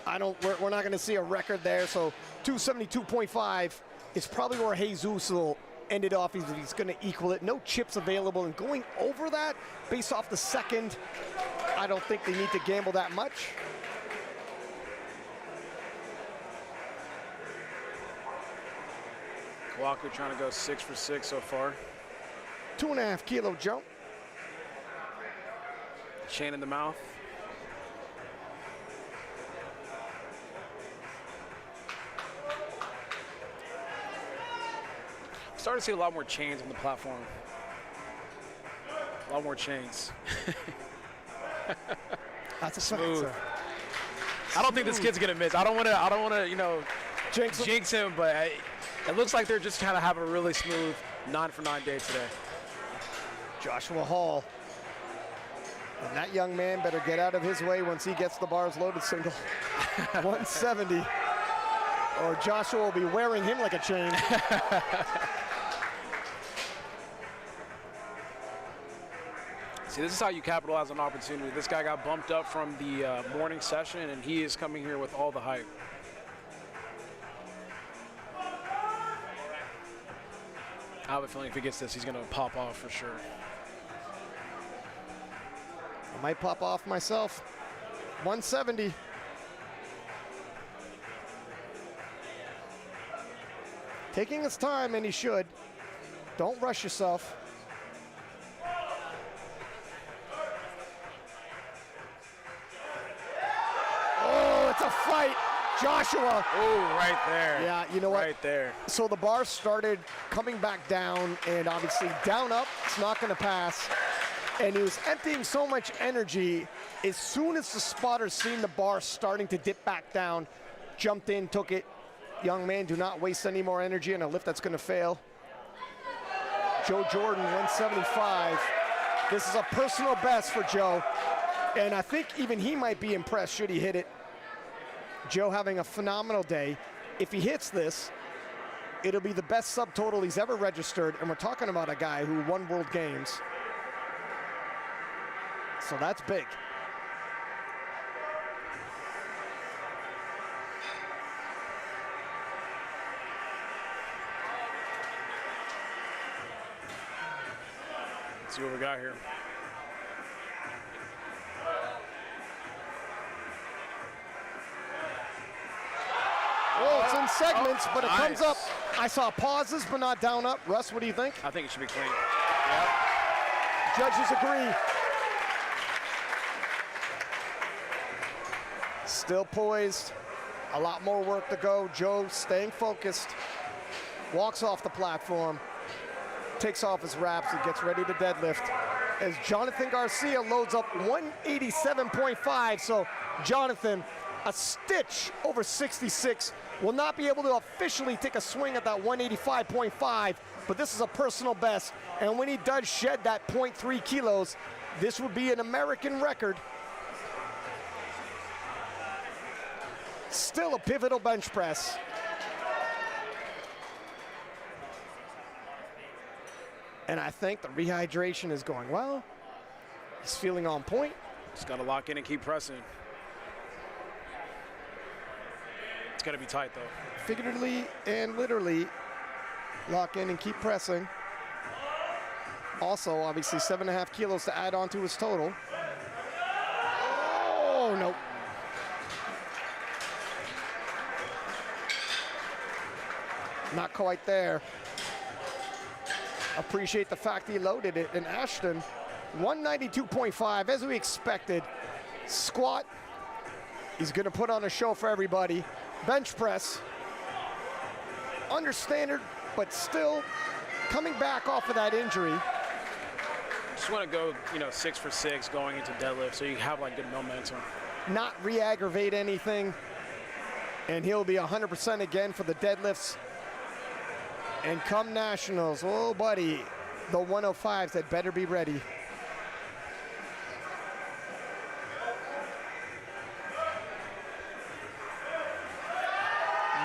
Speaker 1: we're not going to see a record there. So 272.5 is probably where Jesus will end it off. He's going to equal it. No chips available. And going over that, based off the second, I don't think they need to gamble that much.
Speaker 2: Kwaku trying to go 6 for 6 so far.
Speaker 1: 2.5 kilo jump.
Speaker 2: Chain in the mouth. Starting to see a lot more chains on the platform. A lot more chains.
Speaker 1: That's a
Speaker 2: smooth. I don't think this kid's gonna miss. I don't want to, jinx him, but it looks like they're just trying to have a really smooth 9-for-9 day today.
Speaker 1: Joshua Hall. And that young man better get out of his way once he gets the bars loaded single. 170. Or Joshua will be wearing him like a chain.
Speaker 2: See, this is how you capitalize on opportunity. This guy got bumped up from the morning session, and he is coming here with all the hype. I have a feeling if he gets this, he's going to pop off for sure.
Speaker 1: I might pop off myself. 170. Taking his time, and he should. Don't rush yourself. Oh, it's a fight. Joshua.
Speaker 2: Oh, right there.
Speaker 1: Yeah, you know what?
Speaker 2: Right there.
Speaker 1: So the bar started coming back down, and obviously down up, it's not going to pass. And he was emptying so much energy. As soon as the spotter seen the bar starting to dip back down, jumped in, took it. Young man, do not waste any more energy on a lift that's going to fail. Joe Jordan, 175. This is a personal best for Joe. And I think even he might be impressed should he hit it. Joe having a phenomenal day. If he hits this, it'll be the best subtotal he's ever registered. And we're talking about a guy who won World Games. So that's big.
Speaker 2: Let's see what we got here.
Speaker 1: Oh, it's in segments, but it comes up. I saw pauses, but not down up. Russ, what do you think?
Speaker 2: I think it should be clean. Yep.
Speaker 1: Judges agree. Still poised. A lot more work to go. Joe staying focused. Walks off the platform. Takes off his wraps and gets ready to deadlift. As Jonathan Garcia loads up 187.5. So Jonathan, a stitch over 66, will not be able to officially take a swing at that 185.5, but this is a personal best. And when he does shed that 0.3 kilos, this would be an American record. Still a pivotal bench press. And I think the rehydration is going well. He's feeling on point.
Speaker 2: Just got to lock in and keep pressing. It's got to be tight, though.
Speaker 1: Figuratively and literally, lock in and keep pressing. Also, obviously, 7.5 kilos to add on to his total. Oh, no. Not quite there. Appreciate the fact he loaded it. And Ashton, 192.5, as we expected. Squat, he's gonna put on a show for everybody. Bench press, under standard, but still coming back off of that injury.
Speaker 2: Just want to go, 6 for 6 going into deadlift, so you have like good momentum.
Speaker 1: Not re-aggravate anything, and he'll be 100% again for the deadlifts. And come nationals, oh buddy, the 105s had better be ready.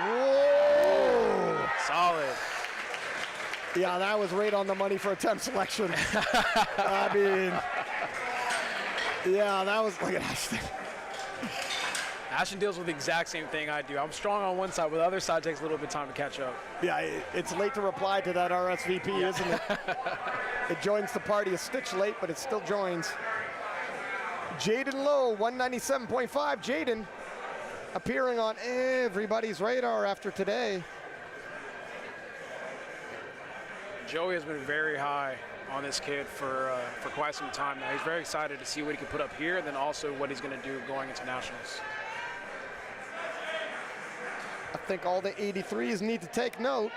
Speaker 1: Whoa!
Speaker 2: Solid.
Speaker 1: Yeah, that was right on the money for attempt selection. I mean, yeah, that was, look at Ashton.
Speaker 2: Ashton deals with the exact same thing I do. I'm strong on one side, but the other side takes a little bit of time to catch up.
Speaker 1: Yeah, it's late to reply to that RSVP, isn't it? It joins the party a stitch late, but it still joins. Jayden Lowe, 197.5. Jayden appearing on everybody's radar after today.
Speaker 2: Joey has been very high on this kid for quite some time now. He's very excited to see what he can put up here, and then also what he's going to do going into nationals.
Speaker 1: I think all the 83s need to take note.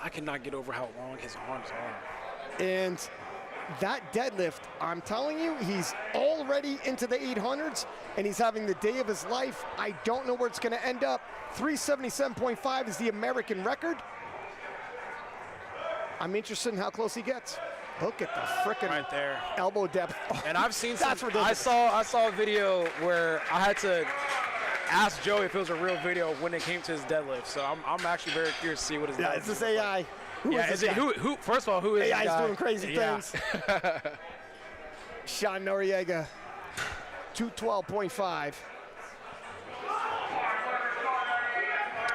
Speaker 2: I cannot get over how long his arms are.
Speaker 1: And that deadlift, I'm telling you, he's already into the 800s, and he's having the day of his life. I don't know where it's going to end up. 377.5 is the American record. I'm interested in how close he gets. Look at the frickin'
Speaker 2: right there
Speaker 1: elbow depth.
Speaker 2: And I've seen some.
Speaker 1: That's ridiculous.
Speaker 2: I saw a video where I had to ask Joey if it was a real video when it came to his deadlift. So I'm actually very curious to see what his.
Speaker 1: Yeah, is this AI?
Speaker 2: Is it who? First of all, who is
Speaker 1: AI's
Speaker 2: this guy?
Speaker 1: doing crazy things. Sean Noriega, 212.5.
Speaker 2: I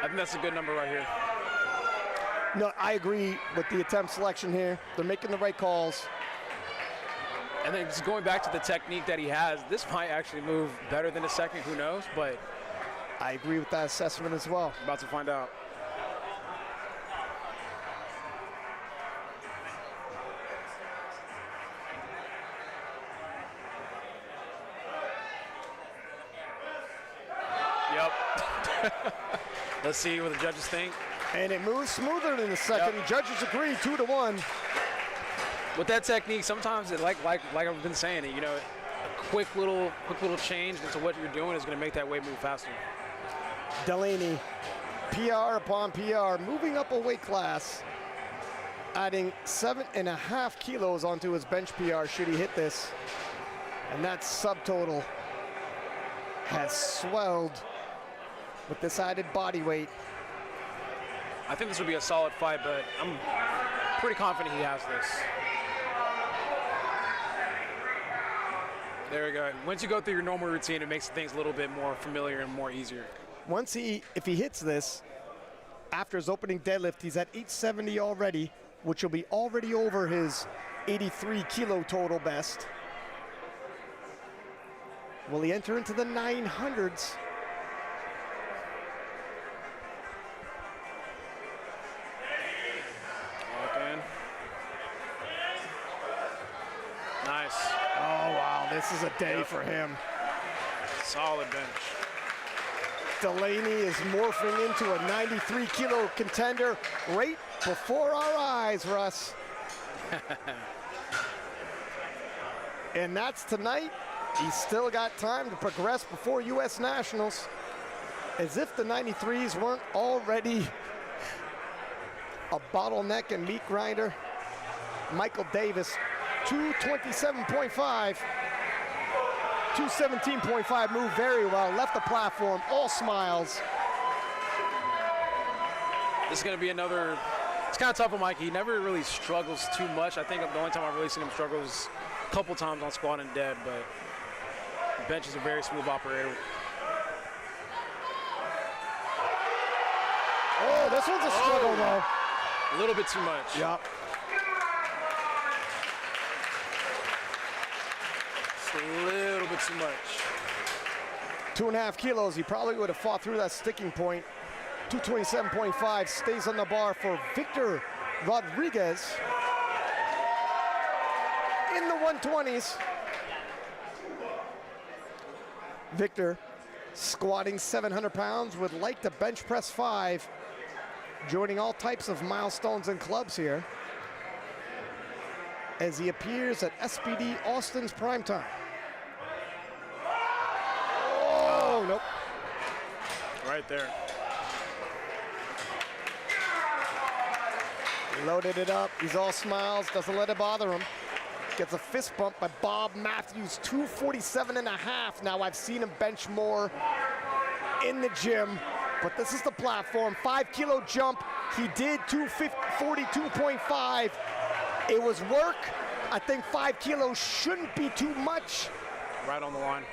Speaker 2: think that's a good number right here.
Speaker 1: No, I agree with the attempt selection here. They're making the right calls.
Speaker 2: And then just going back to the technique that he has, this might actually move better than a second, who knows, but
Speaker 1: I agree with that assessment as well.
Speaker 2: About to find out. Yep. Let's see what the judges think.
Speaker 1: And it moves smoother than the second.
Speaker 2: Yep.
Speaker 1: Judges agree 2-1.
Speaker 2: With that technique, sometimes it like I've been saying, a quick little change into what you're doing is going to make that weight move faster.
Speaker 1: Delaney, PR upon PR, moving up a weight class, adding 7.5 kilos onto his bench PR should he hit this. And that subtotal has swelled with this added body weight.
Speaker 2: I think this will be a solid fight, but I'm pretty confident he has this. There we go. Once you go through your normal routine, it makes things a little bit more familiar and more easier.
Speaker 1: If he hits this, after his opening deadlift, he's at 870 already, which will be already over his 83 kilo total best. Will he enter into the 900s?
Speaker 2: Nice.
Speaker 1: Oh, wow. This is a day for him.
Speaker 2: Solid bench.
Speaker 1: Delaney is morphing into a 93-kilo contender right before our eyes, Russ. And that's tonight. He's still got time to progress before U.S. Nationals. As if the 93s weren't already a bottleneck and meat grinder. Michael Davis, 227.5. 217.5, moved very well, left the platform, all smiles.
Speaker 2: This is going to be another, it's kind of tough on Mike. He never really struggles too much. I think the only time I've really seen him struggle is a couple times on squat and dead, but the bench is a very smooth operator.
Speaker 1: Oh, this one's a struggle though.
Speaker 2: A little bit too much.
Speaker 1: Yep.
Speaker 2: A little bit too much.
Speaker 1: 2.5 kilos, he probably would have fought through that sticking point. 227.5 stays on the bar for Victor Rodríguez in the 120s. Victor squatting 700 pounds, would like to bench press 5, joining all types of milestones and clubs here as he appears at SBD Austin's Primetime. Oh, nope.
Speaker 2: Right there.
Speaker 1: Loaded it up. He's all smiles. Doesn't let it bother him. Gets a fist bump by Bobb Matthews, 247.5. Now I've seen him bench more in the gym, but this is the platform. 5-kilo jump. He did 242.5. It was work. I think 5 kilos shouldn't be too much.
Speaker 2: Right on the line.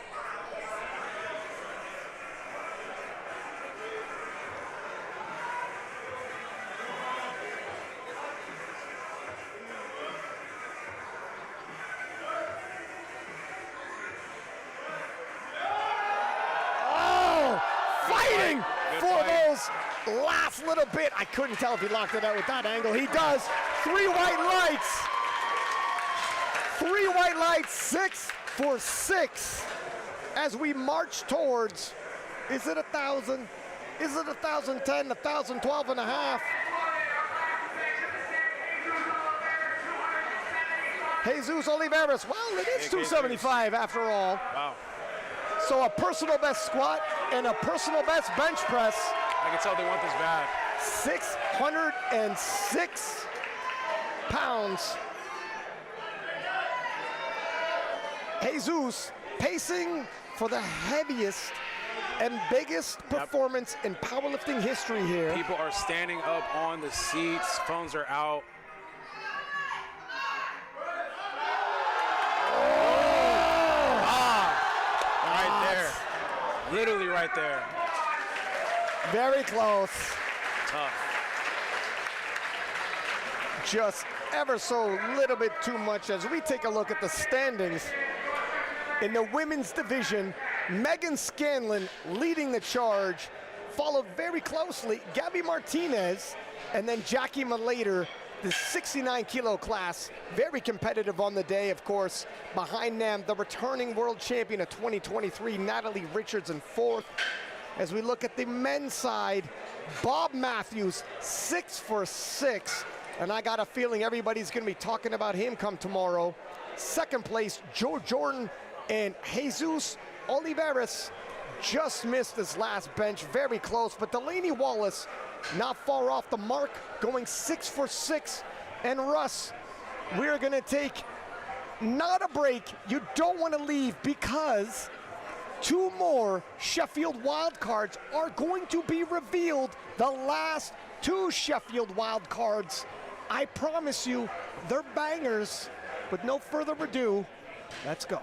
Speaker 1: Fighting for those last little bit. I couldn't tell if he locked it out with that angle. He does. 3 white lights. 3 white lights, 6 for 6. As we march towards, is it 1,000? Is it 1,010, 1,012.5? Jesus Olivares, well, it is 275 after all.
Speaker 2: Wow.
Speaker 1: So a personal best squat and a personal best bench press.
Speaker 2: I can tell they want this bad.
Speaker 1: 606 pounds. Jesus pacing for the heaviest and biggest performance in powerlifting history here.
Speaker 2: People are standing up on the seats. Phones are out. Literally right there.
Speaker 1: Very close.
Speaker 2: Tough.
Speaker 1: Just ever so little bit too much. As we take a look at the standings in the women's division, Meghan Scanlon leading the charge, followed very closely Gabby Martinez, and then Jackie Malayter, the 69-kilo class, very competitive on the day, of course. Behind them, the returning world champion of 2023, Natalie Richards in 4th. As we look at the men's side, Bobb Matthews, 6 for 6. And I got a feeling everybody's going to be talking about him come tomorrow. 2nd place, Joe Jordan and Jesus Olivares just missed this last bench, very close. But Delaney Wallace, not far off the mark, going 6 for 6. And Russ, we're gonna take not a break. You don't wanna leave because 2 more Sheffield wildcards are going to be revealed. The last 2 Sheffield wildcards. I promise you, they're bangers. With no further ado, let's go.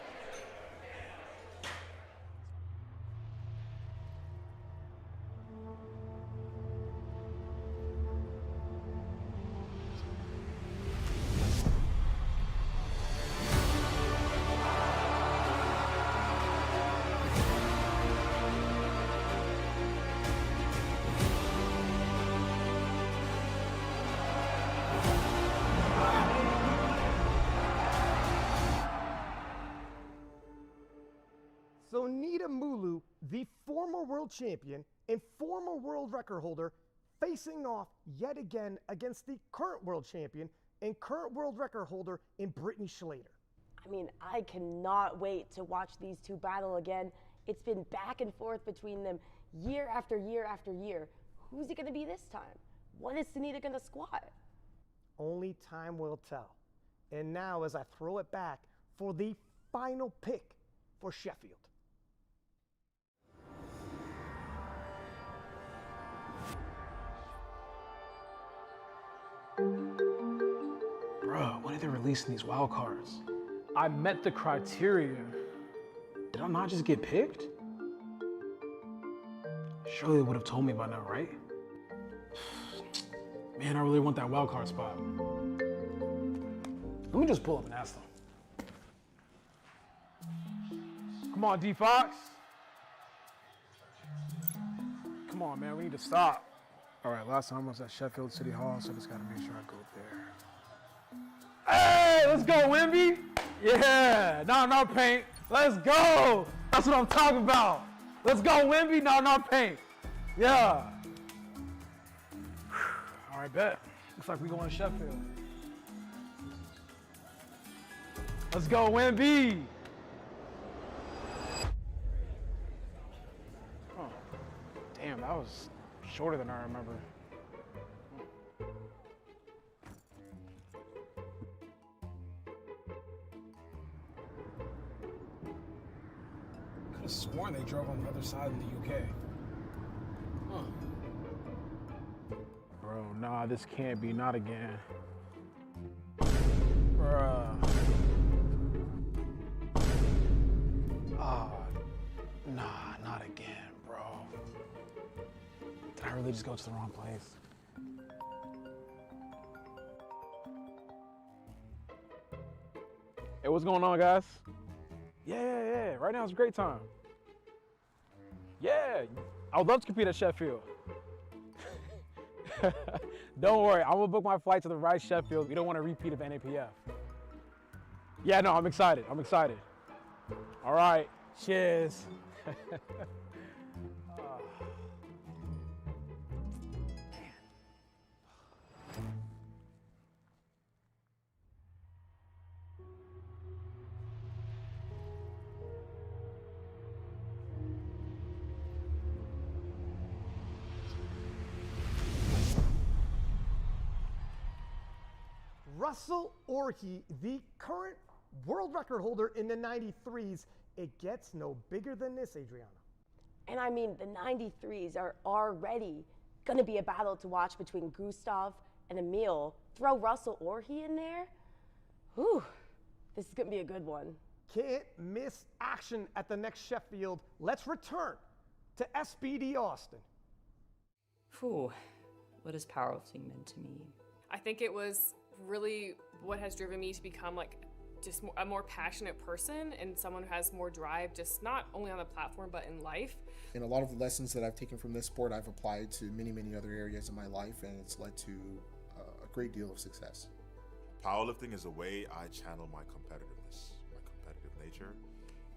Speaker 1: the former world champion and former world record holder facing off yet again against the current world champion and current world record holder in Brittany Schlater.
Speaker 3: I mean, I cannot wait to watch these two battle again. It's been back and forth between them year after year after year. Who's it going to be this time? What is Sunita going to squat?
Speaker 1: Only time will tell. And now, as I throw it back for the final pick for Sheffield.
Speaker 2: Bro, when are they releasing these wild cards? I met the criteria. Did I not just get picked? Surely they would have told me by now, right? Man, I really want that wild card spot. Let me just pull up and ask them. Come on, D-Fox. Come on, man, we need to stop. All right, last time I was at Sheffield City Hall, so I just gotta make sure I go there. Hey, let's go, Wimby. Yeah, no paint. Let's go. That's what I'm talking about. Let's go, Wimby. No paint. Yeah. All right, bet. Looks like we going to Sheffield. Let's go, Wimby. Oh, damn, that was shorter than I remember. Could have sworn they drove on the other side in the UK. Huh. Bro, nah, this can't be. Not again. Bruh. Oh, nah, not again, bro. Did I really just go to the wrong place? Hey, what's going on, guys? Yeah. Right now it's a great time. Yeah, I would love to compete at Sheffield. Don't worry, I'm gonna book my flight to the right Sheffield. We don't want a repeat of NAPF. Yeah, no, I'm excited. All right, cheers.
Speaker 1: Russell Orhii, the current world record holder in the 93s. It gets no bigger than this, Adriana.
Speaker 3: And I mean, the 93s are already going to be a battle to watch between Gustav and Emil. Throw Russell Orhii in there. Whew, this is going to be a good one.
Speaker 1: Can't miss action at the next Sheffield. Let's return to SBD Austin.
Speaker 16: Whew, what has powerlifting meant to me?
Speaker 6: I think it was really what has driven me to become just a more passionate person and someone who has more drive, just not only on the platform but in life.
Speaker 14: And a lot of the lessons that I've taken from this sport I've applied to many other areas of my life, and it's led to a great deal of success.
Speaker 4: Powerlifting is a way I channel my competitiveness, my competitive nature.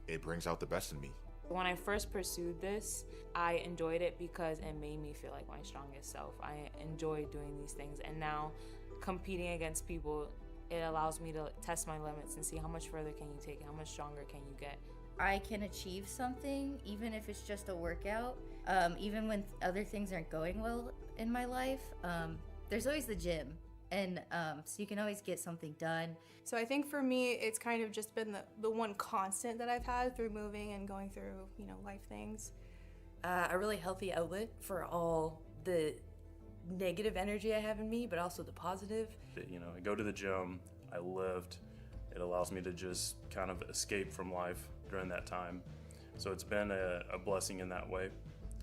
Speaker 4: It brings out the best in me.
Speaker 16: When I first pursued this, I enjoyed it because it made me feel like my strongest self. I enjoy doing these things, and now competing against people, it allows me to test my limits and see how much further can you take, how much stronger can you get.
Speaker 23: I can achieve something, even if it's just a workout, even when other things aren't going well in my life. There's always the gym, and so you can always get something done.
Speaker 12: So I think for me, it's kind of just been the one constant that I've had through moving and going through, life things.
Speaker 22: A really healthy outlet for all the negative energy I have in me, but also the positive.
Speaker 15: I go to the gym, I lift. It allows me to just kind of escape from life during that time. So it's been a blessing in that way.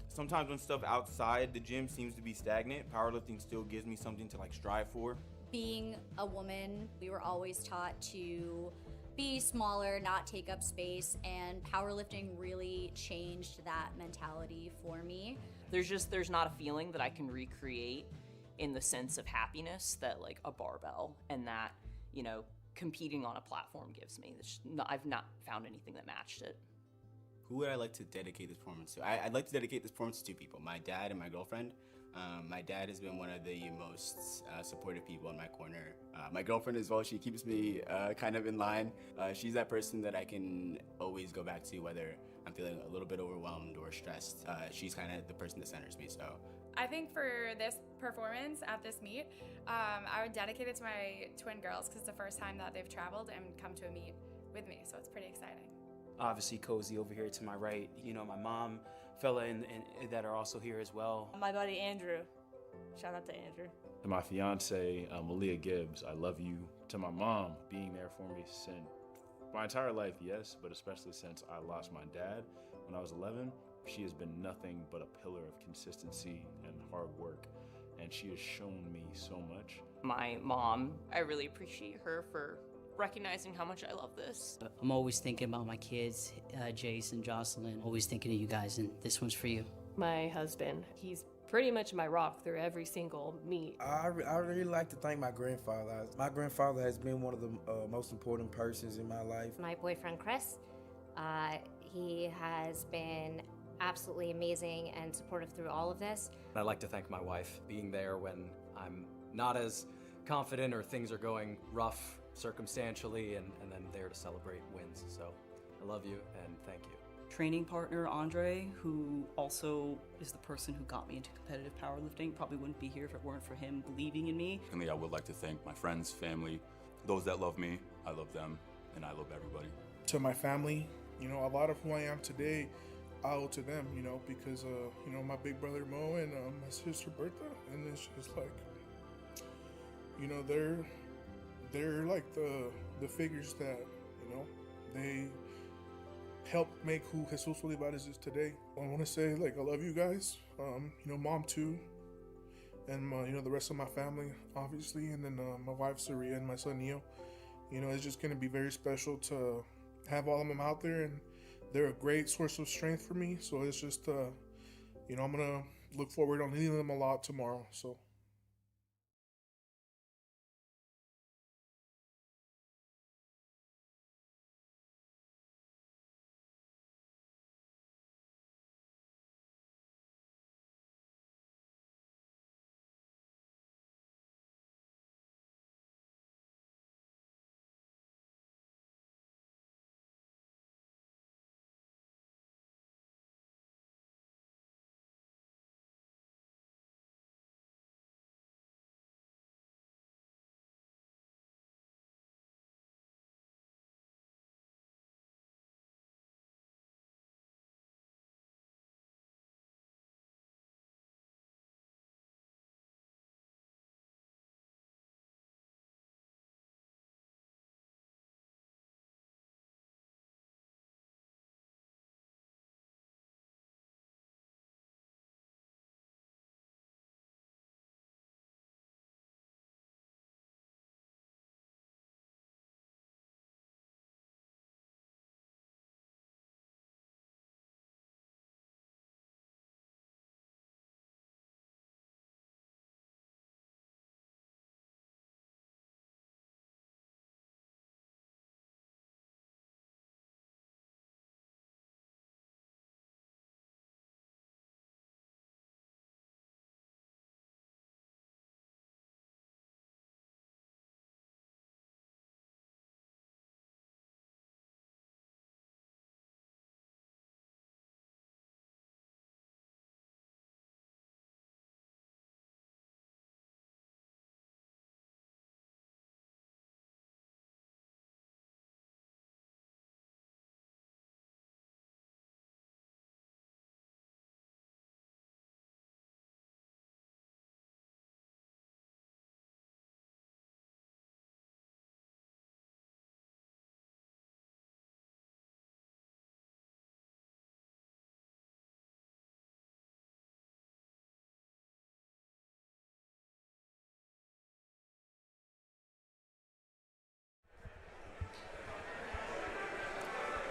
Speaker 7: Sometimes when stuff outside the gym seems to be stagnant, powerlifting still gives me something to strive for.
Speaker 11: Being a woman, we were always taught to be smaller, not take up space, and powerlifting really changed that mentality for me.
Speaker 24: There's not a feeling that I can recreate in the sense of happiness that a barbell and that, competing on a platform gives me. I've not found anything that matched it.
Speaker 18: Who would I like to dedicate this performance to? I'd like to dedicate this performance to two people, my dad and my girlfriend. My dad has been one of the most supportive people in my corner. My girlfriend as well, she keeps me kind of in line. She's that person that I can always go back to, whether I'm feeling a little bit overwhelmed or stressed. She's kind of the person that centers me, so.
Speaker 5: I think for this performance at this meet, I would dedicate it to my twin girls because it's the first time that they've traveled and come to a meet with me, so it's pretty exciting.
Speaker 8: Obviously, Cozy over here to my right. You know, my mom, fella that are also here as well.
Speaker 17: My buddy Andrew. Shout out to Andrew.
Speaker 9: To my fiance, Leah Gibbs, I love you. To my mom, being there for me since my entire life, yes, but especially since I lost my dad when I was 11. She has been nothing but a pillar of consistency and hard work, and she has shown me so much.
Speaker 24: My mom, I really appreciate her for recognizing how much I love this.
Speaker 25: I'm always thinking about my kids, Jace and Jocelyn, always thinking of you guys, and this one's for you.
Speaker 6: My husband, he's pretty much my rock through every single meet.
Speaker 19: I really like to thank my grandfather. My grandfather has been one of the most important persons in my life.
Speaker 10: My boyfriend, Chris, he has been absolutely amazing and supportive through all of this.
Speaker 13: I'd like to thank my wife, being there when I'm not as confident or things are going rough circumstantially, and then there to celebrate wins. So I love you and thank you.
Speaker 21: Training partner Andre, who also is the person who got me into competitive powerlifting, probably wouldn't be here if it weren't for him believing in me.
Speaker 26: Secondly, I would like to thank my friends, family, those that love me. I love them, and I love everybody.
Speaker 20: To my family, you know, a lot of who I am today, I owe to them, you know, because, you know, my big brother Mo and my sister Bertha, and it's just like, you know, they're like the figures that, you know, they helped make who Jesus Olivares is today. I want to say, like, I love you guys, you know, Mom too, and my, you know, the rest of my family, obviously, and then my wife Saria and my son Neo. You know, it's just going to be very special to have all of them out there, and they're a great source of strength for me. So it's just, you know, I'm going to look forward on needing them a lot tomorrow. So.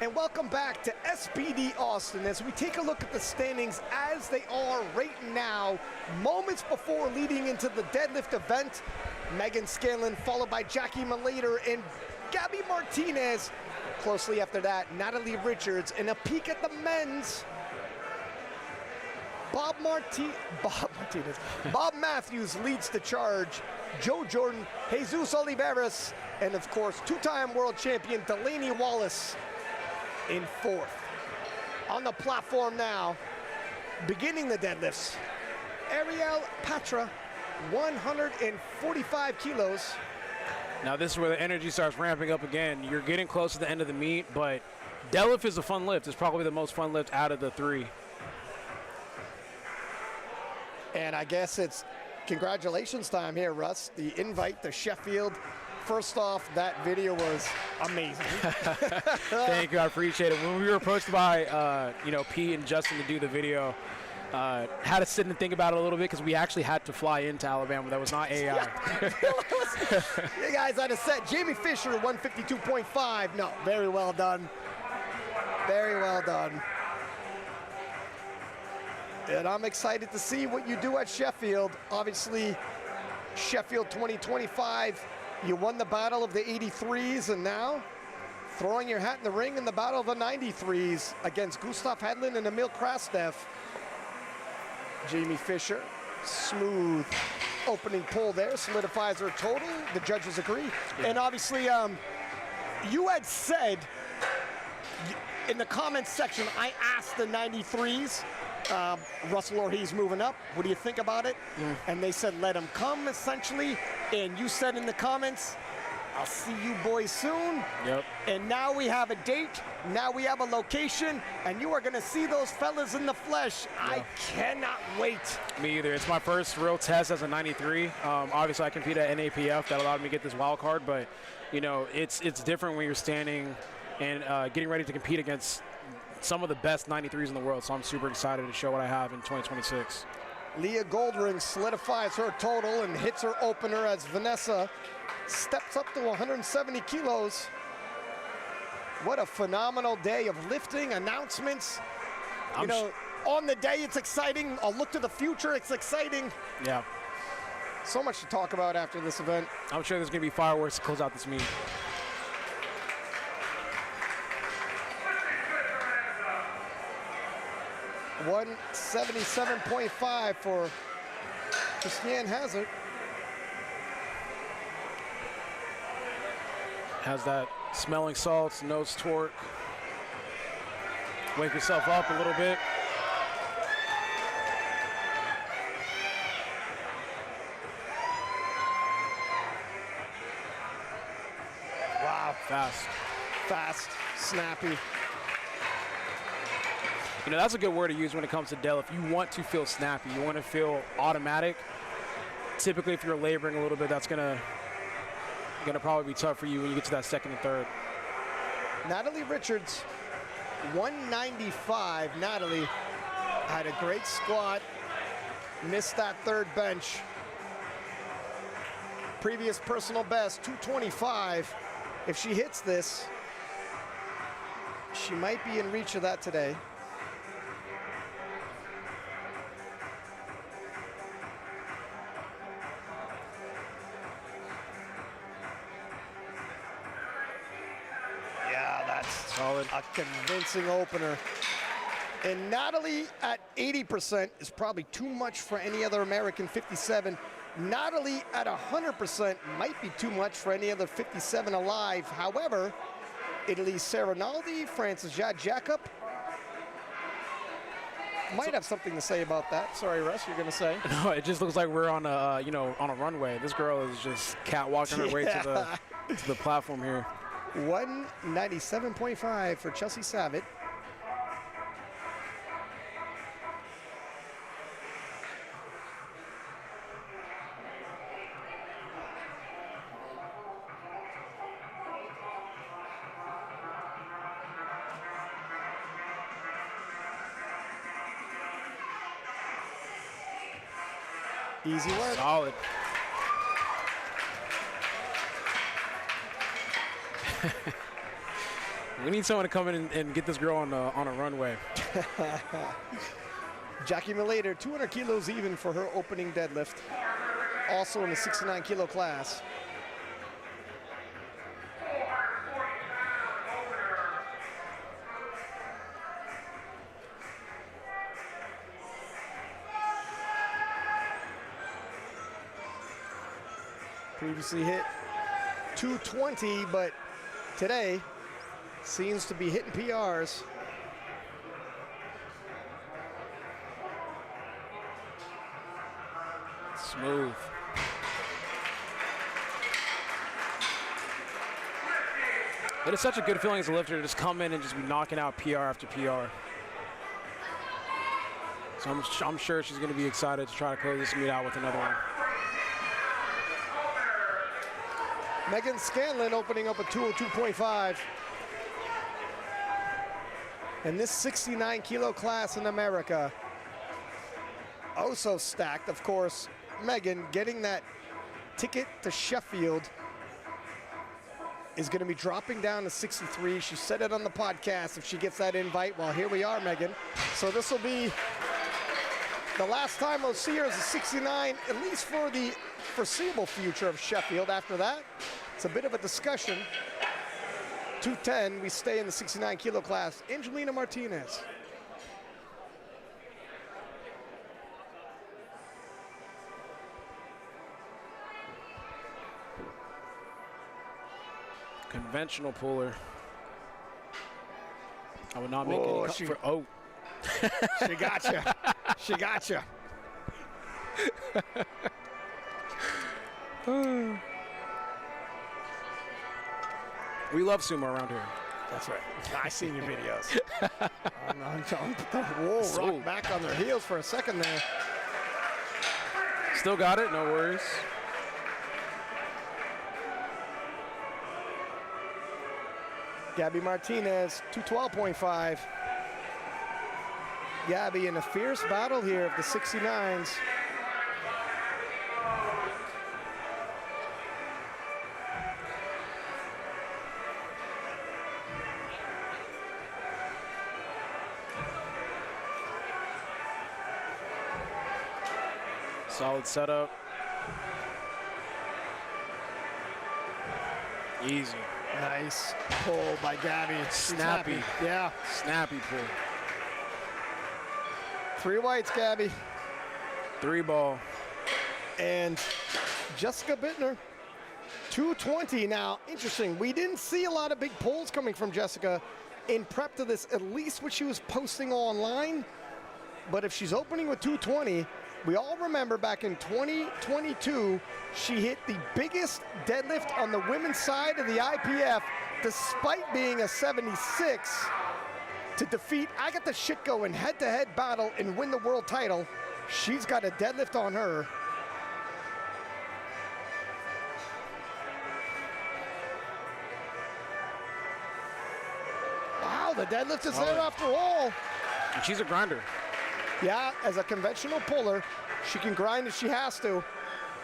Speaker 1: And welcome back to SBD Austin as we take a look at the standings as they are right now, moments before leading into the deadlift event. Meghan Scanlon followed by Jacqueline Malayter and Gabby Martinez Closely after that, Natalie Richards. And a peek at the men's. Bobb Martinez. Bobb Matthews leads the charge. Joe Jordan, Jesus Olivares, and of course, two-time world champion Delaney Wallace in fourth. On the platform now, beginning the deadlifts, Arielle Patra, 145 kilos.
Speaker 2: Now this is where the energy starts ramping up again. You're getting close to the end of the meet, but deadlift is a fun lift. It's probably the most fun lift out of the three.
Speaker 1: And I guess it's congratulations time here, Russ. The invite to Sheffield. First off, that video was amazing.
Speaker 2: Thank you, I appreciate it. When we were approached by, Pete and Justin to do the video, had to sit and think about it a little bit because we actually had to fly into Alabama. That was not AI.
Speaker 1: You guys had a set. Jamie Fisher, 152.5. No, very well done. Very well done. And I'm excited to see what you do at Sheffield. Obviously, Sheffield 2025, you won the battle of the 83s, and now throwing your hat in the ring in the battle of the 93s against Gustav Hedlund and Emil Krastev. Jamie Fisher, smooth opening pull there, solidifies her total. The judges agree. Yeah. And obviously, you had said in the comments section, I asked the 93s, Russell Ortiz moving up, what do you think about it? And they said, let him come, essentially. And you said in the comments, I'll see you boys soon.
Speaker 2: Yep.
Speaker 1: And now we have a date, now we have a location, and you are gonna see those fellas in the flesh. Yeah. I cannot wait.
Speaker 2: Me either. It's my first real test as a 93. Obviously I compete at NAPF, that allowed me to get this wild card, but it's different when you're standing and getting ready to compete against some of the best 93s in the world, so I'm super excited to show what I have in 2026.
Speaker 1: Leah Goldring solidifies her total and hits her opener as Vanessa steps up to 170 kilos. What a phenomenal day of lifting, announcements. On the day it's exciting. A look to the future, it's exciting.
Speaker 2: Yeah.
Speaker 1: So much to talk about after this event.
Speaker 2: I'm sure there's gonna be fireworks to close out this meet.
Speaker 1: $177.5 for Christiane Hazzard.
Speaker 2: Has that smelling salts, nose torque. Wake yourself up a little bit.
Speaker 1: Wow.
Speaker 2: Fast,
Speaker 1: snappy.
Speaker 2: That's a good word to use when it comes to deadlift. You want to feel snappy. You want to feel automatic. Typically, if you're laboring a little bit, that's gonna probably be tough for you when you get to that second and third.
Speaker 1: Natalie Richards, 195. Natalie had a great squat, missed that third bench. Previous personal best, 225. If she hits this, she might be in reach of that today.
Speaker 2: Solid.
Speaker 1: A convincing opener. And Natalie at 80% is probably too much for any other American 57. Natalie at 100% might be too much for any other 57 alive. However, Italy's Sarah Naldi, France's Jad Jacob might have something to say about that. Sorry, Russ, you're gonna say?
Speaker 2: No, it just looks like we're on a on a runway. This girl is just catwalking her way to the platform here.
Speaker 1: 197.5 for Chelsea Savit. Easy work.
Speaker 2: Solid. We need someone to come in and get this girl on a runway.
Speaker 1: Jacqueline Malayter, 200 kilos even for her opening deadlift. Also in the 69 kilo class. Previously hit 220, but today seems to be hitting PRs.
Speaker 2: Smooth. It is such a good feeling as a lifter to just come in and just be knocking out PR after PR. So I'm sure she's going to be excited to try to close this meet out with another one.
Speaker 1: Meghan Scanlon opening up a 202.5. And this 69-kilo class in America, oh so stacked. Of course, Meghan getting that ticket to Sheffield is going to be dropping down to 63. She said it on the podcast if she gets that invite. Well, here we are, Meghan. So this will be the last time we'll see her as a 69, at least for the foreseeable future of Sheffield. After that, it's a bit of a discussion. 210, we stay in the 69-kilo class. Angelina Martinez.
Speaker 2: Conventional puller. I would not make any cut for, oh.
Speaker 1: She got you. She got you.
Speaker 2: We love sumo around here.
Speaker 1: That's right. I've seen your videos. Whoa, rock back on their heels for a second there.
Speaker 2: Still got it, no worries.
Speaker 1: Gabby Martinez, 212.5. Gabby in a fierce battle here of the 69s.
Speaker 2: Solid setup. Easy.
Speaker 1: Nice pull by Gabby.
Speaker 2: Snappy.
Speaker 1: Yeah.
Speaker 2: Snappy pull.
Speaker 1: 3 whites, Gabby.
Speaker 2: 3 ball.
Speaker 1: And Jessica Buettner, 220. Now, interesting. We didn't see a lot of big pulls coming from Jessica in prep to this, at least what she was posting online. But if she's opening with 220, we all remember back in 2022, she hit the biggest deadlift on the women's side of the IPF, despite being a 76, to defeat Agatha Shitko in head-to-head battle and win the world title. She's got a deadlift on her. Wow, the deadlift is there after all.
Speaker 2: And she's a grinder.
Speaker 1: Yeah, as a conventional puller, she can grind if she has to.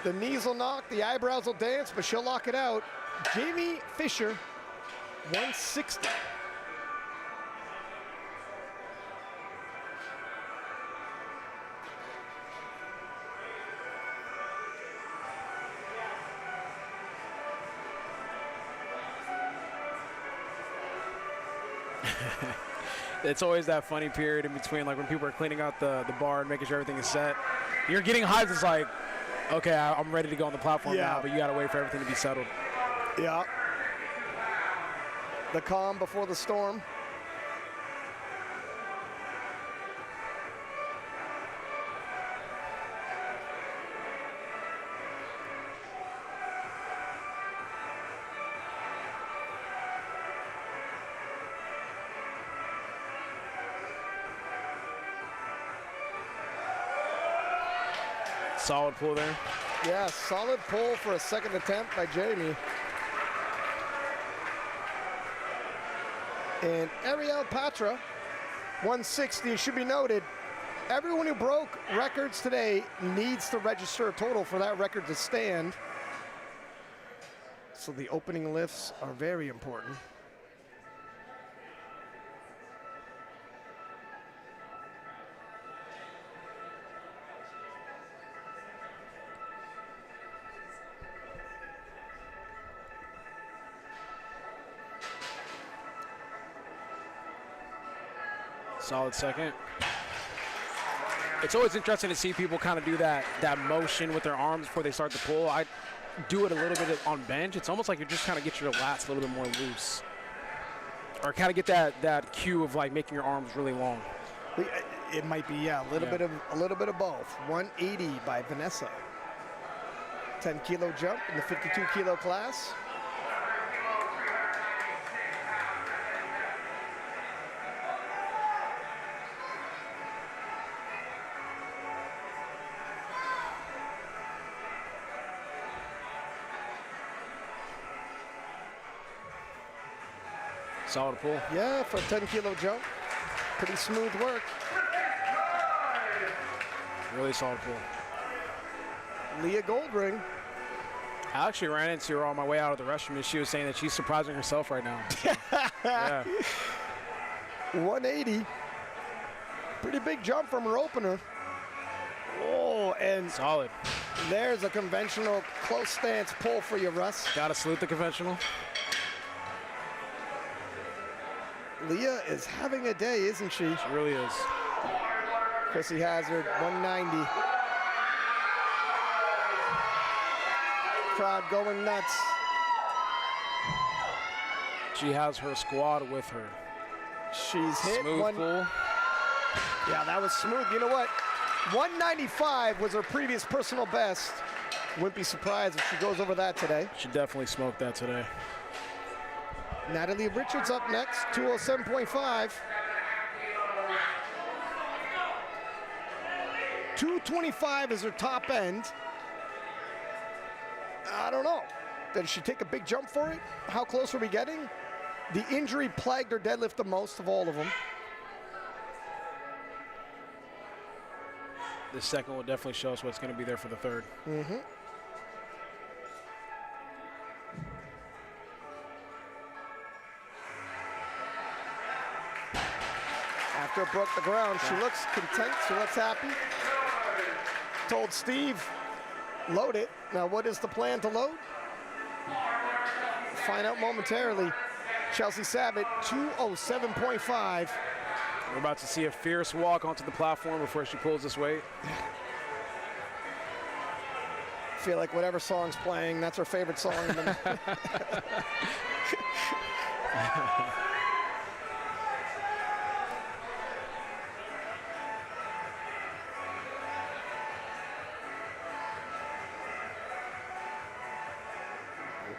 Speaker 1: The knees will knock, the eyebrows will dance, but she'll lock it out. Jamie Fisher, 160.
Speaker 2: It's always that funny period in between, like when people are cleaning out the bar and making sure everything is set. You're getting hyped. It's like, okay, I'm ready to go on the platform now, but you got to wait for everything to be settled.
Speaker 1: Yeah. The calm before the storm.
Speaker 2: Solid pull there.
Speaker 1: Yeah, solid pull for a second attempt by Jamie. And Arielle Patra, 160. It should be noted, everyone who broke records today needs to register a total for that record to stand. So the opening lifts are very important.
Speaker 2: Solid second. It's always interesting to see people kind of do that motion with their arms before they start to pull. do it a little bit on bench, it's almost like you're just trying to get your lats a little bit more loose. Or kind of get that cue of like making your arms really long.
Speaker 1: It might be, yeah, a little bit of both. 180 by Vanessa. 10-kilo jump in the 52-kilo class.
Speaker 2: Solid pull.
Speaker 1: Yeah, for a 10-kilo jump. Pretty smooth work.
Speaker 2: Really solid pull.
Speaker 1: Leah Goldring.
Speaker 2: I actually ran into her on my way out of the restroom, and she was saying that she's surprising herself right now. So, yeah.
Speaker 1: 180. Pretty big jump from her opener. Oh, and
Speaker 2: solid.
Speaker 1: There's a conventional close stance pull for you, Russ.
Speaker 2: Gotta salute the conventional.
Speaker 1: Leah is having a day, isn't she?
Speaker 2: She really is.
Speaker 1: Chrissy Hazzard, 190. Crowd going nuts.
Speaker 2: She has her squad with her.
Speaker 1: She's hit
Speaker 2: smooth
Speaker 1: one.
Speaker 2: Pull.
Speaker 1: Yeah, that was smooth. You know what? 195 was her previous personal best. Wouldn't be surprised if she goes over that today.
Speaker 2: She definitely smoked that today.
Speaker 1: Natalie Richards up next, 207.5. 225 is her top end. I don't know. Did she take a big jump for it? How close are we getting? The injury plagued her deadlift the most of all of them.
Speaker 2: The second will definitely show us what's going to be there for the third.
Speaker 1: Mm-hmm. After it broke the ground, she looks content, she looks happy. Told Steve, load it. Now what is the plan to load? Find out momentarily. Chelsea Savit, 207.5.
Speaker 2: We're about to see a fierce walk onto the platform before she pulls this weight.
Speaker 1: Feel like whatever song's playing, that's her favorite song.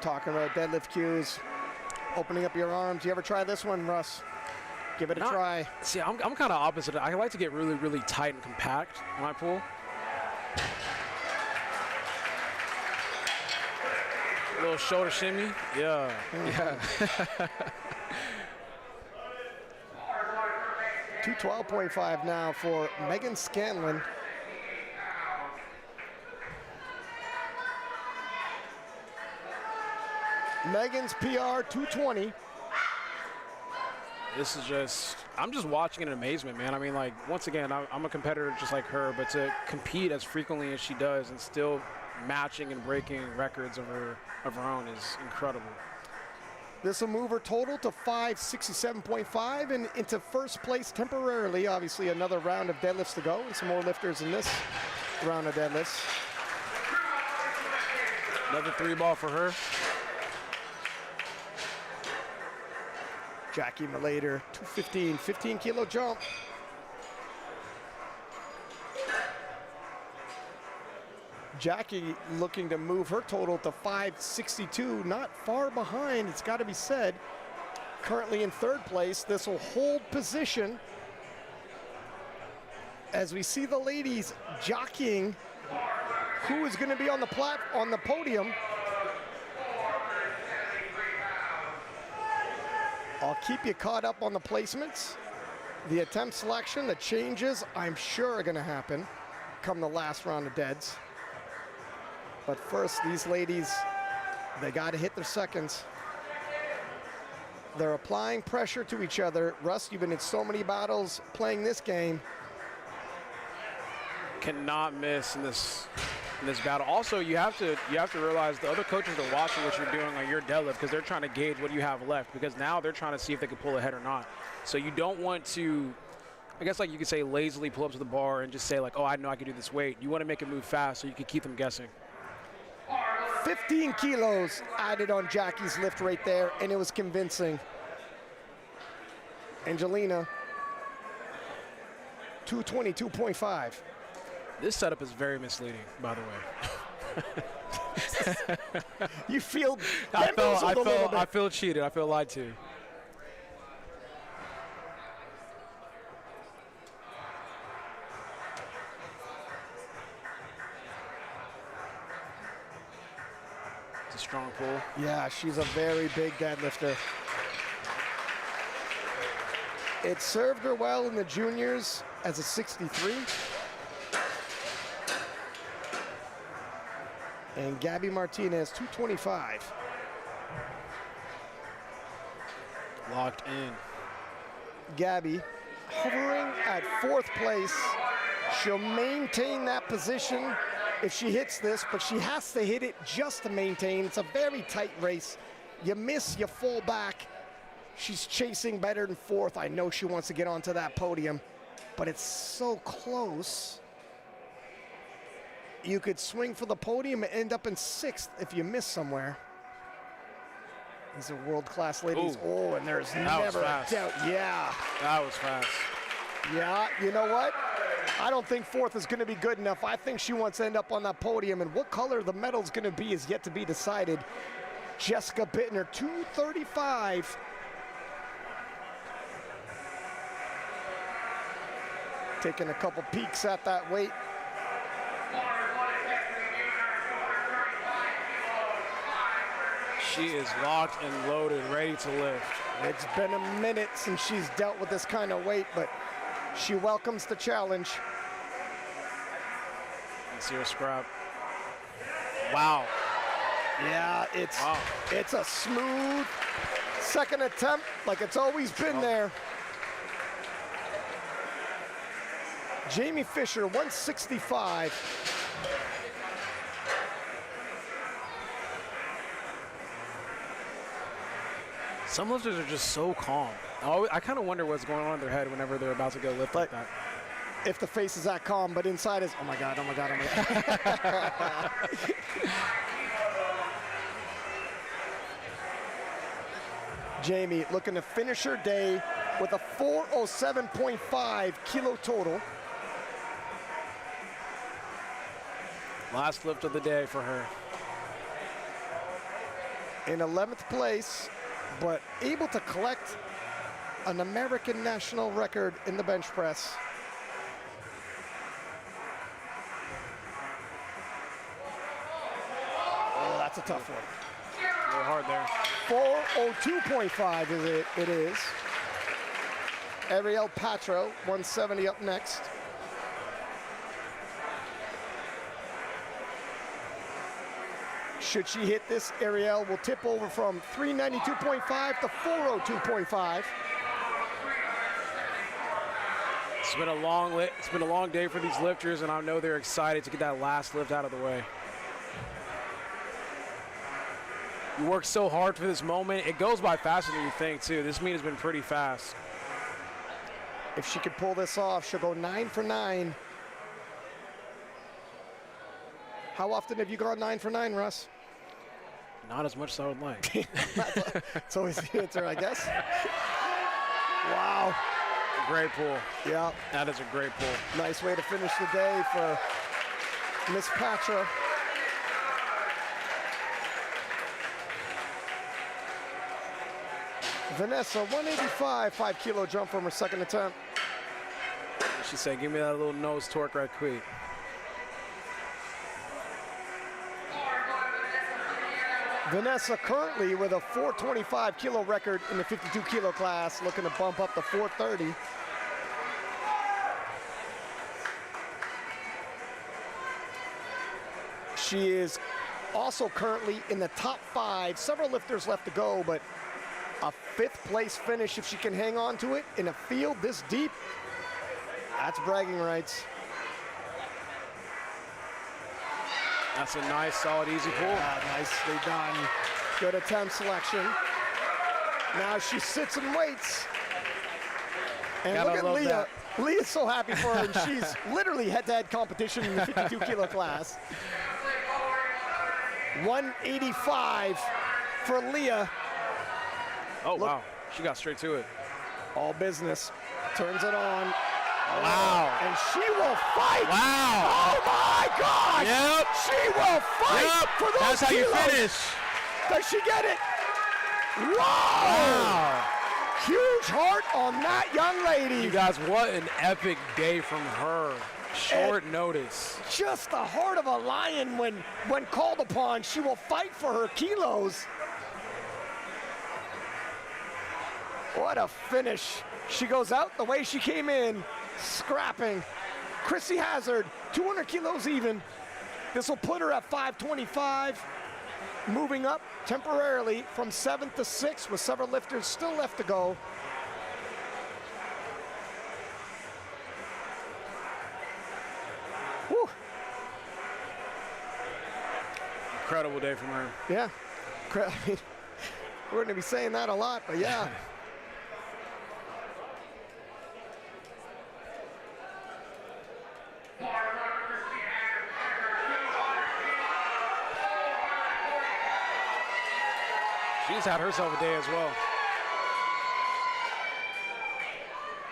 Speaker 1: Talking about deadlift cues, opening up your arms. You ever try this one, Russ? Give it a try.
Speaker 2: See, I'm kind of opposite. I like to get really, really tight and compact when I pull. A little shoulder shimmy. Yeah. Yeah.
Speaker 1: 212.5 now for Meghan Scanlon. Megan's PR 220.
Speaker 2: This is just, I'm just watching in amazement, man. I mean, like, once again, I'm a competitor just like her, but to compete as frequently as she does and still matching and breaking records of her own is incredible.
Speaker 1: This will move her total to 567.5 and into first place temporarily. Obviously, another round of deadlifts to go and some more lifters in this round of deadlifts.
Speaker 2: Another 3-ball for her.
Speaker 1: Jackie Malayter, 215, 15-kilo jump. Jackie looking to move her total to 562, not far behind, it's got to be said. Currently in third place, this will hold position as we see the ladies jockeying who is going to be on the podium. I'll keep you caught up on the placements. The attempt selection, the changes, I'm sure are gonna happen come the last round of deads. But first, these ladies, they gotta hit their seconds. They're applying pressure to each other. Russ, you've been in so many battles playing this game.
Speaker 2: Cannot miss in this battle. Also, you have to realize the other coaches are watching what you're doing on your deadlift because they're trying to gauge what you have left, because now they're trying to see if they can pull ahead or not. So you don't want to, I guess, like you could say, lazily pull up to the bar and just say like, oh, I know I can do this weight. You want to make it move fast so you can keep them guessing.
Speaker 1: 15 kilos added on Jackie's lift right there, and it was convincing. Angelina, 222.5.
Speaker 2: This setup is very misleading, by the way.
Speaker 1: You feel
Speaker 2: I feel cheated. I feel lied to. It's a strong pull.
Speaker 1: Yeah, she's a very big deadlifter. It served her well in the juniors as a 63. And Gabby Martinez, 225.
Speaker 2: Locked in.
Speaker 1: Gabby hovering at 4th place. She'll maintain that position if she hits this, but she has to hit it just to maintain. It's a very tight race. You miss, you fall back. She's chasing better than 4th. I know she wants to get onto that podium, but it's so close. You could swing for the podium and end up in 6th if you miss somewhere. These are world-class ladies.
Speaker 2: Ooh.
Speaker 1: Oh, and there's
Speaker 2: That
Speaker 1: never
Speaker 2: was
Speaker 1: a
Speaker 2: fast.
Speaker 1: doubt. Yeah.
Speaker 2: That was fast.
Speaker 1: Yeah, you know what? I don't think 4th is going to be good enough. I think she wants to end up on that podium, and what color the medal's going to be is yet to be decided. Jessica Buettner, 235. Taking a couple peeks at that weight.
Speaker 2: She is locked and loaded, ready to lift.
Speaker 1: It's been a minute since she's dealt with this kind of weight, but she welcomes the challenge.
Speaker 2: Let's see her scrap. Wow.
Speaker 1: Yeah, it's a smooth second attempt, like it's always been there. Jamie Fisher, 165.
Speaker 2: Some lifters are just so calm. I kind of wonder what's going on in their head whenever they're about to go lift like that.
Speaker 1: If the face is that calm, but inside is, oh my God, oh my God, oh my God. Jamie looking to finish her day with a 407.5 kilo total.
Speaker 2: Last lift of the day for her.
Speaker 1: In 11th place, but able to collect an American national record in the bench press. Oh, that's a tough one.
Speaker 2: A little hard there.
Speaker 1: 402.5 is it is. Arielle Patra, 170 up next. Should she hit this, Arielle will tip over from 392.5 to 402.5.
Speaker 2: It's been a long day for these lifters, and I know they're excited to get that last lift out of the way. You work so hard for this moment. It goes by faster than you think, too. This meet has been pretty fast.
Speaker 1: If she could pull this off, she'll go 9 for 9. How often have you gone 9 for 9, Russ?
Speaker 2: Not as much as I would like.
Speaker 1: That's always the answer, I guess. Wow.
Speaker 2: Great pull.
Speaker 1: Yeah.
Speaker 2: That is a great pull.
Speaker 1: Nice way to finish the day for Miss Patra. Vanessa, 185, 5 kilo jump from her second attempt.
Speaker 2: She said, give me that little nose torque right quick.
Speaker 1: Vanessa currently with a 425 kilo record in the 52 kilo class, looking to bump up to 430. She is also currently in the top 5. Several lifters left to go, but a 5th place finish if she can hang on to it in a field this deep. That's bragging rights.
Speaker 2: That's a nice, solid, easy pull.
Speaker 1: Yeah, nicely done. Good attempt selection. Now she sits and waits. And
Speaker 2: Gotta
Speaker 1: look at
Speaker 2: love
Speaker 1: Leah.
Speaker 2: that.
Speaker 1: Leah's so happy for her, and she's literally head-to-head competition in the 52 kilo class. 185 for Leah.
Speaker 2: Oh, wow. She got straight to it.
Speaker 1: All business. Turns it on.
Speaker 2: Wow.
Speaker 1: And she will fight.
Speaker 2: Wow.
Speaker 1: Oh, my gosh.
Speaker 2: Yep.
Speaker 1: She will fight for those
Speaker 2: That's how you
Speaker 1: kilos.
Speaker 2: finish.
Speaker 1: Does she get it? Whoa.
Speaker 2: Wow.
Speaker 1: Huge heart on that young lady.
Speaker 2: You guys, what an epic day from her. Short notice.
Speaker 1: Just the heart of a lion when called upon. She will fight for her kilos. What a finish. She goes out the way she came in, scrapping. Christiane Hazzard, 200 kilos even. This will put her at 525, moving up temporarily from 7th to 6th with several lifters still left to go. Whew.
Speaker 2: Incredible day from her.
Speaker 1: Yeah. I mean, we're going to be saying that a lot, but yeah.
Speaker 2: She's had herself a day as well.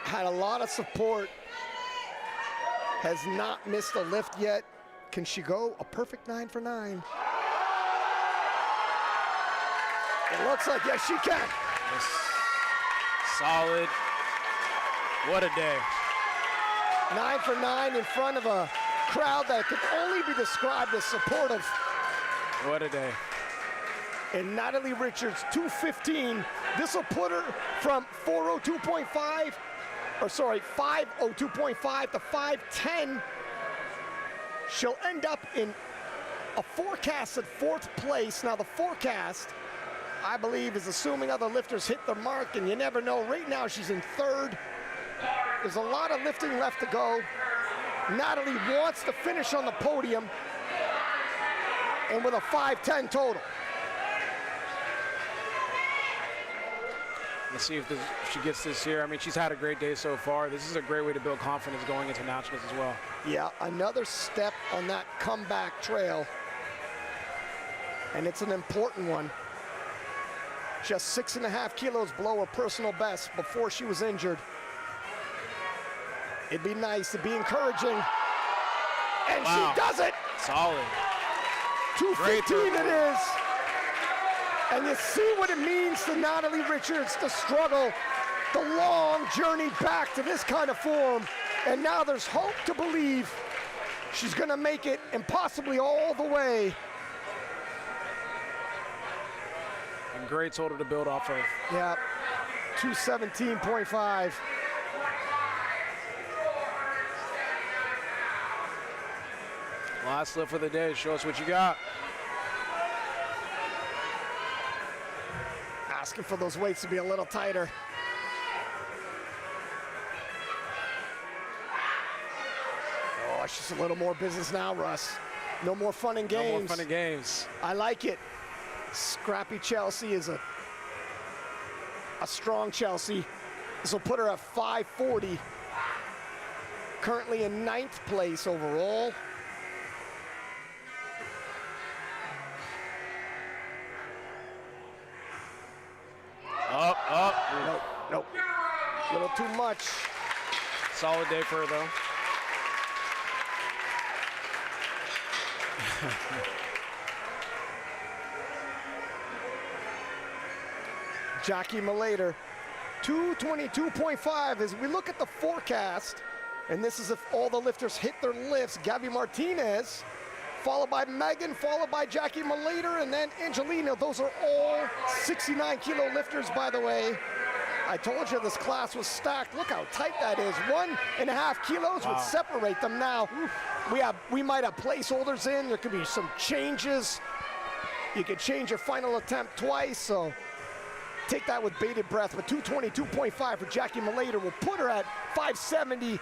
Speaker 1: Had a lot of support. Has not missed a lift yet. Can she go a perfect 9 for 9? It looks like, yes, she can.
Speaker 2: Yes. Solid. What a day.
Speaker 1: 9 for 9 in front of a crowd that could only be described as supportive.
Speaker 2: What a day.
Speaker 1: And Natalie Richards, 215. This will put her from 502.5 to 510. She'll end up in a forecasted 4th place. Now the forecast, I believe, is assuming other lifters hit the mark, and you never know. Right now she's in 3rd. There's a lot of lifting left to go. Natalie wants to finish on the podium and with a 510 total.
Speaker 2: Let's see if she gets this here. I mean, she's had a great day so far. This is a great way to build confidence going into nationals as well.
Speaker 1: Yeah, another step on that comeback trail. And it's an important one. Just 6.5 kilos below her personal best before she was injured. It'd be nice, it'd be encouraging. And
Speaker 2: wow.
Speaker 1: She does it!
Speaker 2: Solid.
Speaker 1: 215 it is. And you see what it means to Natalie Richards to struggle the long journey back to this kind of form. And now there's hope to believe she's gonna make it, and possibly all the way.
Speaker 2: And great total to build off of.
Speaker 1: Yeah, 217.5.
Speaker 2: Last lift for the day. Show us what you got.
Speaker 1: Asking for those weights to be a little tighter. Oh, it's just a little more business now, Russ. No more fun and games.
Speaker 2: No more fun and games.
Speaker 1: I like it. Scrappy Chelsea is a strong Chelsea. This will put her at 540. Currently in 9th place overall.
Speaker 2: Up.
Speaker 1: Nope. A little too much.
Speaker 2: Solid day for her, though.
Speaker 1: Jacqueline Malayter, 222.5. As we look at the forecast, and this is if all the lifters hit their lifts, Gabby Martinez, followed by Meghan, followed by Jacqueline Malayter, and then Angelina. Those are all 69 kilo lifters, by the way. I told you this class was stacked. Look how tight that is. 1.5 kilos would separate them now. We might have placeholders in. There could be some changes. You could change your final attempt twice, so take that with bated breath. But 222.5 for Jacqueline Malayter will put her at 570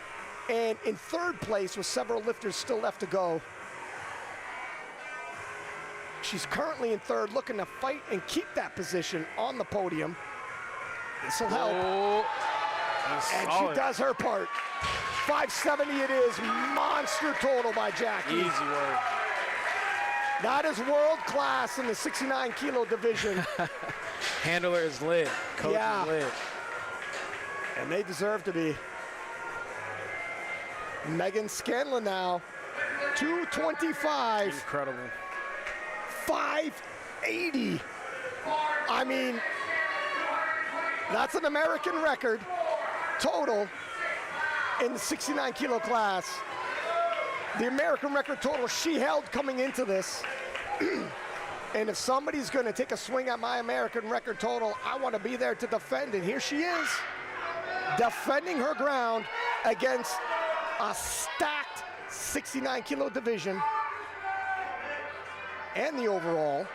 Speaker 1: and in 3rd place with several lifters still left to go. She's currently in 3rd, looking to fight and keep that position on the podium. This will help. And
Speaker 2: solid.
Speaker 1: she does her part. 570 it is. Monster total by Jackie.
Speaker 2: Easy work.
Speaker 1: That is world class in the 69 kilo division.
Speaker 2: Handler is lit. Coach is lit.
Speaker 1: And they deserve to be. Meghan Scanlon now, 225.
Speaker 2: Incredible.
Speaker 1: 580. I mean, that's an American record total in the 69 kilo class. The American record total she held coming into this. And if somebody's going to take a swing at my American record total, I want to be there to defend. And here she is, defending her ground against a stacked 69 kilo division and the overall.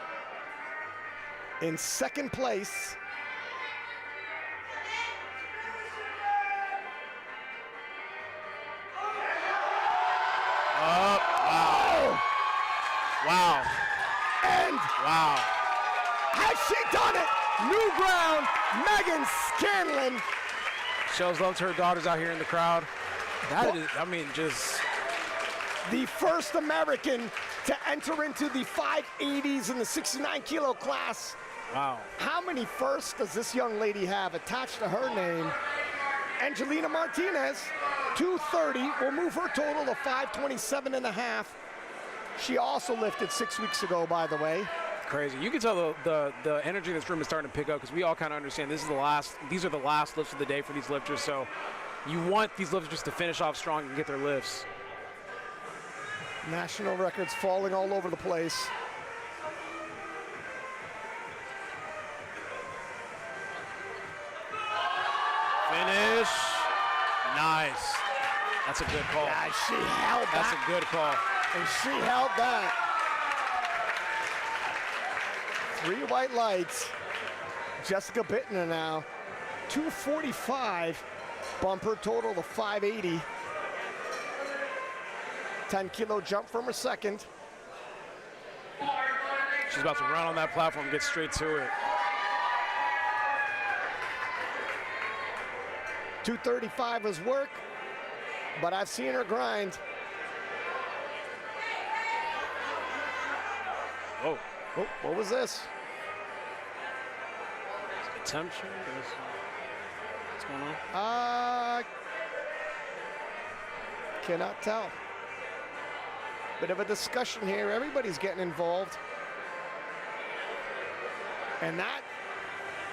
Speaker 1: In second place,
Speaker 2: wow. Wow.
Speaker 1: And
Speaker 2: wow.
Speaker 1: Has she done it? New ground, Meghan Scanlon.
Speaker 2: Shows love to her daughters out here in the crowd. That is, I mean, just
Speaker 1: the first American to enter into the 580s in the 69 kilo class.
Speaker 2: Wow.
Speaker 1: How many firsts does this young lady have attached to her name? Angelina Martinez, 230, will move her total to 527 and a half. She also lifted 6 weeks ago, by the way.
Speaker 2: Crazy. You can tell the energy in this room is starting to pick up because we all kind of understand these are the last lifts of the day for these lifters. So you want these lifters to finish off strong and get their lifts.
Speaker 1: National records falling all over the place.
Speaker 2: Finish. Nice. That's a good call.
Speaker 1: Yeah, she held that.
Speaker 2: That's a good call.
Speaker 1: And she held that. 3 white lights. Jessica Buettner now. 245. Bumper total to 580. 10 kilo jump from her second.
Speaker 2: She's about to run on that platform and get straight to it.
Speaker 1: 235 was work, but I've seen her grind.
Speaker 2: Oh,
Speaker 1: what was this?
Speaker 2: Temperature? What's going on?
Speaker 1: Cannot tell. Bit of a discussion here. Everybody's getting involved. And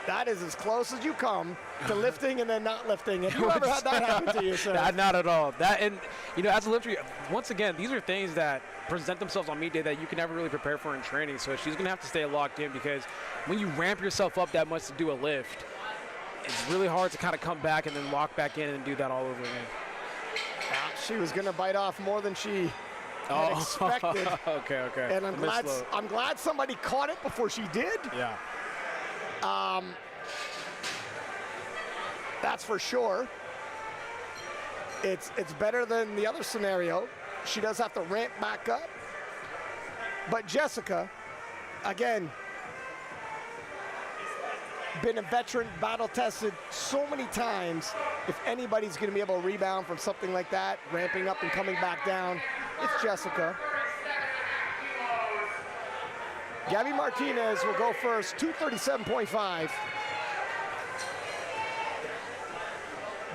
Speaker 1: that is as close as you come to lifting and then not lifting. Have you ever had that happen to you, sir?
Speaker 2: Not at all. That, and you know, as a lifter, once again, these are things that present themselves on meet day that you can never really prepare for in training. So she's gonna have to stay locked in because when you ramp yourself up that much to do a lift, it's really hard to kind of come back and then walk back in and do that all over again.
Speaker 1: She was gonna bite off more than she had expected.
Speaker 2: Okay.
Speaker 1: And I'm glad somebody caught it before she did.
Speaker 2: Yeah.
Speaker 1: That's for sure. It's better than the other scenario. She does have to ramp back up. But Jessica, again, been a veteran, battle-tested so many times. If anybody's going to be able to rebound from something like that, ramping up and coming back down, it's Jessica. Gabby Martinez will go first, 237.5.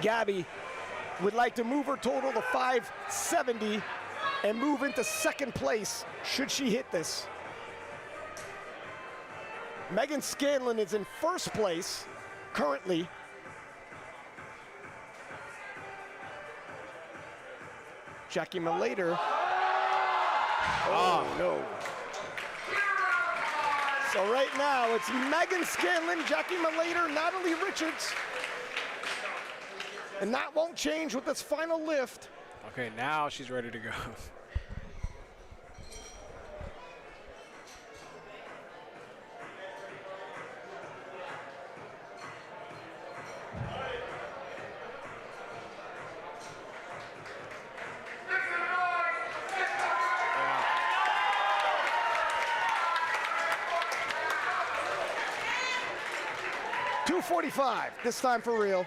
Speaker 1: Gabby would like to move her total to 570 and move into second place should she hit this. Meghan Scanlon is in first place currently. Jacqueline Malayter. Oh, no. So right now, it's Meghan Scanlon, Jacqueline Malayter, Natalie Richards. And that won't change with this final lift.
Speaker 2: Okay, now she's ready to go.
Speaker 1: .245, this time for real.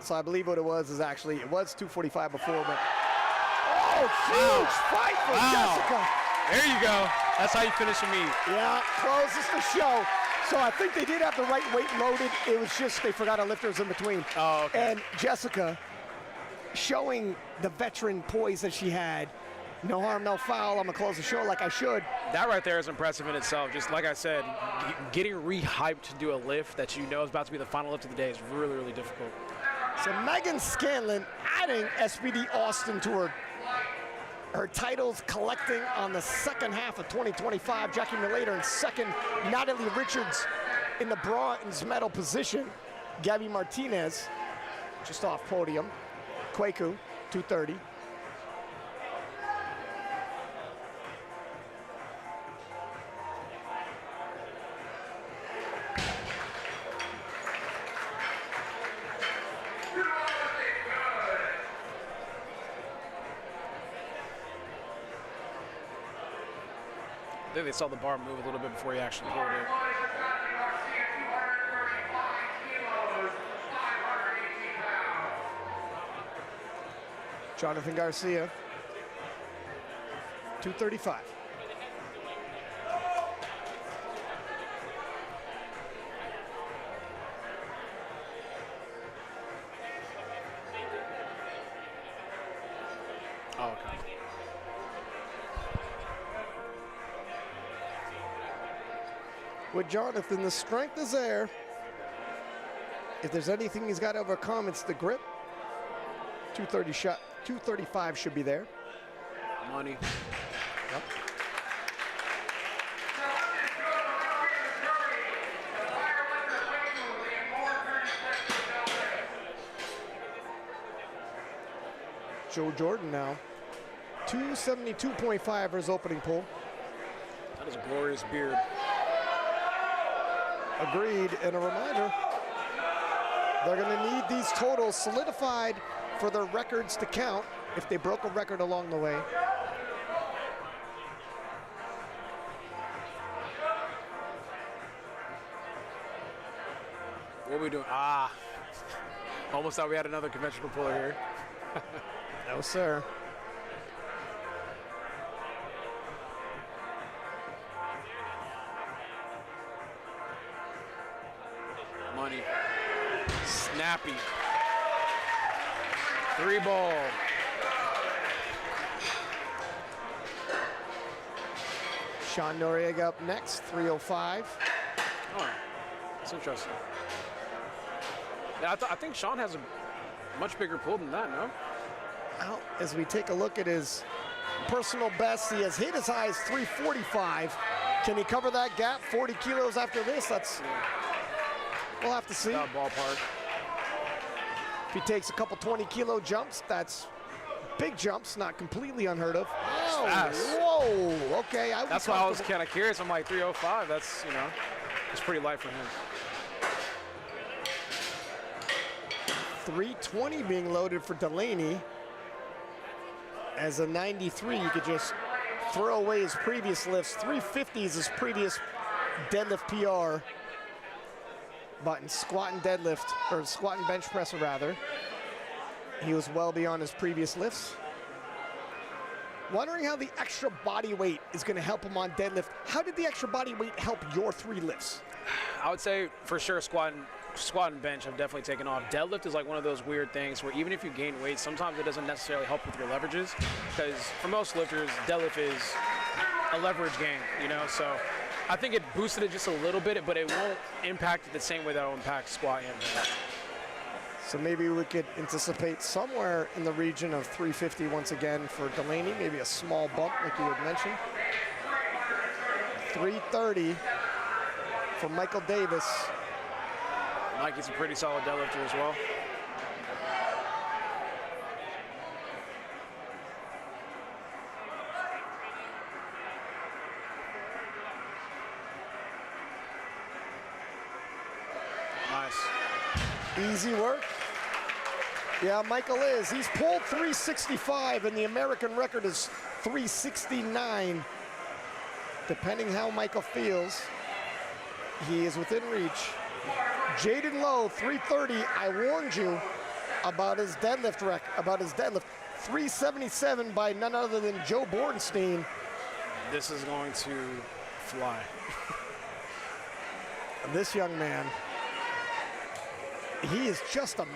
Speaker 1: So I believe what it was is actually, it was 245 before, but. Oh, huge fight for Jessica.
Speaker 2: There you go. That's how you finish a meet.
Speaker 1: Yeah, closes the show. So I think they did have the right weight loaded. It was just they forgot a lifters in between.
Speaker 2: Oh, okay.
Speaker 1: And Jessica showing the veteran poise that she had. No harm, no foul. I'm going to close the show like I should.
Speaker 2: That right there is impressive in itself. Just like I said, getting re-hyped to do a lift that you know is about to be the final lift of the day is really, really difficult.
Speaker 1: So Meghan Scanlon adding SBD Austin to her titles, collecting on the second half of 2025. Jacqueline Malayter in second. Natalie Richards in the bronze medal position. Gabby Martinez just off podium. Kwaku, 230.
Speaker 2: I think they saw the bar move a little bit before he actually pulled it.
Speaker 1: Jonathan Garcia, 235.
Speaker 2: Oh, okay.
Speaker 1: With Jonathan, the strength is there. If there's anything he's got to overcome, it's the grip. 230 shot, 235 should be there.
Speaker 2: Money.
Speaker 1: Yep. Joe Jordan now, 272.5 for his opening pull.
Speaker 2: That is a glorious beard.
Speaker 1: Agreed, and a reminder, they're going to need these totals solidified for their records to count if they broke a record along the way.
Speaker 2: What are we doing? Ah, almost thought we had another conventional puller here.
Speaker 1: No, sir.
Speaker 2: Money. Snappy. 3 ball.
Speaker 1: Sean Noriega up next, 305.
Speaker 2: Oh, that's interesting. Yeah, I think Sean has a much bigger pull than that, no?
Speaker 1: Well, as we take a look at his personal best, he has hit as high as 345. Can he cover that gap? 40 kilos after this? That's, we'll have to see.
Speaker 2: That ballpark.
Speaker 1: If he takes a couple 20-kilo jumps, that's big jumps, not completely unheard of. Oh,
Speaker 2: fast.
Speaker 1: Whoa, okay.
Speaker 2: That's why I was kind of curious. I'm like, 305, that's, you know, it's pretty light for him.
Speaker 1: 320 being loaded for Delaney. As a 93, you could just throw away his previous lifts. 350 is his previous deadlift PR. But in squat and deadlift, or squat and bench press rather, he was well beyond his previous lifts. Wondering how the extra body weight is going to help him on deadlift. How did the extra body weight help your 3 lifts?
Speaker 2: I would say for sure squat and bench have definitely taken off. Deadlift is like one of those weird things where even if you gain weight, sometimes it doesn't necessarily help with your leverages, because for most lifters, deadlift is a leverage game, you know? So I think it boosted it just a little bit, but it won't impact it the same way that will impact squat and bench.
Speaker 1: So maybe we could anticipate somewhere in the region of 350 once again for Delaney, maybe a small bump like you had mentioned. 330 for Michael Davis.
Speaker 2: Mikey's a pretty solid deadlifter as well.
Speaker 1: Nice. Easy work. Yeah, Michael is. He's pulled 365, and the American record is 369. Depending how Michael feels, he is within reach. Jayden Lowe, 330. I warned you about his deadlift 377 by none other than Joe Bornstein.
Speaker 2: This is going to fly.
Speaker 1: This young man, he is just a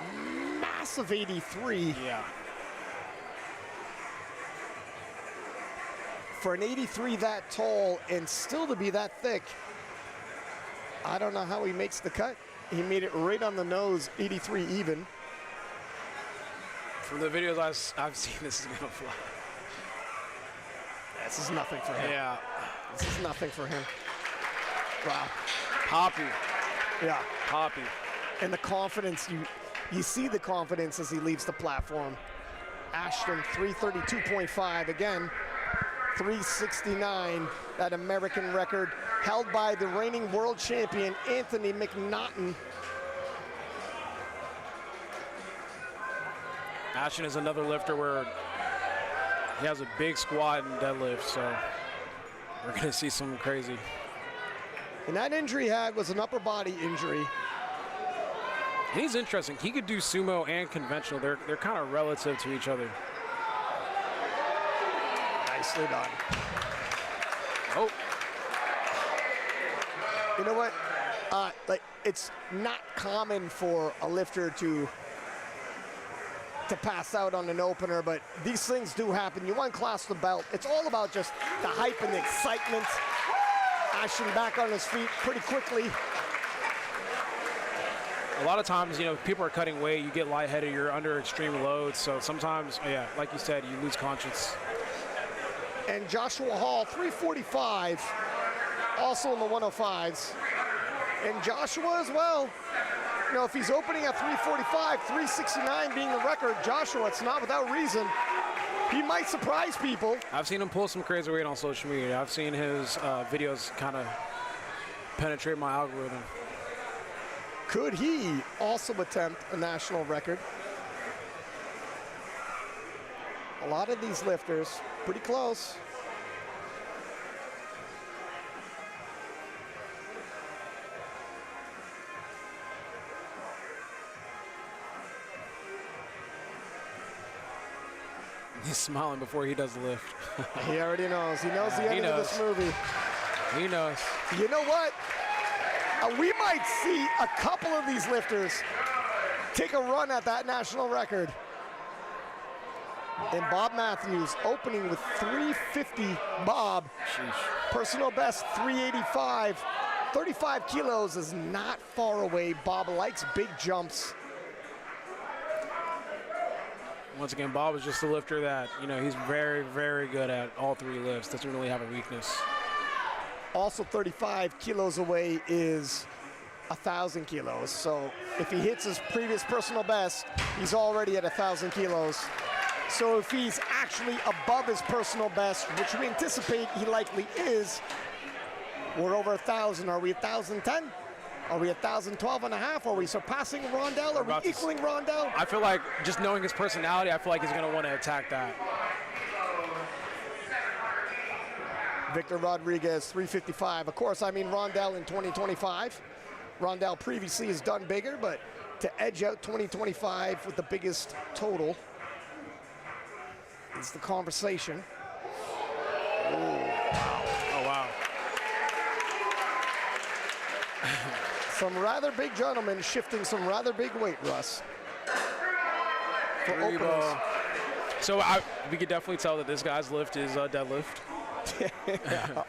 Speaker 1: massive 83.
Speaker 2: Yeah.
Speaker 1: For an 83 that tall and still to be that thick, I don't know how he makes the cut. He made it right on the nose, 83 even.
Speaker 2: From the videos I've seen, this is going to fly.
Speaker 1: This is nothing for him.
Speaker 2: Yeah.
Speaker 1: This is nothing for him. Wow.
Speaker 2: Poppy.
Speaker 1: Yeah.
Speaker 2: Poppy.
Speaker 1: And the confidence, you see the confidence as he leaves the platform. Ashton, 332.5. Again, 369, that American record held by the reigning world champion, Anthony McNaughton.
Speaker 2: Ashton is another lifter where he has a big squat and deadlift, so we're going to see something crazy.
Speaker 1: And that injury he had was an upper body injury.
Speaker 2: And he's interesting. He could do sumo and conventional. They're kind of relative to each other.
Speaker 1: Nicely done.
Speaker 2: Oh.
Speaker 1: You know what? Like, it's not common for a lifter to pass out on an opener, but these things do happen. You unclasp the belt. It's all about just the hype and the excitement. Ashton back on his feet pretty quickly.
Speaker 2: A lot of times, you know, people are cutting weight, you get lightheaded, you're under extreme load, so sometimes, yeah, like you said, you lose conscience.
Speaker 1: And Joshua Hall, 345, also in the 105s. And Joshua as well. You know, if he's opening at 345, 369 being the record, Joshua, it's not without reason. He might surprise people.
Speaker 2: I've seen him pull some crazy weight on social media. I've seen his videos kind of penetrate my algorithm.
Speaker 1: Could he also attempt a national record? A lot of these lifters, pretty close.
Speaker 2: He's smiling before he does the lift.
Speaker 1: He already knows. He knows the ending of this movie.
Speaker 2: He knows.
Speaker 1: You know what? We might see a couple of these lifters take a run at that national record. And Bobb Matthews opening with 350. Bobb, personal best 385. 35 kilos is not far away. Bobb likes big jumps.
Speaker 2: Once again, Bobb is just a lifter that, you know, he's very, very good at all three lifts. Doesn't really have a weakness.
Speaker 1: Also 35 kilos away is 1,000 kilos. So if he hits his previous personal best, he's already at 1,000 kilos. So if he's actually above his personal best, which we anticipate he likely is, we're over 1,000. Are we 1,010? Are we 1,012 and a half? Are we surpassing Rondell? Are we equaling Rondell?
Speaker 2: I feel like just knowing his personality, I feel like he's going to want to attack that.
Speaker 1: Victor Rodríguez, 355. Of course, I mean Rondell in 2025. Rondell previously has done bigger, but to edge out 2025 with the biggest total is the conversation.
Speaker 2: Oh, wow. Oh, wow.
Speaker 1: Some rather big gentlemen shifting some rather big weight, Russ. For openers.
Speaker 2: So we could definitely tell that this guy's lift is deadlift.
Speaker 1: Yeah.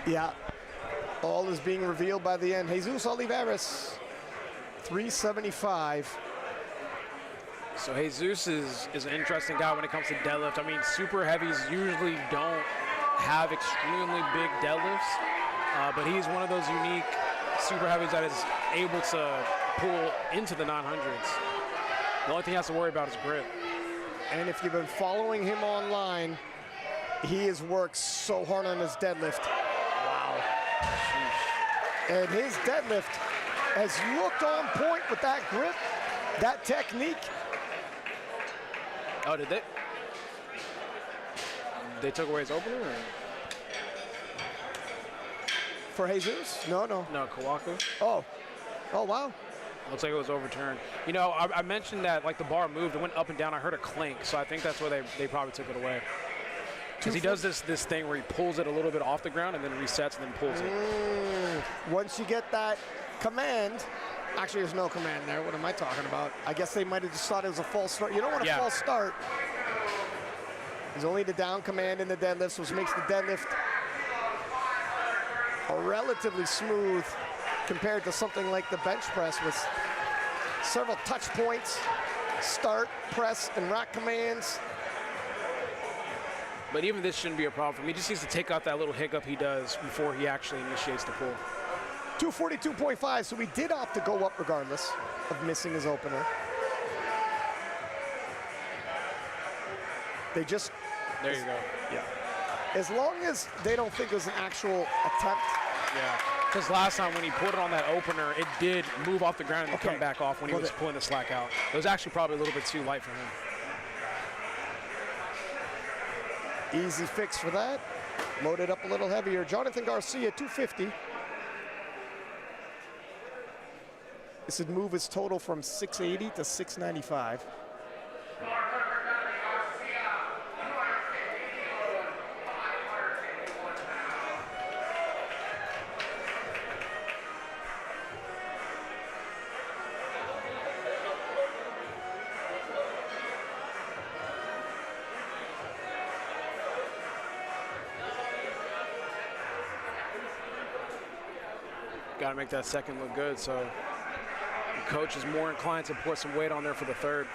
Speaker 1: Yeah. All is being revealed by the end. Jesus Olivares, 375.
Speaker 2: So Jesus is an interesting guy when it comes to deadlift. I mean, super heavies usually don't have extremely big deadlifts, but he's one of those unique super heavies that is able to pull into the 900s. The only thing he has to worry about is grip.
Speaker 1: And if you've been following him online, he has worked so hard on his deadlift. Wow. And his deadlift has looked on point with that grip, that technique.
Speaker 2: Oh, did they? They took away his opener? Or?
Speaker 1: For Jesus? No.
Speaker 2: No, Kwaku.
Speaker 1: Oh, wow.
Speaker 2: Looks like it was overturned. You know, I mentioned that like the bar moved, it went up and down. I heard a clink, so I think that's where they probably took it away. Because he does this thing where he pulls it a little bit off the ground and then resets and then pulls it.
Speaker 1: Once you get that command, actually there's no command there. What am I talking about? I guess they might have just thought it was a false start. You don't want a false start. There's only the down command in the deadlifts, which makes the deadlift relatively smooth compared to something like the bench press with several touch points, start, press, and rack commands.
Speaker 2: But even this shouldn't be a problem for him. He just needs to take out that little hiccup he does before he actually initiates the pull.
Speaker 1: 242.5, so we did opt to go up regardless of missing his opener. They just...
Speaker 2: There you go.
Speaker 1: Yeah. As long as they don't think it was an actual attempt.
Speaker 2: Yeah. Because last time when he put it on that opener, it did move off the ground and come back off when he was pulling the slack out. It was actually probably a little bit too light for him.
Speaker 1: Easy fix for that. Loaded up a little heavier. Jonathan Garcia, 250. This would move his total from 680 to 695.
Speaker 2: Got to make that second look good, so the coach is more inclined to put some weight on there for the third.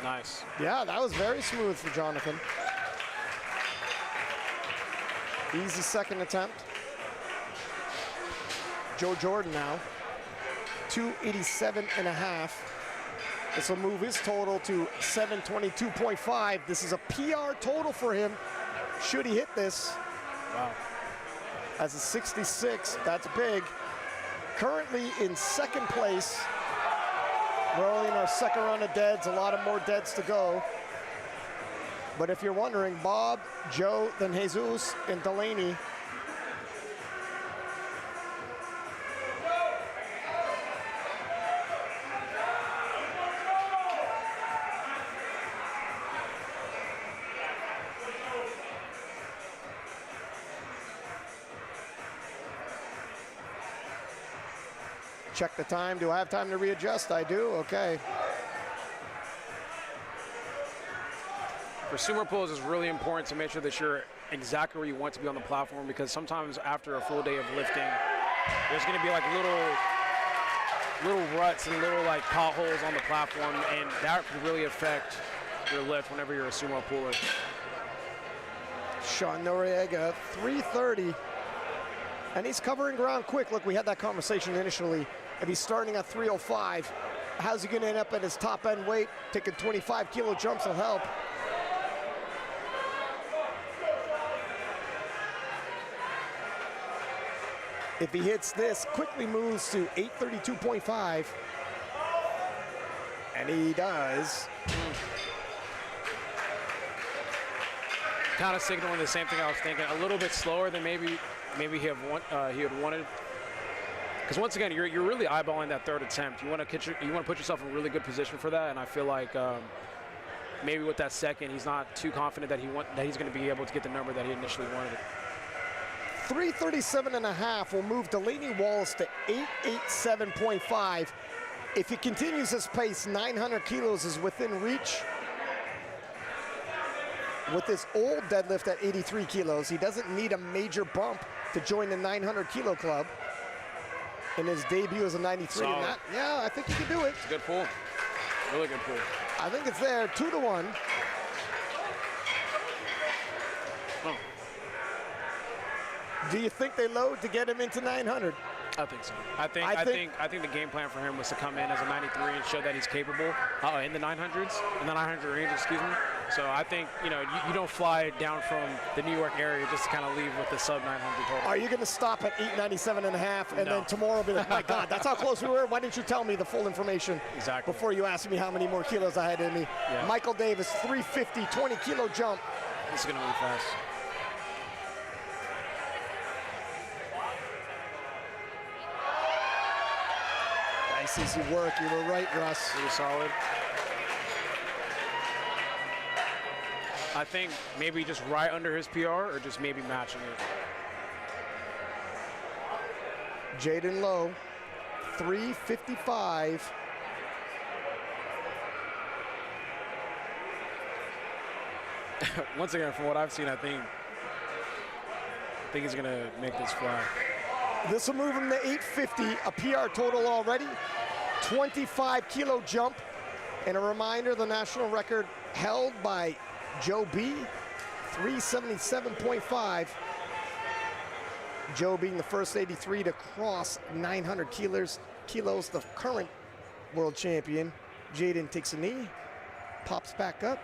Speaker 2: Nice.
Speaker 1: Yeah, that was very smooth for Jonathan. Easy second attempt. Joe Jordan now, 287.5. This will move his total to 722.5. This is a PR total for him, should he hit this.
Speaker 2: Wow.
Speaker 1: As a 66, that's big. Currently in second place. We're only in our second round of deads, a lot of more deads to go. But if you're wondering, Bob, Joe, then Jesus, and Delaney. Check the time. Do I have time to readjust? I do. Okay.
Speaker 2: For sumo pulls, it's really important to make sure that you're exactly where you want to be on the platform, because sometimes after a full day of lifting, there's going to be like little ruts and little like potholes on the platform, and that could really affect your lift whenever you're a sumo puller.
Speaker 1: Sean Noriega, 330. And he's covering ground quick. Look, we had that conversation initially. If he's starting at 305, how's he going to end up at his top end weight? Taking 25 kilo jumps will help. If he hits this, quickly moves to 832.5. And he does.
Speaker 2: Kind of signaling the same thing I was thinking. A little bit slower than maybe he had wanted. Because once again, you're really eyeballing that third attempt. You want to put yourself in a really good position for that. And I feel like maybe with that second, he's not too confident that he's going to be able to get the number that he initially wanted.
Speaker 1: 337.5 will move Delaney Wallace to 887.5. If he continues his pace, 900 kilos is within reach. With his old deadlift at 83 kilos, he doesn't need a major bump to join the 900 kilo club. In his debut as a 93. And that, yeah, I think he can do it.
Speaker 2: It's a good pull. Really good pull.
Speaker 1: I think it's there, 2-1.
Speaker 2: Oh.
Speaker 1: Do you think they load to get him into 900?
Speaker 2: I think so. I think the game plan for him was to come in as a 93 and show that he's capable in the 900 range, excuse me. So I think, you don't fly down from the New York area just to kind of leave with the sub 900 total.
Speaker 1: Are you going to stop at 897.5 and then tomorrow be like, my God, that's how close we were? Why didn't you tell me the full information before you asked me how many more kilos I had in me? Yeah. Michael Davis, 350, 20 kilo jump.
Speaker 2: This is going to move fast.
Speaker 1: Nice, easy work. You were right, Russ.
Speaker 2: Really solid. I think maybe just right under his PR or just maybe matching it.
Speaker 1: Jayden Lowe, 3:55.
Speaker 2: Once again, from what I've seen, I think he's gonna make this fly.
Speaker 1: This will move him to 850, a PR total already, 25 kilo jump. And a reminder, the national record held by Joe B, 377.5. Joe being the first 83 to cross 900 kilos, the current world champion. Jayden takes a knee, pops back up.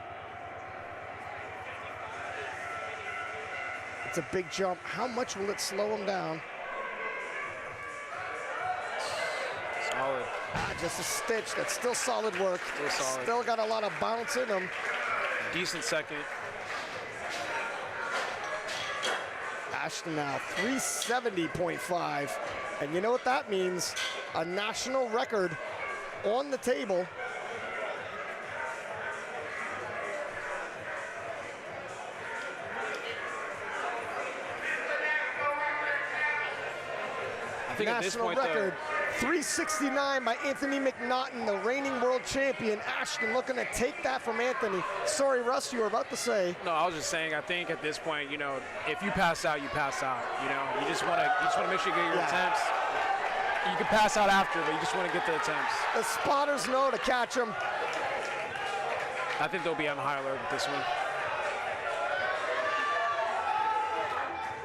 Speaker 1: It's a big jump. How much will it slow him down?
Speaker 2: Solid.
Speaker 1: Just a stitch. That's still solid work.
Speaker 2: Still solid.
Speaker 1: Still got a lot of bounce in him.
Speaker 2: Decent second.
Speaker 1: Ashton now 370.5. And you know what that means? A national record on the table.
Speaker 2: I think at this
Speaker 1: National
Speaker 2: point,
Speaker 1: record, 369 by Anthony McNaughton, the reigning world champion. Ashton looking to take that from Anthony. Sorry, Russ, you were about to say.
Speaker 2: No, I was just saying, I think at this point, you know, if you pass out, you pass out. You know, you just want to make sure you get your attempts. You can pass out after, but you just want to get the attempts.
Speaker 1: The spotters know to catch him.
Speaker 2: I think they'll be on high alert with this one.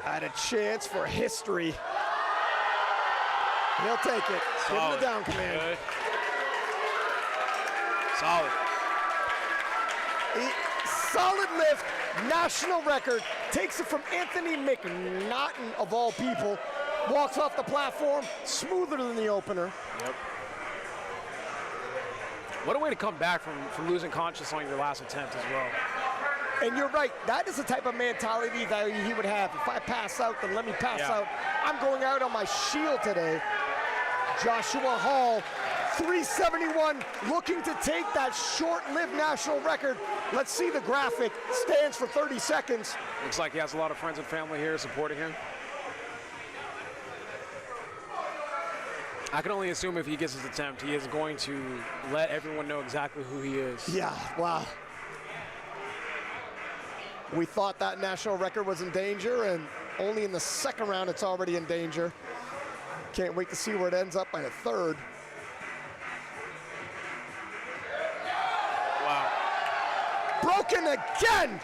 Speaker 1: Had a chance for history. He'll take it. Give him the down command.
Speaker 2: Good. Solid.
Speaker 1: Solid lift, national record. Takes it from Anthony McNaughton, of all people. Walks off the platform, smoother than the opener.
Speaker 2: Yep. What a way to come back from losing consciousness on your last attempt as well.
Speaker 1: And you're right, that is the type of mentality that he would have. If I pass out, then let me pass out. I'm going out on my shield today. Joshua Hall, 371, looking to take that short-lived national record. Let's see the graphic. Stands for 30 seconds.
Speaker 2: Looks like he has a lot of friends and family here supporting him. I can only assume if he gets his attempt, he is going to let everyone know exactly who he is.
Speaker 1: Yeah, wow. We thought that national record was in danger, and only in the second round it's already in danger. Can't wait to see where it ends up by the third.
Speaker 2: Wow.
Speaker 1: Broken again.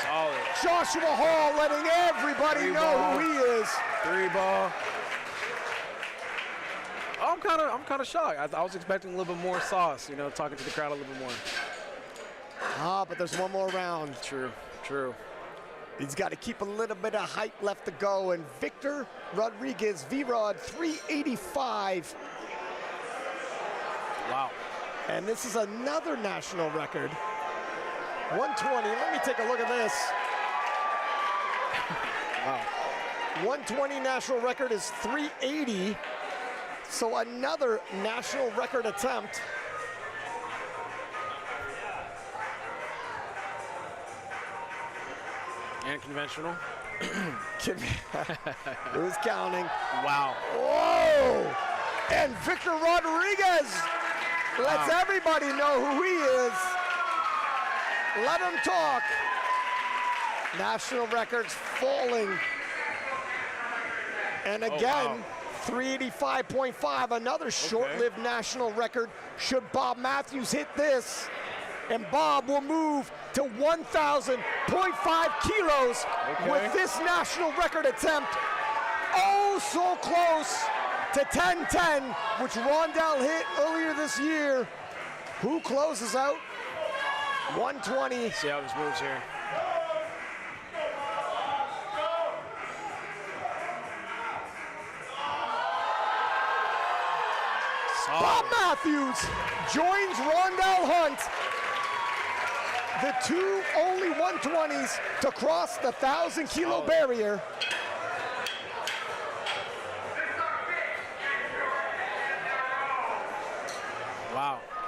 Speaker 2: Solid.
Speaker 1: Joshua Hall letting everybody know who he is.
Speaker 2: 3 ball. I'm kind of shocked. I was expecting a little bit more sauce, you know, talking to the crowd a little bit more.
Speaker 1: But there's one more round.
Speaker 2: True, true.
Speaker 1: He's got to keep a little bit of height left to go. And Victor Rodríguez, V-Rod, 385.
Speaker 2: Wow.
Speaker 1: And this is another national record. 120. Let me take a look at this. Wow. 120 national record is 380. So another national record attempt.
Speaker 2: And conventional.
Speaker 1: Who's counting?
Speaker 2: Wow.
Speaker 1: Whoa! And Victor Rodríguez lets everybody know who he is. Let him talk. National records falling. And again, 385.5, another short-lived national record. Should Bobb Matthews hit this, and Bobb will move to 1,000.5 kilos with this national record attempt. Oh, so close to 1010, which Rondell hit earlier this year. Who closes out? 120.
Speaker 2: See how this moves here.
Speaker 1: Bobb Matthews joins Rondell Hunt, the two only 120s to cross the 1,000-kilo barrier.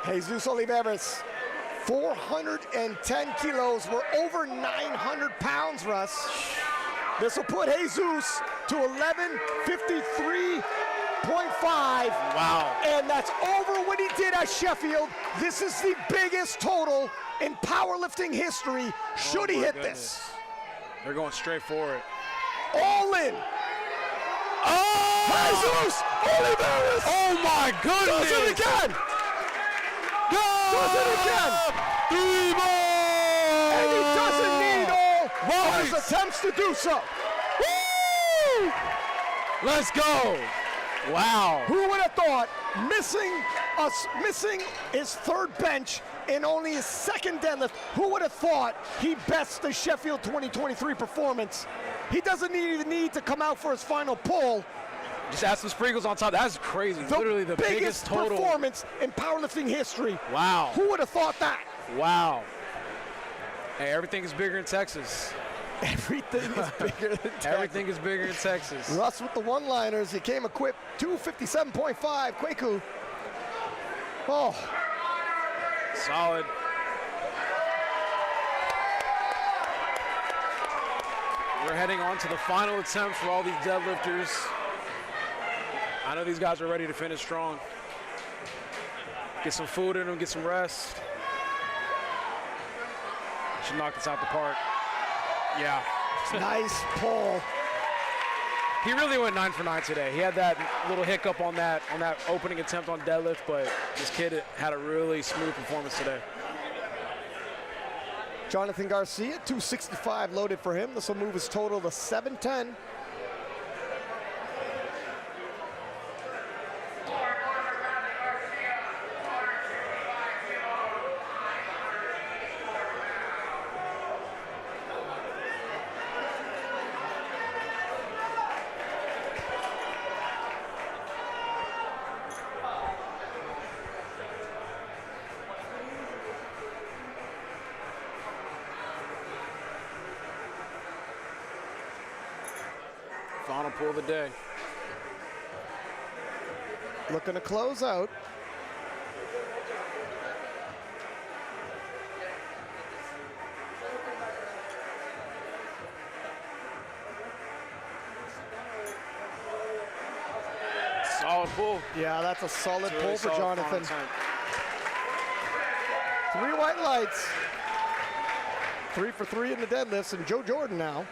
Speaker 1: Jesus Olivares, 410 kilos. We're over 900 pounds, Russ. This will put Jesus to 1153.5.
Speaker 2: Wow.
Speaker 1: And that's over what he did at Sheffield. This is the biggest total in powerlifting history. Should he hit this?
Speaker 2: They're going straight for it.
Speaker 1: All in. Oh! Jesus Olivares!
Speaker 2: Oh my goodness!
Speaker 1: Does it again! Does it again!
Speaker 2: 3 more!
Speaker 1: And he doesn't need all of his attempts to do so. Woo!
Speaker 2: Let's go! Wow.
Speaker 1: Who would have thought missing his third bench in only his second deadlift? Who would have thought he bests the Sheffield 2023 performance? He doesn't even need to come out for his final pull.
Speaker 2: Just add some sprinkles on top. That's crazy. Literally the biggest total
Speaker 1: performance in powerlifting history.
Speaker 2: Wow.
Speaker 1: Who would have thought that?
Speaker 2: Wow. Hey, everything is bigger in Texas.
Speaker 1: Everything is bigger than Texas.
Speaker 2: Everything is bigger in Texas.
Speaker 1: Russ with the one-liners. He came equipped 257.5. Kwaku. Oh.
Speaker 2: Solid. We're heading on to the final attempt for all these deadlifters. I know these guys are ready to finish strong. Get some food in them, get some rest. Should knock this out the park. Yeah.
Speaker 1: Nice pull.
Speaker 2: He really went 9 for 9 today. He had that little hiccup on that opening attempt on deadlift, but this kid had a really smooth performance today.
Speaker 1: Jonathan Garcia, 265 loaded for him. This will move his total to 710.
Speaker 2: Final pull of the day.
Speaker 1: Looking to close out.
Speaker 2: Solid pull.
Speaker 1: Yeah, that's a solid
Speaker 2: Really
Speaker 1: pull for
Speaker 2: solid
Speaker 1: Jonathan.
Speaker 2: final attempt.
Speaker 1: 3 white lights. 3 for 3 in the deadlifts, and Joe Jordan now.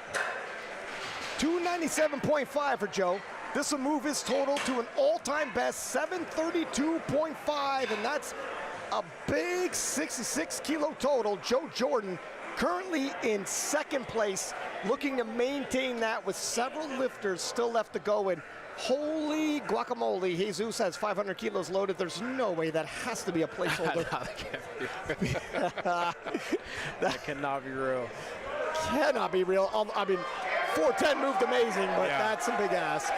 Speaker 1: 297.5 for Joe. This will move his total to an all-time best 732.5, and that's a big 66-kilo total. Joe Jordan currently in second place, looking to maintain that with several lifters still left to go. And holy guacamole, Jesus has 500 kilos loaded. There's no way that has to be a placeholder.
Speaker 2: That cannot be real.
Speaker 1: Cannot be real. I mean, 410 moved amazing, but
Speaker 2: Yeah.
Speaker 1: that's a big ask.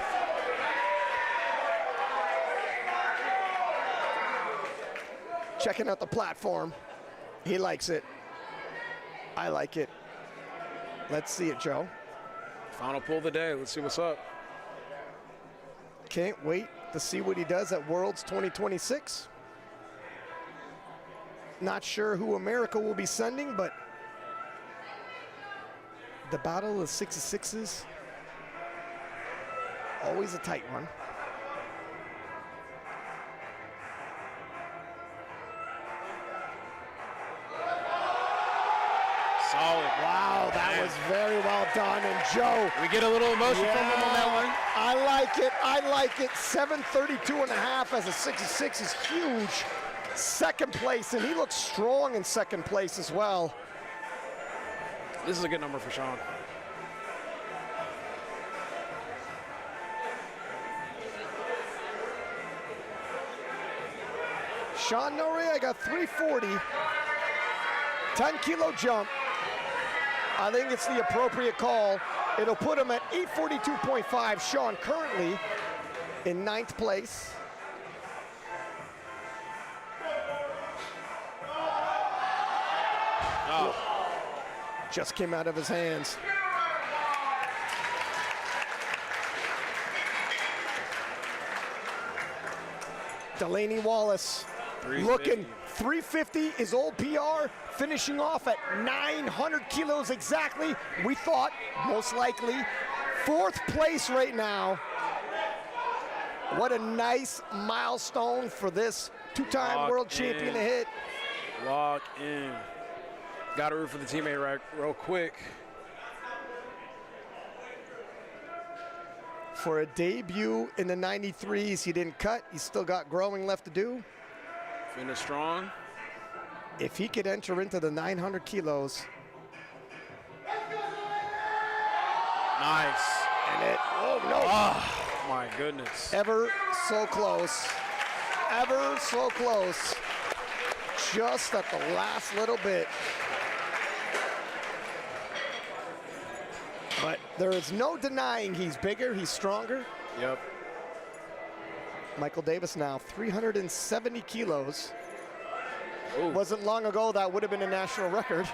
Speaker 1: Checking out the platform. He likes it. I like it. Let's see it, Joe.
Speaker 2: Final pull of the day. Let's see what's up.
Speaker 1: Can't wait to see what he does at Worlds 2026. Not sure who America will be sending, but the battle of 66s, always a tight one.
Speaker 2: Solid.
Speaker 1: Wow, that was very well done. And Joe.
Speaker 2: We get a little emotion from him on that one.
Speaker 1: I like it. I like it. 732.5 as a 66 is huge. Second place, and he looks strong in second place as well.
Speaker 2: This is a good number for Sean.
Speaker 1: Sean Noriega, 340. 10-kilo jump. I think it's the appropriate call. It'll put him at 842.5. Sean currently in 9th place.
Speaker 2: Oh.
Speaker 1: Just came out of his hands. Delaney Wallace, Looking 350 is old PR, finishing off at 900 kilos exactly. We thought, most likely, 4th place right now. What a nice milestone for this 2-time world champion to hit.
Speaker 2: Lock in. Got to root for the teammate right real quick.
Speaker 1: For a debut in the 93s, he didn't cut. He's still got growing left to do.
Speaker 2: Finish strong.
Speaker 1: If he could enter into the 900 kilos.
Speaker 2: Nice.
Speaker 1: And it, oh no.
Speaker 2: Oh, my goodness.
Speaker 1: Ever so close. Ever so close. Just at the last little bit. But there is no denying he's bigger, he's stronger.
Speaker 2: Yep.
Speaker 1: Michael Davis now 370 kilos.
Speaker 2: Ooh.
Speaker 1: Wasn't long ago that would have been a national record.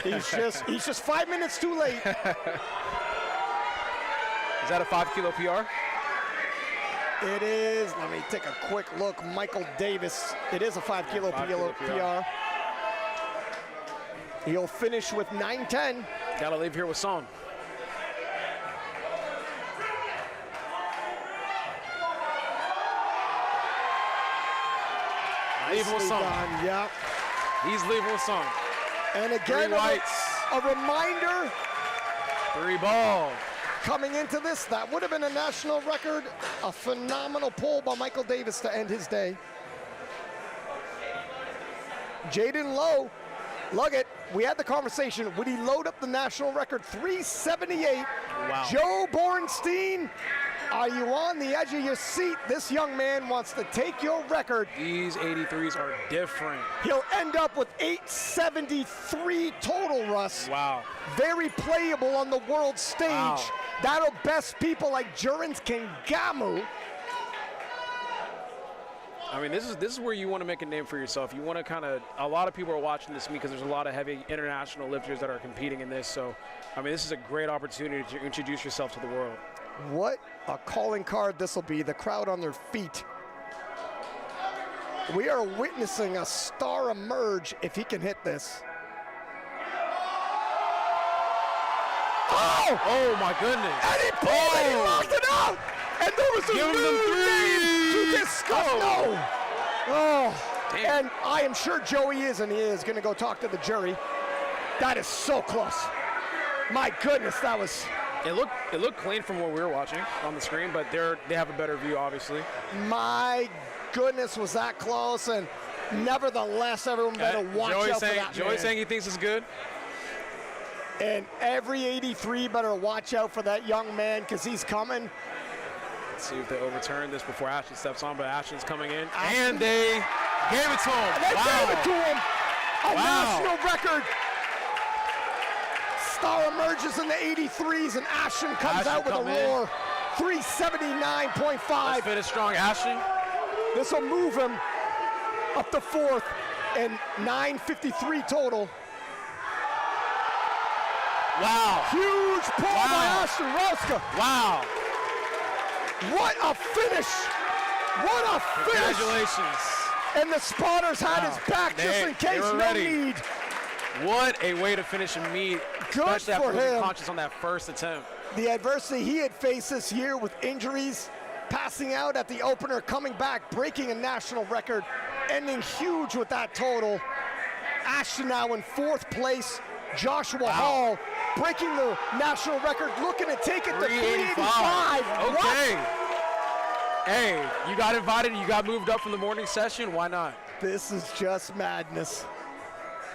Speaker 1: he's just 5 minutes too late.
Speaker 2: Is that a 5 kilo PR?
Speaker 1: It is. Let me take a quick look. Michael Davis. It is a 5 kilo PR. He'll finish with 9:10.
Speaker 2: Gotta leave here with song. Leaving with song.
Speaker 1: Yeah.
Speaker 2: He's leaving with song.
Speaker 1: And again, a reminder.
Speaker 2: 3 ball.
Speaker 1: Coming into this, that would have been a national record. A phenomenal pull by Michael Davis to end his day. Jayden Lowe, look it. We had the conversation. Would he load up the national record? 378.
Speaker 2: Wow.
Speaker 1: Joe Bornstein, are you on the edge of your seat? This young man wants to take your record.
Speaker 2: These 83s are different.
Speaker 1: He'll end up with 873 total, Russ.
Speaker 2: Wow.
Speaker 1: Very playable on the world stage.
Speaker 2: Wow.
Speaker 1: That'll best people like Jurens Kengamu.
Speaker 2: I mean, this is where you want to make a name for yourself. You want to kind of, a lot of people are watching this meet because there's a lot of heavy international lifters that are competing in this. So, I mean, this is a great opportunity to introduce yourself to the world.
Speaker 1: What a calling card this will be. The crowd on their feet. We are witnessing a star emerge if he can hit this. Oh!
Speaker 2: Oh my goodness.
Speaker 1: And he pulled it, he locked it out! And there was a new name to discuss. No! Oh, and I am sure Joey is, and he is going to go talk to the jury. That is so close. My goodness, that was...
Speaker 2: It looked clean from what we were watching on the screen, but they have a better view, obviously.
Speaker 1: My goodness, was that close, and nevertheless, everyone better watch out for that
Speaker 2: Joey's saying he thinks it's good.
Speaker 1: And every 83 better watch out for that young man because he's coming.
Speaker 2: Let's see if they overturn this before Ashton steps on, but Ashton's coming in. And they gave it to him.
Speaker 1: And they gave it to him. A national record. Star emerges in the 83s, and Ashton comes out with a roar. 379.5.
Speaker 2: Let's finish strong, Ashton.
Speaker 1: This will move him up to 4th and 953 total.
Speaker 2: Wow.
Speaker 1: Huge pull by Ashton Rouska.
Speaker 2: Wow.
Speaker 1: What a finish. What a finish.
Speaker 2: Congratulations.
Speaker 1: And the spotters had his back just in case, no need.
Speaker 2: What a way to finish a meet.
Speaker 1: Good
Speaker 2: especially after
Speaker 1: for
Speaker 2: losing
Speaker 1: him.
Speaker 2: conscious on that first attempt.
Speaker 1: The adversity he had faced this year with injuries, passing out at the opener, coming back, breaking a national record, ending huge with that total. Ashton now in 4th place. Joshua Hall breaking the national record, looking to take it to 385.
Speaker 2: Okay.
Speaker 1: What?
Speaker 2: Hey, you got invited, you got moved up from the morning session, why not?
Speaker 1: This is just madness.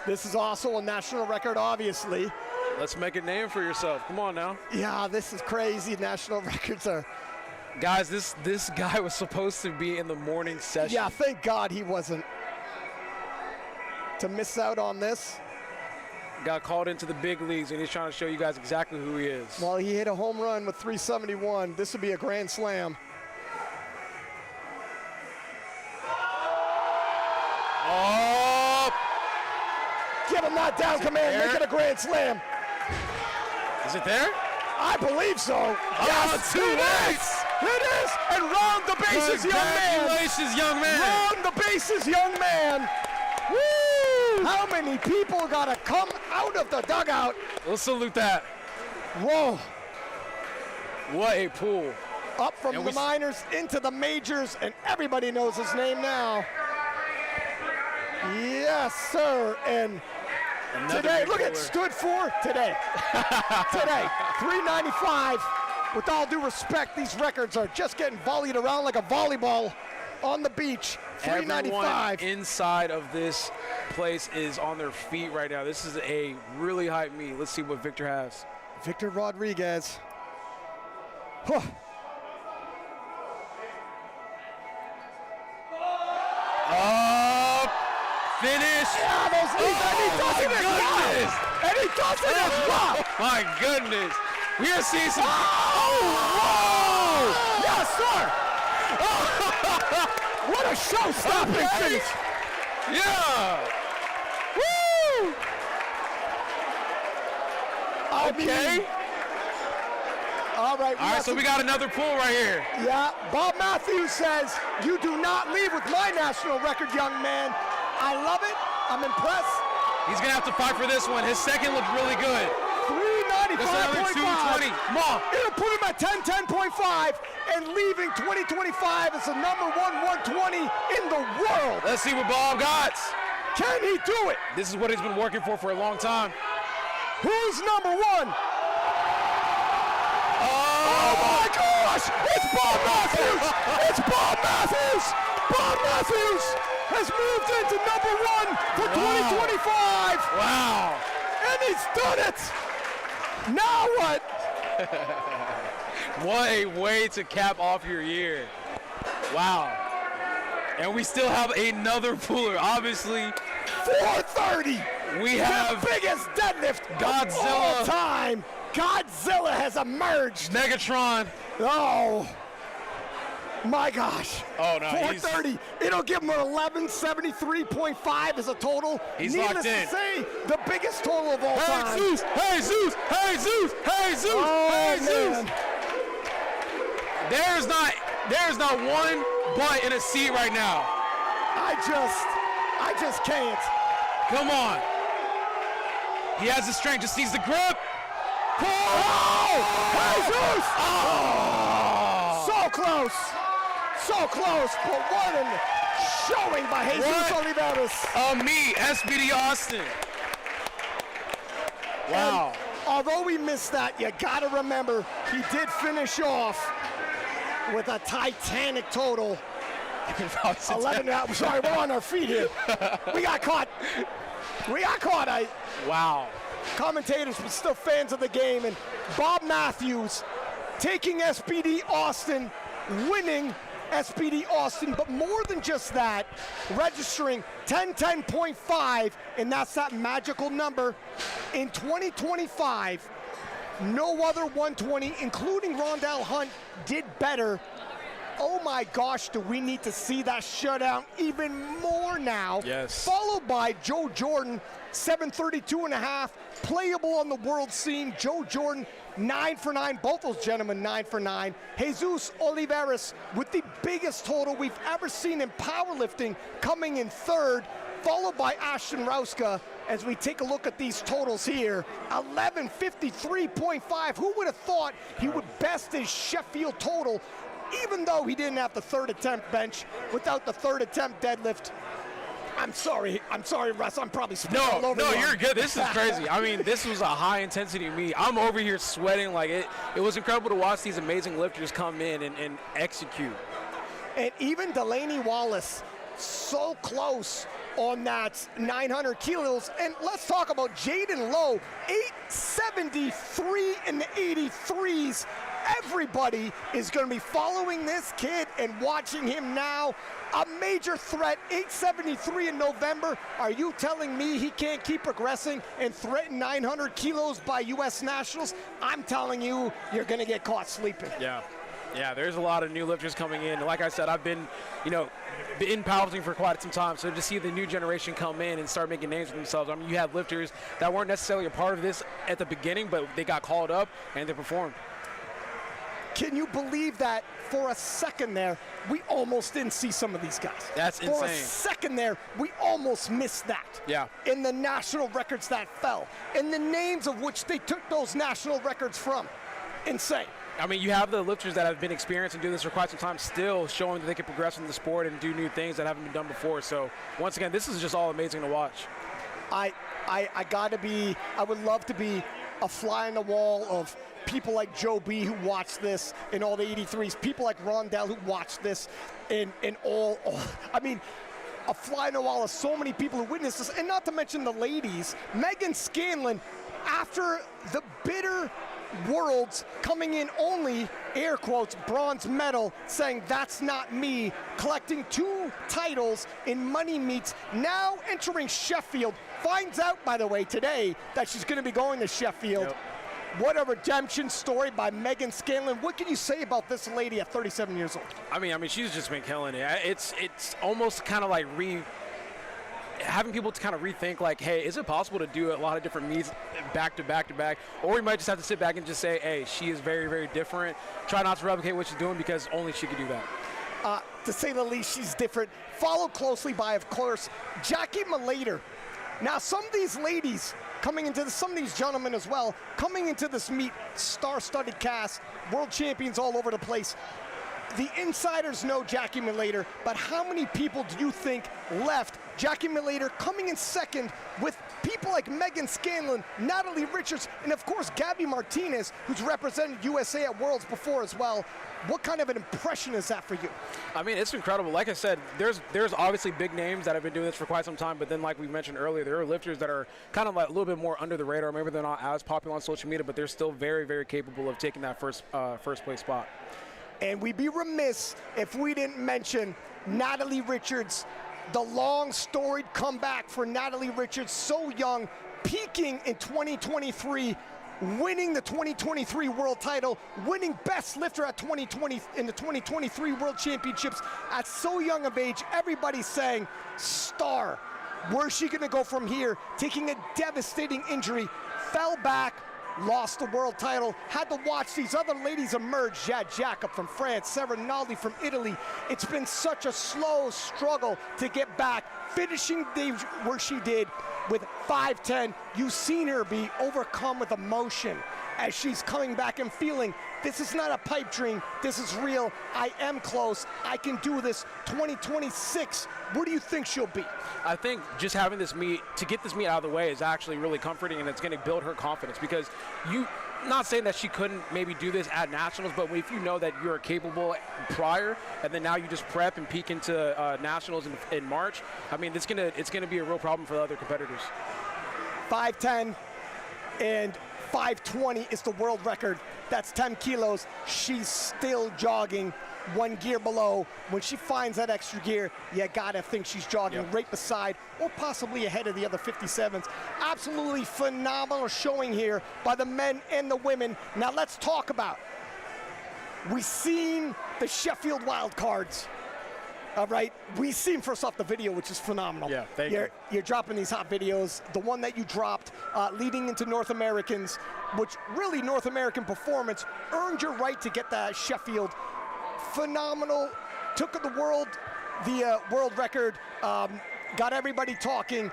Speaker 1: This is also a national record, obviously.
Speaker 2: Let's make a name for yourself. Come on now.
Speaker 1: Yeah, this is crazy. National records are...
Speaker 2: Guys, this guy was supposed to be in the morning session.
Speaker 1: Yeah, thank God he wasn't. To miss out on this.
Speaker 2: Got called into the big leagues, and he's trying to show you guys exactly who he is.
Speaker 1: Well, he hit a home run with 371. This would be a grand slam.
Speaker 2: Oh!
Speaker 1: Give him that down command. Make it a grand slam.
Speaker 2: Is it there?
Speaker 1: I believe so.
Speaker 2: Yes,
Speaker 1: it is. It is. And round the bases, young man.
Speaker 2: Congratulations, young man.
Speaker 1: Round the faces, young man. Woo! How many people got to come out of the dugout?
Speaker 2: We'll salute that.
Speaker 1: Whoa.
Speaker 2: What a pool.
Speaker 1: Up from the minors into the majors, and everybody knows his name now. Yes, sir. And today, look at stood for today. Today, 395. With all due respect, these records are just getting volleyed around like a volleyball on the beach. 395.
Speaker 2: Everyone inside of this place is on their feet right now. This is a really hype meet. Let's see what Victor has.
Speaker 1: Victor Rodríguez. Huh.
Speaker 2: Finish.
Speaker 1: Yeah, those knees, and he does it as well. And he does it as well.
Speaker 2: My goodness. We are seeing some.
Speaker 1: Whoa! Yes, sir. What a show-stopping finish.
Speaker 2: Yeah.
Speaker 1: Woo!
Speaker 2: Okay.
Speaker 1: All right.
Speaker 2: All right, so we got another pool right here.
Speaker 1: Yeah. Bobb Matthews says, you do not leave with my national record, young man. I love it. I'm impressed.
Speaker 2: He's going to have to fight for this one. His second looked really good.
Speaker 1: 395.5.
Speaker 2: 220. Come on.
Speaker 1: It'll put him at 1010.5 and leaving 2025 as the #1 120 in the world.
Speaker 2: Let's see what Bobb got.
Speaker 1: Can he do it?
Speaker 2: This is what he's been working for a long time.
Speaker 1: Who's #1? Oh my gosh! It's Bobb Matthews! It's Bobb Matthews! Bobb Matthews has moved into #1 for 2025!
Speaker 2: Wow!
Speaker 1: And he's done it! Now what?
Speaker 2: What a way to cap off your year. Wow. And we still have another pooler, obviously.
Speaker 1: 430!
Speaker 2: We have
Speaker 1: the biggest deadlift of all time. Godzilla has emerged.
Speaker 2: Megatron.
Speaker 1: Oh, my gosh.
Speaker 2: Oh, no.
Speaker 1: 430. It'll give him an 1173.5 as a total.
Speaker 2: He's
Speaker 1: Needless
Speaker 2: locked in.
Speaker 1: to say, the biggest total of all time.
Speaker 2: Jesus! Hey, Zeus! Hey, Zeus! Hey, Zeus!
Speaker 1: Oh,
Speaker 2: hey, Zeus!
Speaker 1: man.
Speaker 2: There's not one butt in a seat right now.
Speaker 1: I just can't.
Speaker 2: Come on. He has the strength, just needs the grip.
Speaker 1: Oh! Jesus! Oh! So close. So close, but what a showing by Jesus Olivares.
Speaker 2: Me, SBD Austin. Wow.
Speaker 1: And although we missed that, you gotta remember, he did finish off with a titanic total. 11, sorry, we're on our feet here. We got caught.
Speaker 2: Wow.
Speaker 1: Commentators, but still fans of the game. And Bobb Matthews taking SBD Austin, winning SBD Austin, but more than just that, registering 1010.5, and that's that magical number. In 2025, no other 120, including Rondell Hunt, did better. Oh my gosh, do we need to see that shutout even more now?
Speaker 2: Yes.
Speaker 1: Followed by Joe Jordan, 732.5, playable on the world scene. Joe Jordan, 9 for 9, both those gentlemen 9 for 9. Jesus Olivares with the biggest total we've ever seen in powerlifting, coming in third, followed by Ashton Rouska. As we take a look at these totals here, 1153.5. Who would have thought he would best his Sheffield total, even though he didn't have the third attempt bench, without the third attempt deadlift? I'm sorry, Russ. I'm probably spitting all over
Speaker 2: No,
Speaker 1: you.
Speaker 2: you're good. This is crazy. I mean, this was a high intensity meet. I'm over here sweating like it. It was incredible to watch these amazing lifters come in and execute.
Speaker 1: And even Delaney Wallace, so close on that 900 kilos. And let's talk about Jayden Lowe, 873 in the 83s. Everybody is going to be following this kid and watching him now. A major threat, 873 in November. Are you telling me he can't keep progressing and threaten 900 kilos by U.S. Nationals? I'm telling you, you're going to get caught sleeping.
Speaker 2: Yeah, there's a lot of new lifters coming in. Like I said, I've been, in powerlifting for quite some time, so to see the new generation come in and start making names for themselves. I mean, you have lifters that weren't necessarily a part of this at the beginning, but they got called up and they performed.
Speaker 1: Can you believe that for a second there, we almost didn't see some of these guys?
Speaker 2: That's
Speaker 1: For a
Speaker 2: insane.
Speaker 1: second there, we almost missed that.
Speaker 2: Yeah.
Speaker 1: In the national records that fell, in the names of which they took those national records from. Insane.
Speaker 2: I mean, you have the lifters that have been experienced and do this for quite some time still showing that they can progress in the sport and do new things that haven't been done before. So, once again, this is just all amazing to watch.
Speaker 1: I would love to be a fly on the wall of people like Joe B who watch this and all the 83s, people like Rondell who watch this and all I mean, a fly on the wall of so many people who witness this, and not to mention the ladies. Meghan Scanlon, after the bitter worlds coming in only, air quotes, bronze medal, saying that's not me, collecting 2 titles in money meets, now entering Sheffield, finds out, by the way, today that she's going to be going to Sheffield.
Speaker 2: Yep.
Speaker 1: What a redemption story by Meghan Scanlon. What can you say about this lady at 37 years old?
Speaker 2: I mean, she's just been killing it. It's almost kind of like having people to kind of rethink, like, hey, is it possible to do a lot of different meets back to back to back? Or we might just have to sit back and just say, hey, she is very, very different. Try not to replicate what she's doing because only she could do that.
Speaker 1: To say the least, she's different. Followed closely by, of course, Jacqueline Malayter. Now, some of these ladies coming into this, some of these gentlemen as well, coming into this meet, star-studded cast, world champions all over the place. The insiders know Jackie Malayter, but how many people do you think left Jackie Malayter coming in second with people like Meghan Scanlon, Natalie Richards, and of course Gabby Martinez, who's represented USA at Worlds before as well. What kind of an impression is that for you?
Speaker 2: I mean, it's incredible. Like I said, there's obviously big names that have been doing this for quite some time, but then like we mentioned earlier, there are lifters that are kind of like a little bit more under the radar. Maybe they're not as popular on social media, but they're still very, very capable of taking that first place spot.
Speaker 1: And we'd be remiss if we didn't mention Natalie Richards, the long storied comeback for Natalie Richards, so young, peaking in 2023, winning the 2023 world title, winning best lifter at 2020 in the 2023 world championships at so young of age. Everybody's saying, star, where's she gonna go from here? Taking a devastating injury, fell back, lost the world title, had to watch these other ladies emerge. Jad Jacob from France, Sarah Naldi from Italy. It's been such a slow struggle to get back, finishing where she did with 5'10". You've seen her be overcome with emotion as she's coming back and feeling, this is not a pipe dream, this is real, I am close, I can do this. 2026, where do you think she'll be?
Speaker 2: I think just having this meet, to get this meet out of the way is actually really comforting, and it's going to build her confidence, because not saying that she couldn't maybe do this at nationals, but if you know that you're capable prior, and then now you just prep and peek into nationals in March, I mean, it's gonna be a real problem for the other competitors.
Speaker 1: 5'10" and 5'20" is the world record. That's 10 kilos. She's still jogging 1 gear below. When she finds that extra gear, you gotta think she's jogging right beside or possibly ahead of the other 57s. Absolutely phenomenal showing here by the men and the women. Now let's talk about, we've seen the Sheffield wild cards. All right, we seen first off the video, which is phenomenal.
Speaker 2: Yeah, thank you.
Speaker 1: You're dropping these hot videos. The one that you dropped leading into North Americans, which really North American performance earned your right to get that Sheffield. Phenomenal, took the world record, got everybody talking.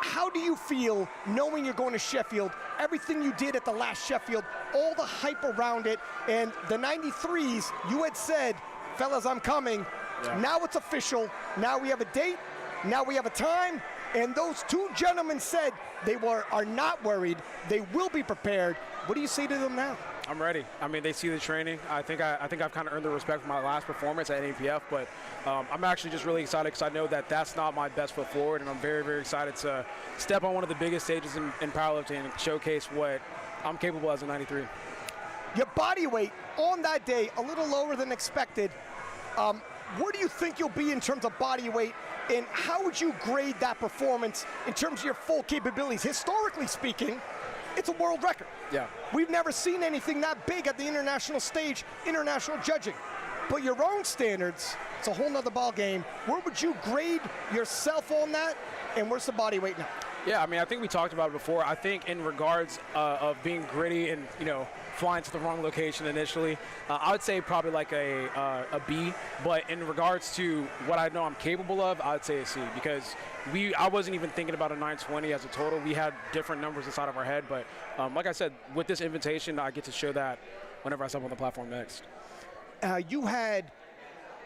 Speaker 1: How do you feel knowing you're going to Sheffield, everything you did at the last Sheffield, all the hype around it, and the 93s, you had said, fellas, I'm coming. Yeah. Now it's official. Now we have a date. Now we have a time. And those two gentlemen said they are not worried. They will be prepared. What do you say to them now?
Speaker 2: I'm ready. I mean, they see the training. I think I've kind of earned the respect for my last performance at NAPF, but I'm actually just really excited because I know that that's not my best foot forward, and I'm very, very excited to step on one of the biggest stages in powerlifting and showcase what I'm capable as a 93.
Speaker 1: Your body weight on that day, a little lower than expected. Where do you think you'll be in terms of body weight, and how would you grade that performance in terms of your full capabilities? Historically speaking, it's a world record.
Speaker 2: Yeah.
Speaker 1: We've never seen anything that big at the international stage, international judging. But your own standards, it's a whole nother ball game. Where would you grade yourself on that, and where's the body weight now?
Speaker 2: Yeah, I mean, I think we talked about it before. I think in regards of being gritty and, flying to the wrong location initially, I would say probably like a B. But in regards to what I know I'm capable of, I would say a C, because I wasn't even thinking about a 920 as a total. We had different numbers inside of our head. But like I said, with this invitation, I get to show that whenever I step on the platform next.
Speaker 1: You had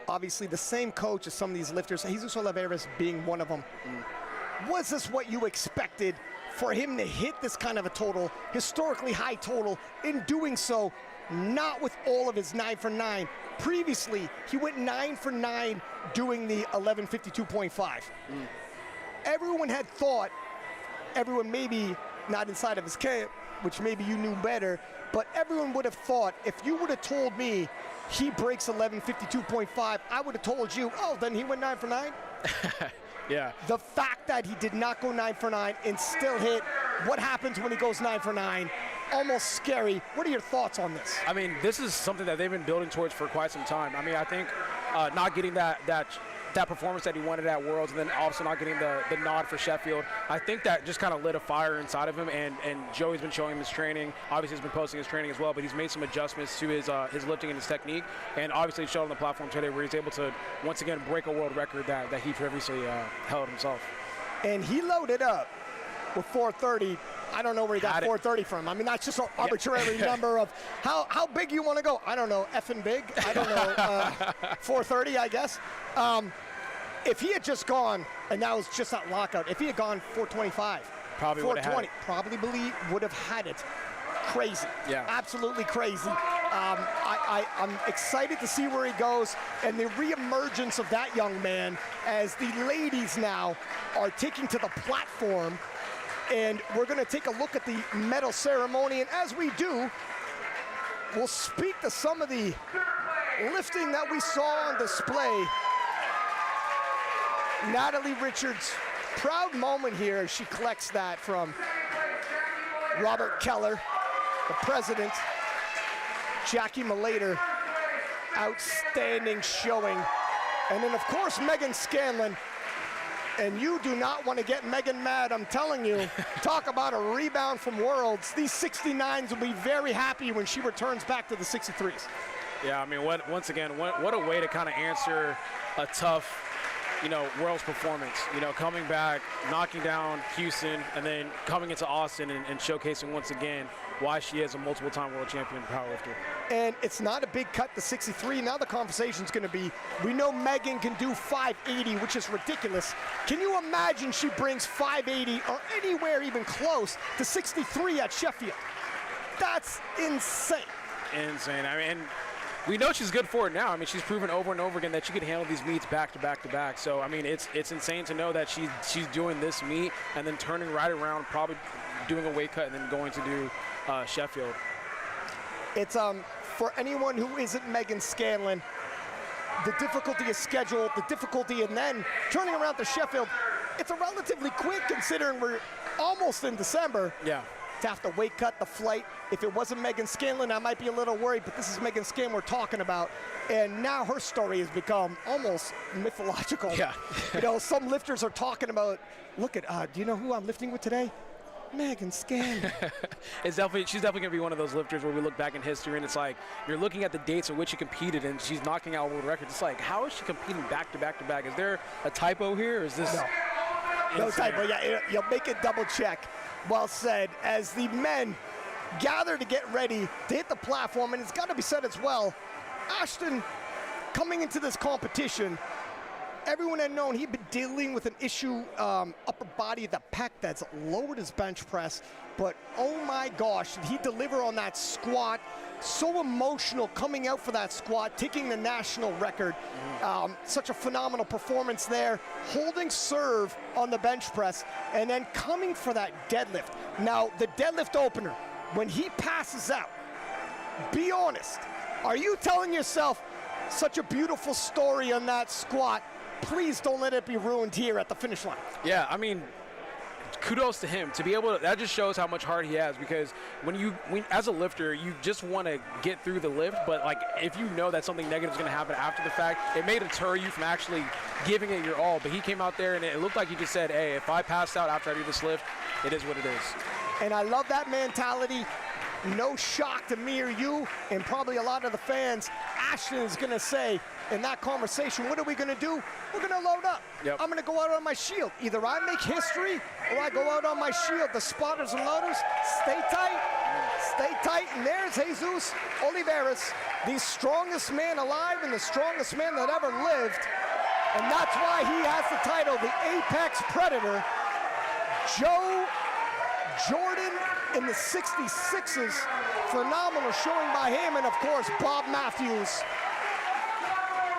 Speaker 1: obviously the same coach as some of these lifters, Jesus Olivares being one of them. Was this what you expected for him to hit this kind of a total, historically high total, in doing so, not with all of his 9 for 9? Previously, he went 9 for 9 doing the 11:52.5. Everyone had thought, everyone maybe not inside of his camp, which maybe you knew better, but everyone would have thought, if you would have told me he breaks 11:52.5, I would have told you, oh, then he went 9 for 9?
Speaker 2: Yeah.
Speaker 1: The fact that he did not go 9 for 9 and still hit, what happens when he goes 9 for 9? Almost scary. What are your thoughts on this?
Speaker 2: I mean, this is something that they've been building towards for quite some time. I mean, I think not getting that performance that he wanted at Worlds, and then also not getting the nod for Sheffield, I think that just kind of lit a fire inside of him, and Joey's been showing him his training. Obviously, he's been posting his training as well, but he's made some adjustments to his lifting and his technique, and obviously showed on the platform today where he's able to, once again, break a world record that he previously held himself.
Speaker 1: And he loaded up with 430. I don't know where he got 430 from. I mean, that's just an arbitrary number of how big you want to go. I don't know, effing big. I don't know, 430, I guess. If he had just gone, and that was just that lockout, if he had gone 425,
Speaker 2: probably
Speaker 1: 420, probably would have had it. Crazy.
Speaker 2: Yeah.
Speaker 1: Absolutely crazy. I'm excited to see where he goes and the reemergence of that young man as the ladies now are taking to the platform. And we're going to take a look at the medal ceremony. And as we do, we'll speak to some of the lifting that we saw on display. Natalie Richards, proud moment here as she collects that from Robert Keller, the president. Jackie Malayter, outstanding showing. And then, of course, Meghan Scanlon. And you do not want to get Meghan mad, I'm telling you. Talk about a rebound from Worlds. These 69s will be very happy when she returns back to the 63s.
Speaker 2: Yeah, I mean, once again, what a way to kind of answer a tough, Worlds performance. Coming back, knocking down Houston, and then coming into Austin and showcasing once again why she is a multiple-time world champion powerlifter.
Speaker 1: And it's not a big cut to 63. Now the conversation's going to be, we know Meghan can do 580, which is ridiculous. Can you imagine she brings 580 or anywhere even close to 63 at Sheffield? That's insane.
Speaker 2: Insane. I mean, we know she's good for it now. I mean, she's proven over and over again that she could handle these meets back to back to back. So, I mean, it's insane to know that she's doing this meet and then turning right around, probably doing a weight cut and then going to do Sheffield.
Speaker 1: It's for anyone who isn't Meghan Scanlon, the difficulty is scheduled, the difficulty, and then turning around to Sheffield. It's a relatively quick considering we're almost in December.
Speaker 2: Yeah.
Speaker 1: To have to weight cut the flight. If it wasn't Meghan Scanlon, I might be a little worried, but this is Meghan Scanlon we're talking about. And now her story has become almost mythological.
Speaker 2: Yeah.
Speaker 1: Some lifters are talking about, look at, do you know who I'm lifting with today? Meghan Scanlon.
Speaker 2: She's definitely going to be one of those lifters where we look back in history and it's like, you're looking at the dates in which she competed and she's knocking out world records. It's like, how is she competing back to back to back? Is there a typo here? Or is this?
Speaker 1: No typo, yeah, you'll make it double check. Well said. As the men gather to get ready to hit the platform, and it's got to be said as well, Ashton, coming into this competition, everyone had known he'd been dealing with an issue, upper body of the pec that's lowered his bench press, but oh my gosh, did he deliver on that squat. So emotional coming out for that squat, taking the national record. Such a phenomenal performance there, holding serve on the bench press, and then coming for that deadlift. Now, the deadlift opener, when he passes out, be honest, are you telling yourself, such a beautiful story on that squat, please don't let it be ruined here at the finish line?
Speaker 2: Yeah, I mean, kudos to him to be able to. That just shows how much heart he has, because when as a lifter, you just want to get through the lift, but like if you know that something negative is going to happen after the fact, it may deter you from actually giving it your all. But he came out there and it looked like he just said, hey, if I pass out after I do this lift, it is what it is.
Speaker 1: And I love that mentality. No shock to me or you, and probably a lot of the fans. Ashton is going to say in that conversation, what are we going to do? We're going to load up.
Speaker 2: Yep.
Speaker 1: I'm going to go out on my shield. Either I make history or I go out on my shield. The spotters and loaders, stay tight. Stay tight. And there's Jesus Olivares, the strongest man alive and the strongest man that ever lived. And that's why he has the title, the Apex Predator. Joe Jordan in the 66s, phenomenal showing by him, and of course Bobb Matthews,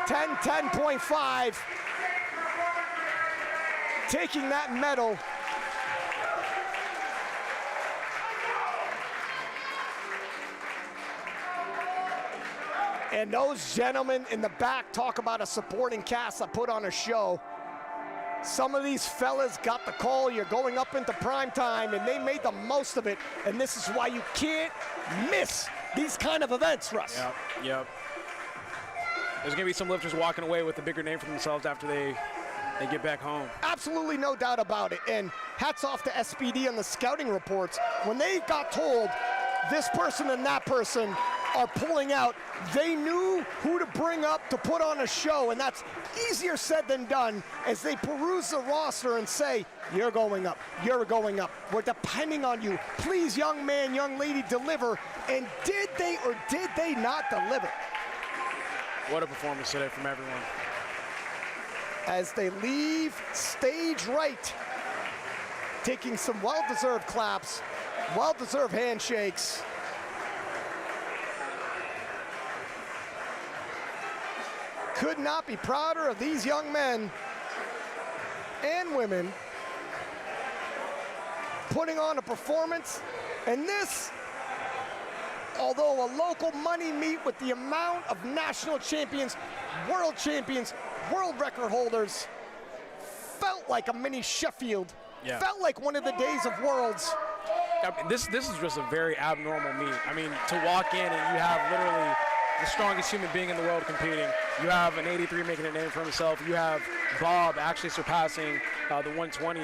Speaker 1: 10.5, taking that medal. And those gentlemen in the back talk about a supporting cast that put on a show. Some of these fellas got the call, you're going up into prime time, and they made the most of it. And this is why you can't miss these kind of events, Russ.
Speaker 2: Yep. There's going to be some lifters walking away with a bigger name for themselves after they get back home.
Speaker 1: Absolutely no doubt about it. And hats off to SBD on the scouting reports. When they got told this person and that person are pulling out, they knew who to bring up to put on a show, and that's easier said than done as they peruse the roster and say, you're going up, you're going up, we're depending on you. Please, young man, young lady, deliver. And did they or did they not deliver?
Speaker 2: What a performance today from everyone.
Speaker 1: As they leave stage right, taking some well-deserved claps, well-deserved handshakes. Could not be prouder of these young men and women putting on a performance. And this, although a local money meet with the amount of national champions, world record holders, felt like a mini Sheffield.
Speaker 2: Yeah.
Speaker 1: Felt like one of the days of worlds.
Speaker 2: I mean, this is just a very abnormal meet. I mean, to walk in and you have literally the strongest human being in the world competing. You have an 83 making a name for himself. You have Bobb actually surpassing the 120,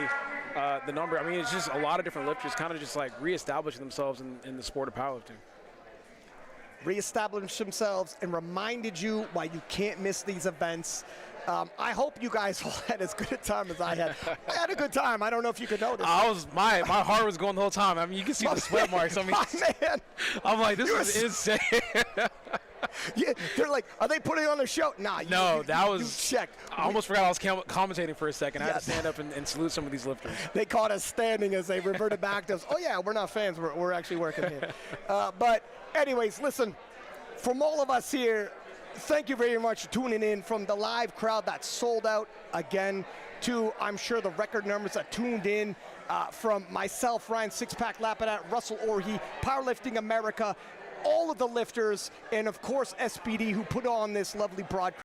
Speaker 2: the number. I mean, it's just a lot of different lifters kind of just like reestablishing themselves in the sport of powerlifting.
Speaker 1: Reestablished themselves and reminded you why you can't miss these events. I hope you guys all had as good a time as I had. I had a good time. I don't know if you could notice.
Speaker 2: My heart was going the whole time. I mean, you can see the sweat marks. I mean,
Speaker 1: man.
Speaker 2: I'm like, this is insane.
Speaker 1: Yeah, they're like, are they putting on a show? Nah,
Speaker 2: that was.
Speaker 1: You checked.
Speaker 2: I almost forgot I was commentating for a second. I had to stand up and salute some of these lifters.
Speaker 1: They caught us standing as they reverted back to us. Oh yeah, we're not fans. We're actually working here. But anyways, listen, from all of us here, thank you very much for tuning in, from the live crowd that sold out again to, I'm sure, the record numbers that tuned in, from myself, Ryan Sixpack Lapadat, Russell Orhe, Powerlifting America, all of the lifters, and of course SBD, who put on this lovely broadcast.